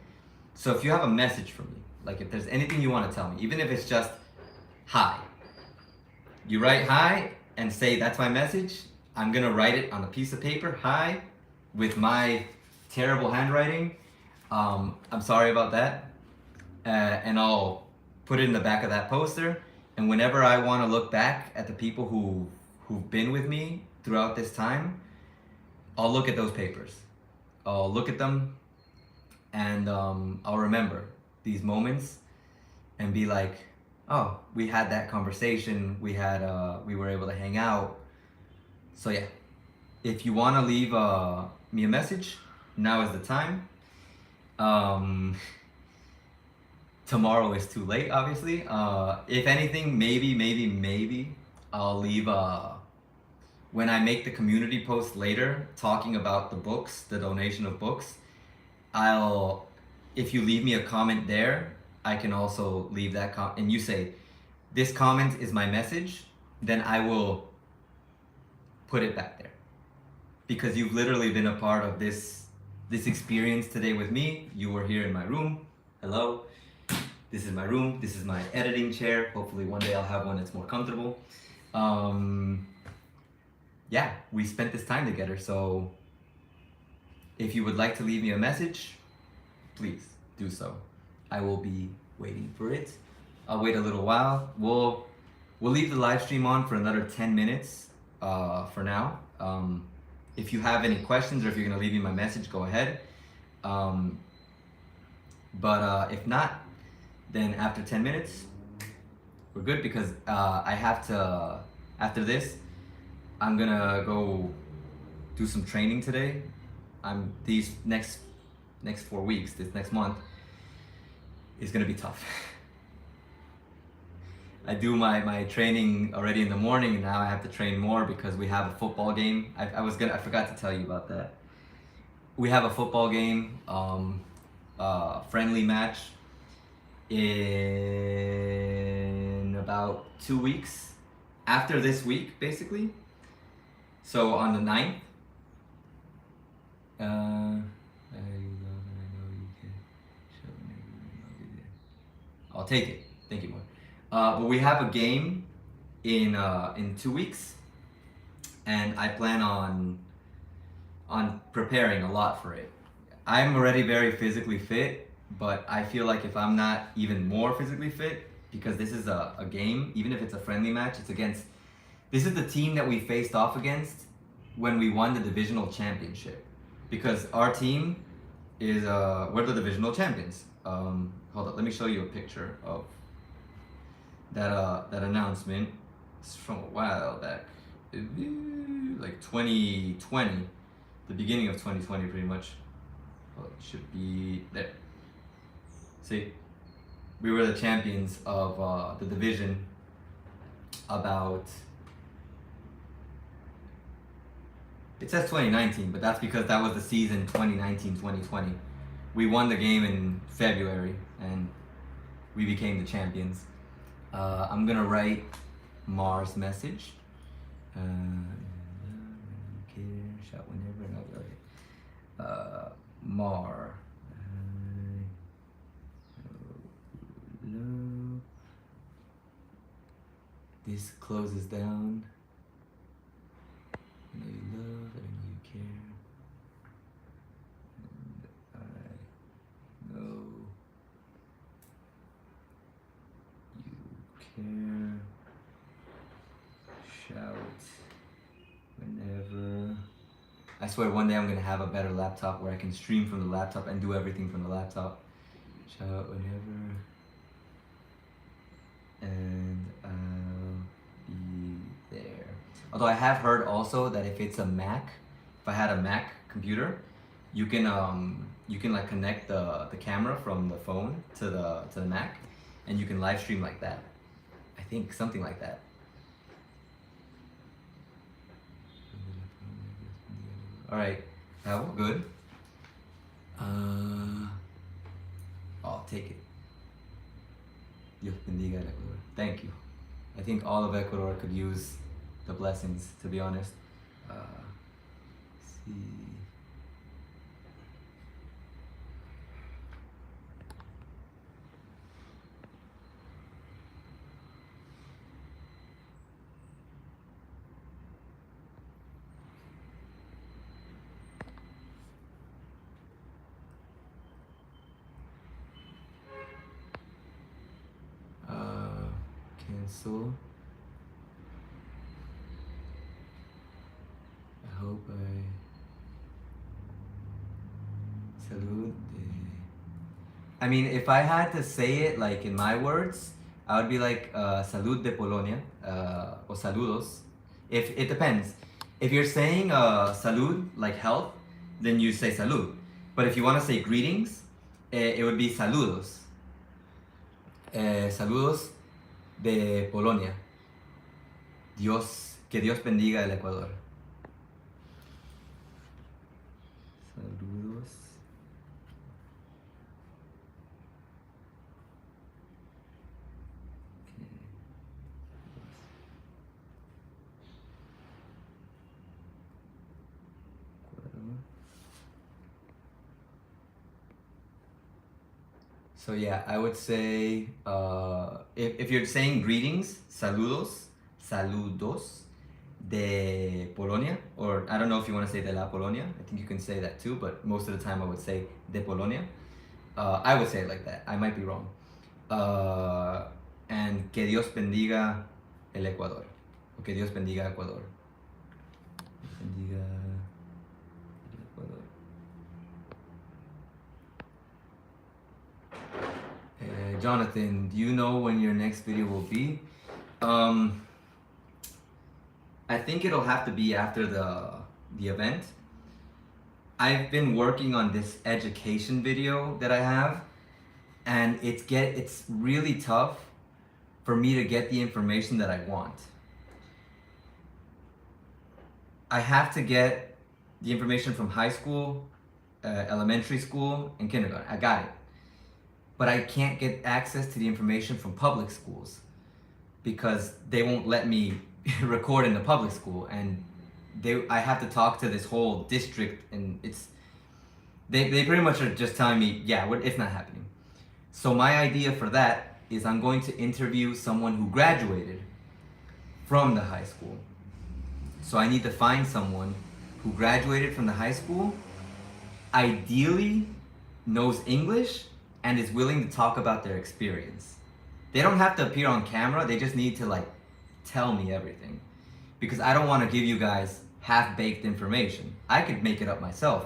so if you have a message for me, like if there's anything you want to tell me, even if it's just hi, you write hi and say that's my message. I'm gonna write it on a piece of paper, hi, with my terrible handwriting. I'm sorry about that, and I'll put it in the back of that poster. And whenever I want to look back at the people who've been with me throughout this time, I'll look at those papers. I'll look at them, and I'll remember these moments, and be like, oh, we had that conversation. We were able to hang out. So yeah, if you want to leave me a message, now is the time. Tomorrow is too late, obviously. If anything, maybe I'll leave when I make the community post later talking about the books, the donation of books. If you leave me a comment there, I can also leave that comment, and you say, this comment is my message, then I will put it back there. Because you've literally been a part of this experience today with me. You were here in my room. Hello. This is my room. This is my editing chair. Hopefully one day I'll have one that's more comfortable. Yeah, we spent this time together. So if you would like to leave me a message, please do so. I will be waiting for it. I'll wait a little while. We'll leave the live stream on for another 10 minutes for now. If you have any questions or if you're gonna leave me my message, go ahead. But if not, then after 10 minutes, we're good, because I have to, after this, I'm gonna go do some training today. These next 4 weeks, this next month, is gonna be tough. I do my training already in the morning, and now I have to train more because we have a football game. I forgot to tell you about that. We have a football game, friendly match in about 2 weeks, after this week, basically. So on the 9th, I'll take it. Thank you, Mark. But we have a game in 2 weeks, and I plan on preparing a lot for it. I'm already very physically fit, but I feel like if I'm not even more physically fit, because this is a game, even if it's a friendly match, this is the team that we faced off against when we won the divisional championship. Because our team is, we're the divisional champions. Hold on, let me show you a picture of that announcement. It's from a while back, like 2020, the beginning of 2020, pretty much. Well, it should be there. See, we were the champions of the division about, it says 2019, but that's because that was the season 2019-2020. We won the game in February, and we became the champions. I'm gonna write Mar's message. Shout whenever, and I'll write it. Mar. Hello. This closes down. I know you love, I know you care. And I know you care. Shout whenever. I swear one day I'm gonna have a better laptop where I can stream from the laptop and do everything from the laptop. Shout whenever. And I'll be there. Although I have heard also that if it's a Mac, if I had a Mac computer, you can like connect the camera from the phone to the Mac, and you can live stream like that. I think something like that. All right, that was good. I'll take it. Dios bendiga el Ecuador. Thank you. I think all of Ecuador could use the blessings, to be honest. See. Cancel. I hope Salud. I mean, if I had to say it like in my words, I would be like Salud de Polonia or Saludos. If it depends. If you're saying salud, like health, then you say salud. But if you want to say greetings, it would be saludos. Saludos de Polonia. Que Dios bendiga el Ecuador. Saludos. So yeah, I would say if you're saying greetings, saludos de Polonia, or I don't know if you want to say de la Polonia. I think you can say that too, but most of the time I would say de Polonia. I would say it like that. I might be wrong. And que Dios bendiga el Ecuador. O que Dios bendiga Ecuador. Bendiga el Ecuador. Jonathan, do you know when your next video will be? I think it'll have to be after the event. I've been working on this education video that I have, and it's really tough for me to get the information that I want. I have to get the information from high school, elementary school, and kindergarten. I got it. But I can't get access to the information from public schools because they won't let me record in the public school, and I have to talk to this whole district, and they pretty much are just telling me, yeah, it's not happening. So my idea for that is I'm going to interview someone who graduated from the high school. So I need to find someone who graduated from the high school, ideally knows English, and is willing to talk about their experience. They don't have to appear on camera, they just need to tell me everything. Because I don't want to give you guys half-baked information. I could make it up myself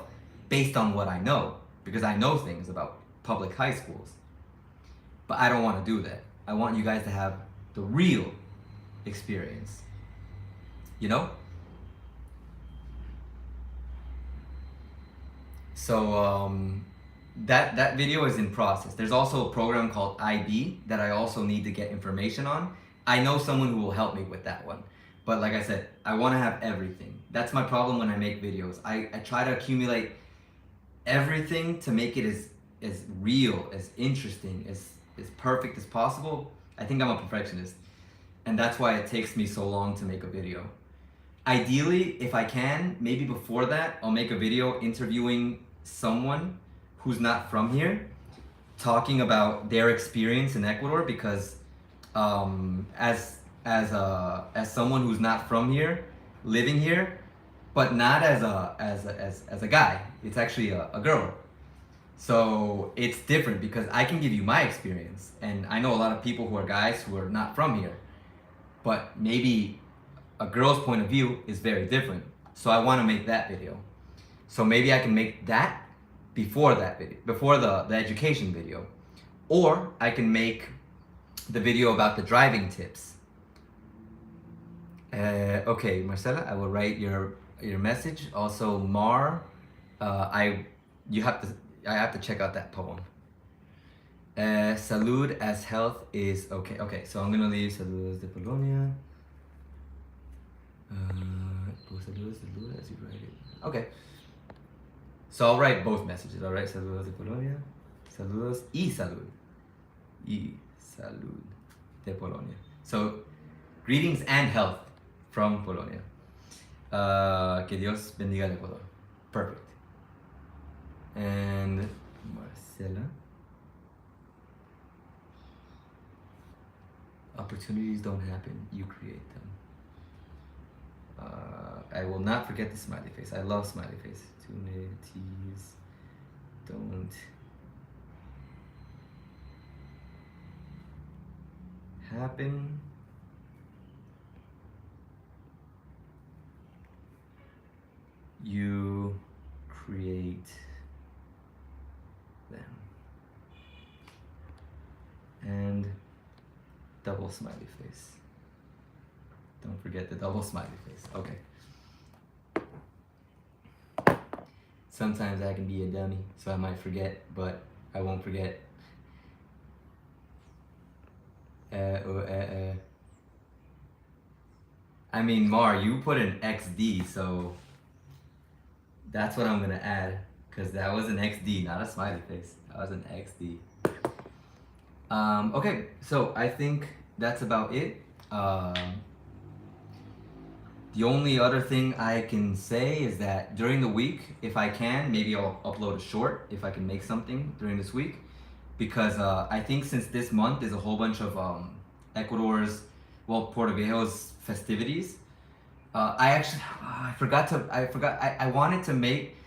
based on what I know, because I know things about public high schools. But I don't want to do that. I want you guys to have the real experience. You know? So that video is in process. There's also a program called IB that I also need to get information on. I know someone who will help me with that one. But like I said, I want to have everything. That's my problem when I make videos. I try to accumulate everything to make it as real, as interesting, as perfect as possible. I think I'm a perfectionist. And that's why it takes me so long to make a video. Ideally, if I can, maybe before that, I'll make a video interviewing someone who's not from here, talking about their experience in Ecuador, because as someone who's not from here, living here, but not as a guy. It's actually a girl. So it's different because I can give you my experience, and I know a lot of people who are guys who are not from here, but maybe a girl's point of view is very different. So I want to make that video. So maybe I can make that before that video, before the education video, or I can make the video about the driving tips. Okay, Marcela, I will write your message. Also, Mar, I have to check out that poem. Salud as health is okay. Okay, so I'm gonna leave saludos de Polonia. Saludos as you write it. Okay. So I'll write both messages. All right, saludos de Polonia, saludos y salud, y Salud de Polonia. So, greetings and health from Polonia. Que Dios bendiga el Ecuador. Perfect. And Marcela. Opportunities don't happen, you create them. I will not forget the smiley face. I love smiley face. Opportunities don't happen. You create them. And double smiley face. Don't forget the double smiley face. Okay. Sometimes I can be a dummy, so I might forget, but I won't forget. I mean, Mar, you put an XD, so that's what I'm gonna add, because that was an XD, not a smiley face. That was an XD. Okay, so I think that's about it. The only other thing I can say is that during the week, if I can, maybe I'll upload a short if I can make something during this week. Because I think since this month there's a whole bunch of Ecuador's, well, Puerto Viejo's festivities. I wanted to make,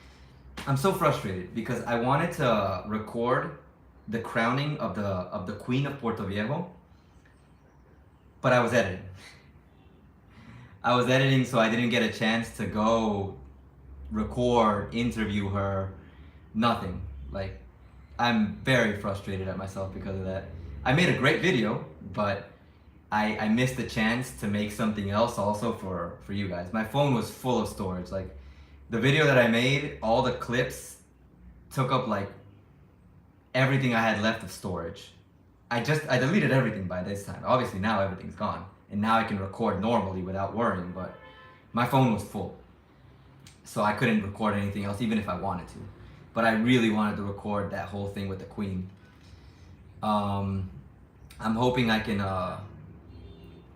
I'm so frustrated because I wanted to record the crowning of the Queen of Puerto Viejo, but I was editing. So I didn't get a chance to go record, interview her, nothing. Like, I'm very frustrated at myself because of that. I made a great video, but I missed the chance to make something else also for you guys. My phone was full of storage. Like, the video that I made, all the clips took up like everything I had left of storage. I deleted everything by this time. Obviously now everything's gone. And now I can record normally without worrying, but my phone was full. So I couldn't record anything else, even if I wanted to. But I really wanted to record that whole thing with the Queen. I'm hoping I can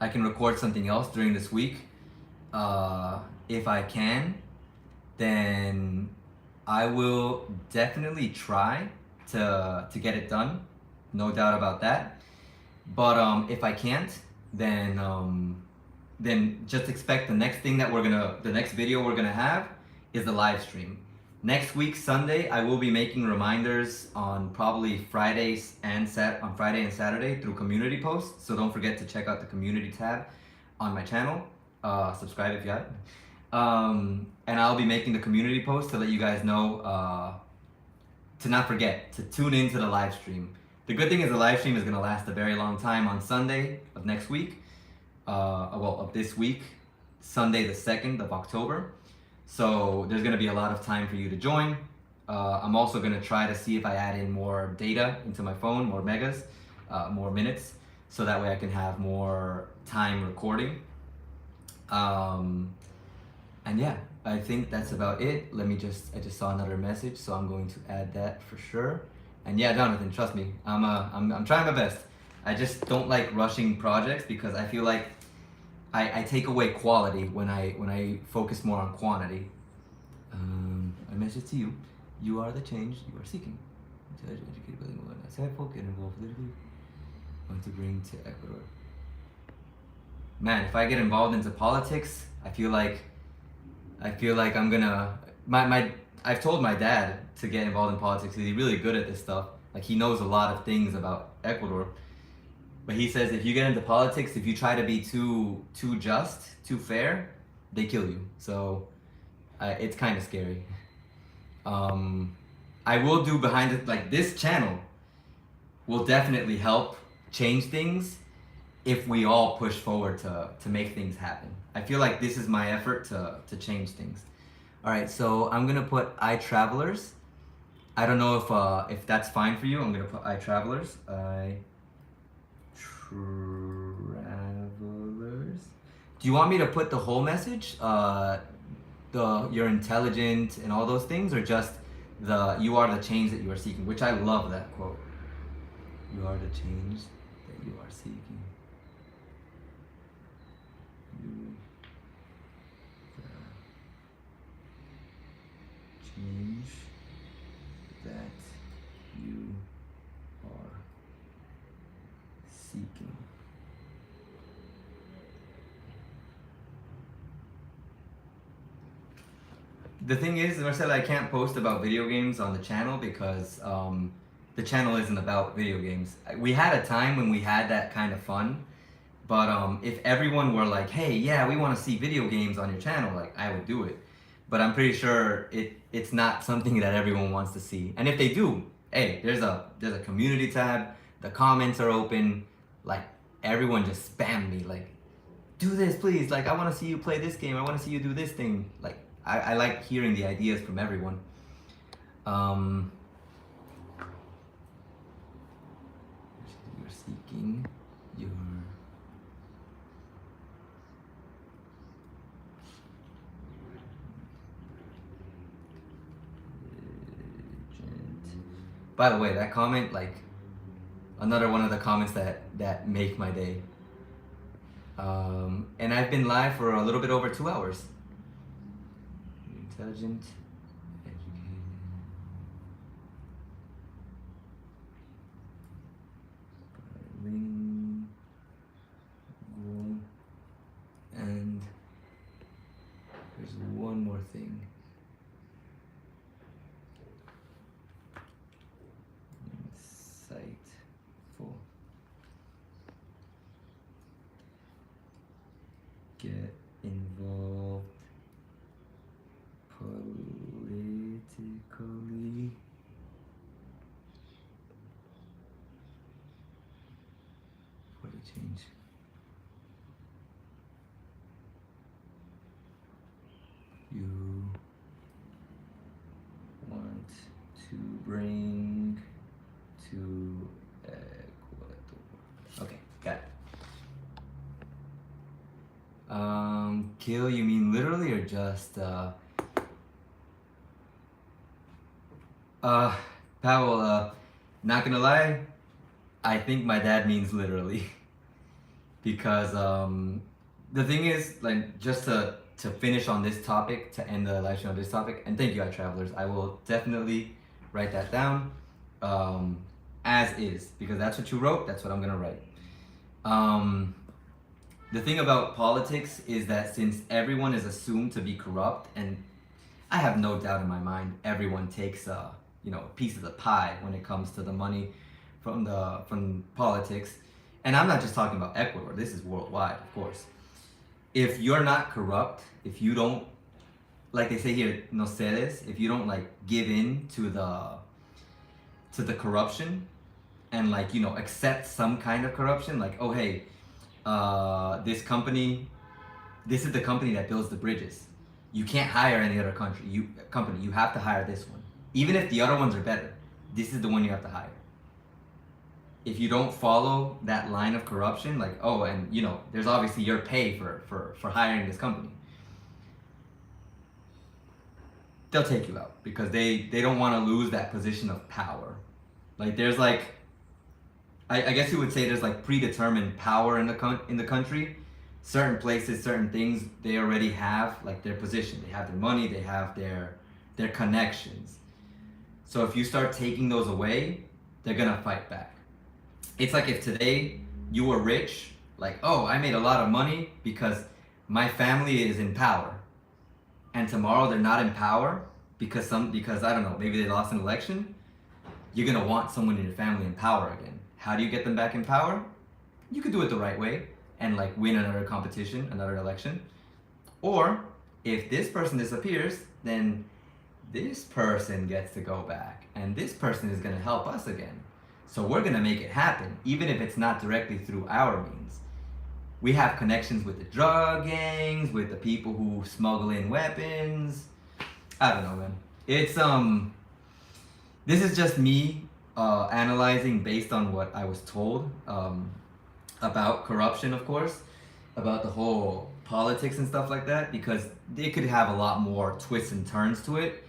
record something else during this week. If I can, then I will definitely try to get it done. No doubt about that. But if I can't, then just expect the next video we're gonna have is the live stream. Next week, Sunday, I will be making reminders on probably Friday and Saturday through community posts. So don't forget to check out the community tab on my channel. Subscribe if you haven't. And I'll be making the community post to let you guys know to not forget to tune into the live stream. The good thing is the live stream is going to last a very long time on Sunday of next week. Of this week, Sunday the 2nd of October. So there's going to be a lot of time for you to join. I'm also going to try to see if I add in more data into my phone, more megas, more minutes, so that way I can have more time recording. And yeah, I think that's about it. I just saw another message, so I'm going to add that for sure. And yeah, Jonathan, trust me, I'm trying my best. I just don't like rushing projects because I feel like I take away quality when I focus more on quantity. A message to you: you are the change you are seeking. Intelligent, educated, bilingual, and insightful, get involved politically. Want to bring to Ecuador. Man, if I get involved into politics, I feel like I'm gonna. I've told my dad to get involved in politics. He's really good at this stuff. Like, he knows a lot of things about Ecuador. But he says if you get into politics, if you try to be too just, too fair, they kill you. So it's kind of scary. I will do behind it, like, this channel will definitely help change things if we all push forward to make things happen. I feel like this is my effort to change things. All right, so I'm gonna put iTravelers. I don't know if that's fine for you. I'm gonna put iTravelers. Travelers. Do you want me to put the whole message? You're intelligent and all those things, or just you are the change that you are seeking, which I love that quote. You are the change that you are seeking. You the change that you are seeking. The thing is, Marcela, I can't post about video games on the channel because the channel isn't about video games. We had a time when we had that kind of fun, but if everyone were like, hey, yeah, we want to see video games on your channel, like I would do it. But I'm pretty sure it's not something that everyone wants to see. And if they do, hey, there's a community tab, the comments are open, like everyone just spam me, like, do this please, like I want to see you play this game, I want to see you do this thing. Like I like hearing the ideas from everyone. You're seeking your By the way, that comment, like another one of the comments that make my day. And I've been live for a little bit over 2 hours. Intelligent, educated, bilingual, and there's one more thing. Insightful. Get involved politically. For the change. You want to bring to Ecuador. Okay, got it. Kill, you mean literally or just Powell, not gonna lie, I think my dad means literally. Because the thing is, like, just to finish on this topic, to end the live stream on this topic, and thank you, iTravelers, I will definitely write that down as is, because that's what you wrote, that's what I'm gonna write. The thing about politics is that since everyone is assumed to be corrupt, and I have no doubt in my mind everyone takes a piece of the pie when it comes to the money from politics, and I'm not just talking about Ecuador. This is worldwide, of course. If you're not corrupt, if you don't, like they say here, no cedes, if you don't like give in to the corruption, and like accept some kind of corruption, like, oh hey, this is the company that builds the bridges. You can't hire any other company. You have to hire this one. Even if the other ones are better, this is the one you have to hire. If you don't follow that line of corruption, like, oh, and there's obviously your pay for hiring this company, they'll take you out because they don't want to lose that position of power. Like there's like, I guess you would say there's like predetermined power in the country. Certain places, certain things, they already have like their position. They have their money, they have their connections. So if you start taking those away, they're gonna fight back. It's like if today you were rich, like, oh, I made a lot of money because my family is in power. And tomorrow they're not in power because I don't know, maybe they lost an election. You're gonna want someone in your family in power again. How do you get them back in power? You could do it the right way and like win another competition, another election. Or if this person disappears, then this person gets to go back and this person is gonna help us again. So we're gonna make it happen, even if it's not directly through our means. We have connections with the drug gangs, with the people who smuggle in weapons. I don't know, man. It's this is just me analyzing based on what I was told about corruption, of course, about the whole politics and stuff like that, because they could have a lot more twists and turns to it.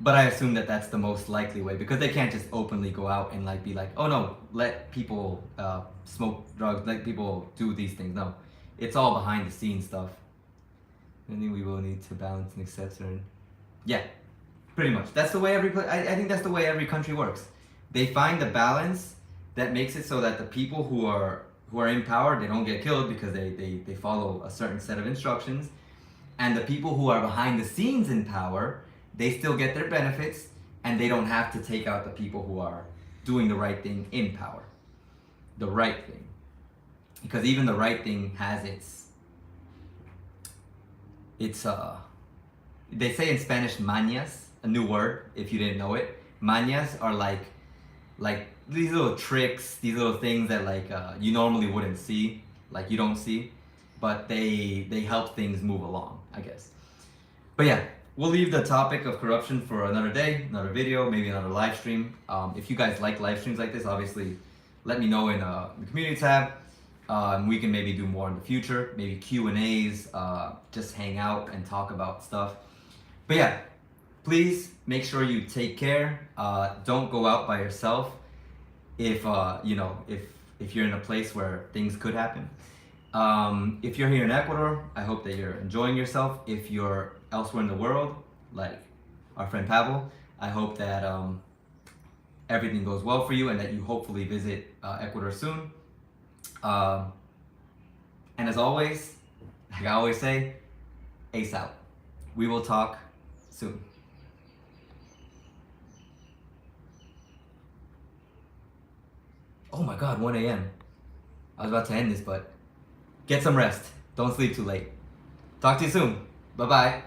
But I assume that that's the most likely way because they can't just openly go out and like be like, oh no, let people smoke drugs, let people do these things. No, it's all behind the scenes stuff. I think we will need to balance and accept certain. Yeah, pretty much. That's the way I think that's the way every country works. They find the balance that makes it so that the people who are in power, they don't get killed because they follow a certain set of instructions, and the people who are behind the scenes in power, they still get their benefits and they don't have to take out the people who are doing the right thing in power. The right thing. Because even the right thing has its they say in Spanish mañas, a new word if you didn't know it. Mañas are like these little tricks, these little things that like you normally wouldn't see, like you don't see, but they help things move along, I guess. But yeah, we'll leave the topic of corruption for another day, another video, maybe another live stream. If you guys like live streams like this, obviously let me know in the community tab. We can maybe do more in the future, maybe Q&As, just hang out and talk about stuff. But yeah, please make sure you take care. Don't go out by yourself if if you're in a place where things could happen. If you're here in Ecuador, I hope that you're enjoying yourself. If you're elsewhere in the world, like our friend Pavel, I hope that everything goes well for you and that you hopefully visit Ecuador soon. And as always, like I always say, ace out. We will talk soon. Oh my god, 1 a.m. I was about to end this, but get some rest. Don't sleep too late. Talk to you soon. Bye bye.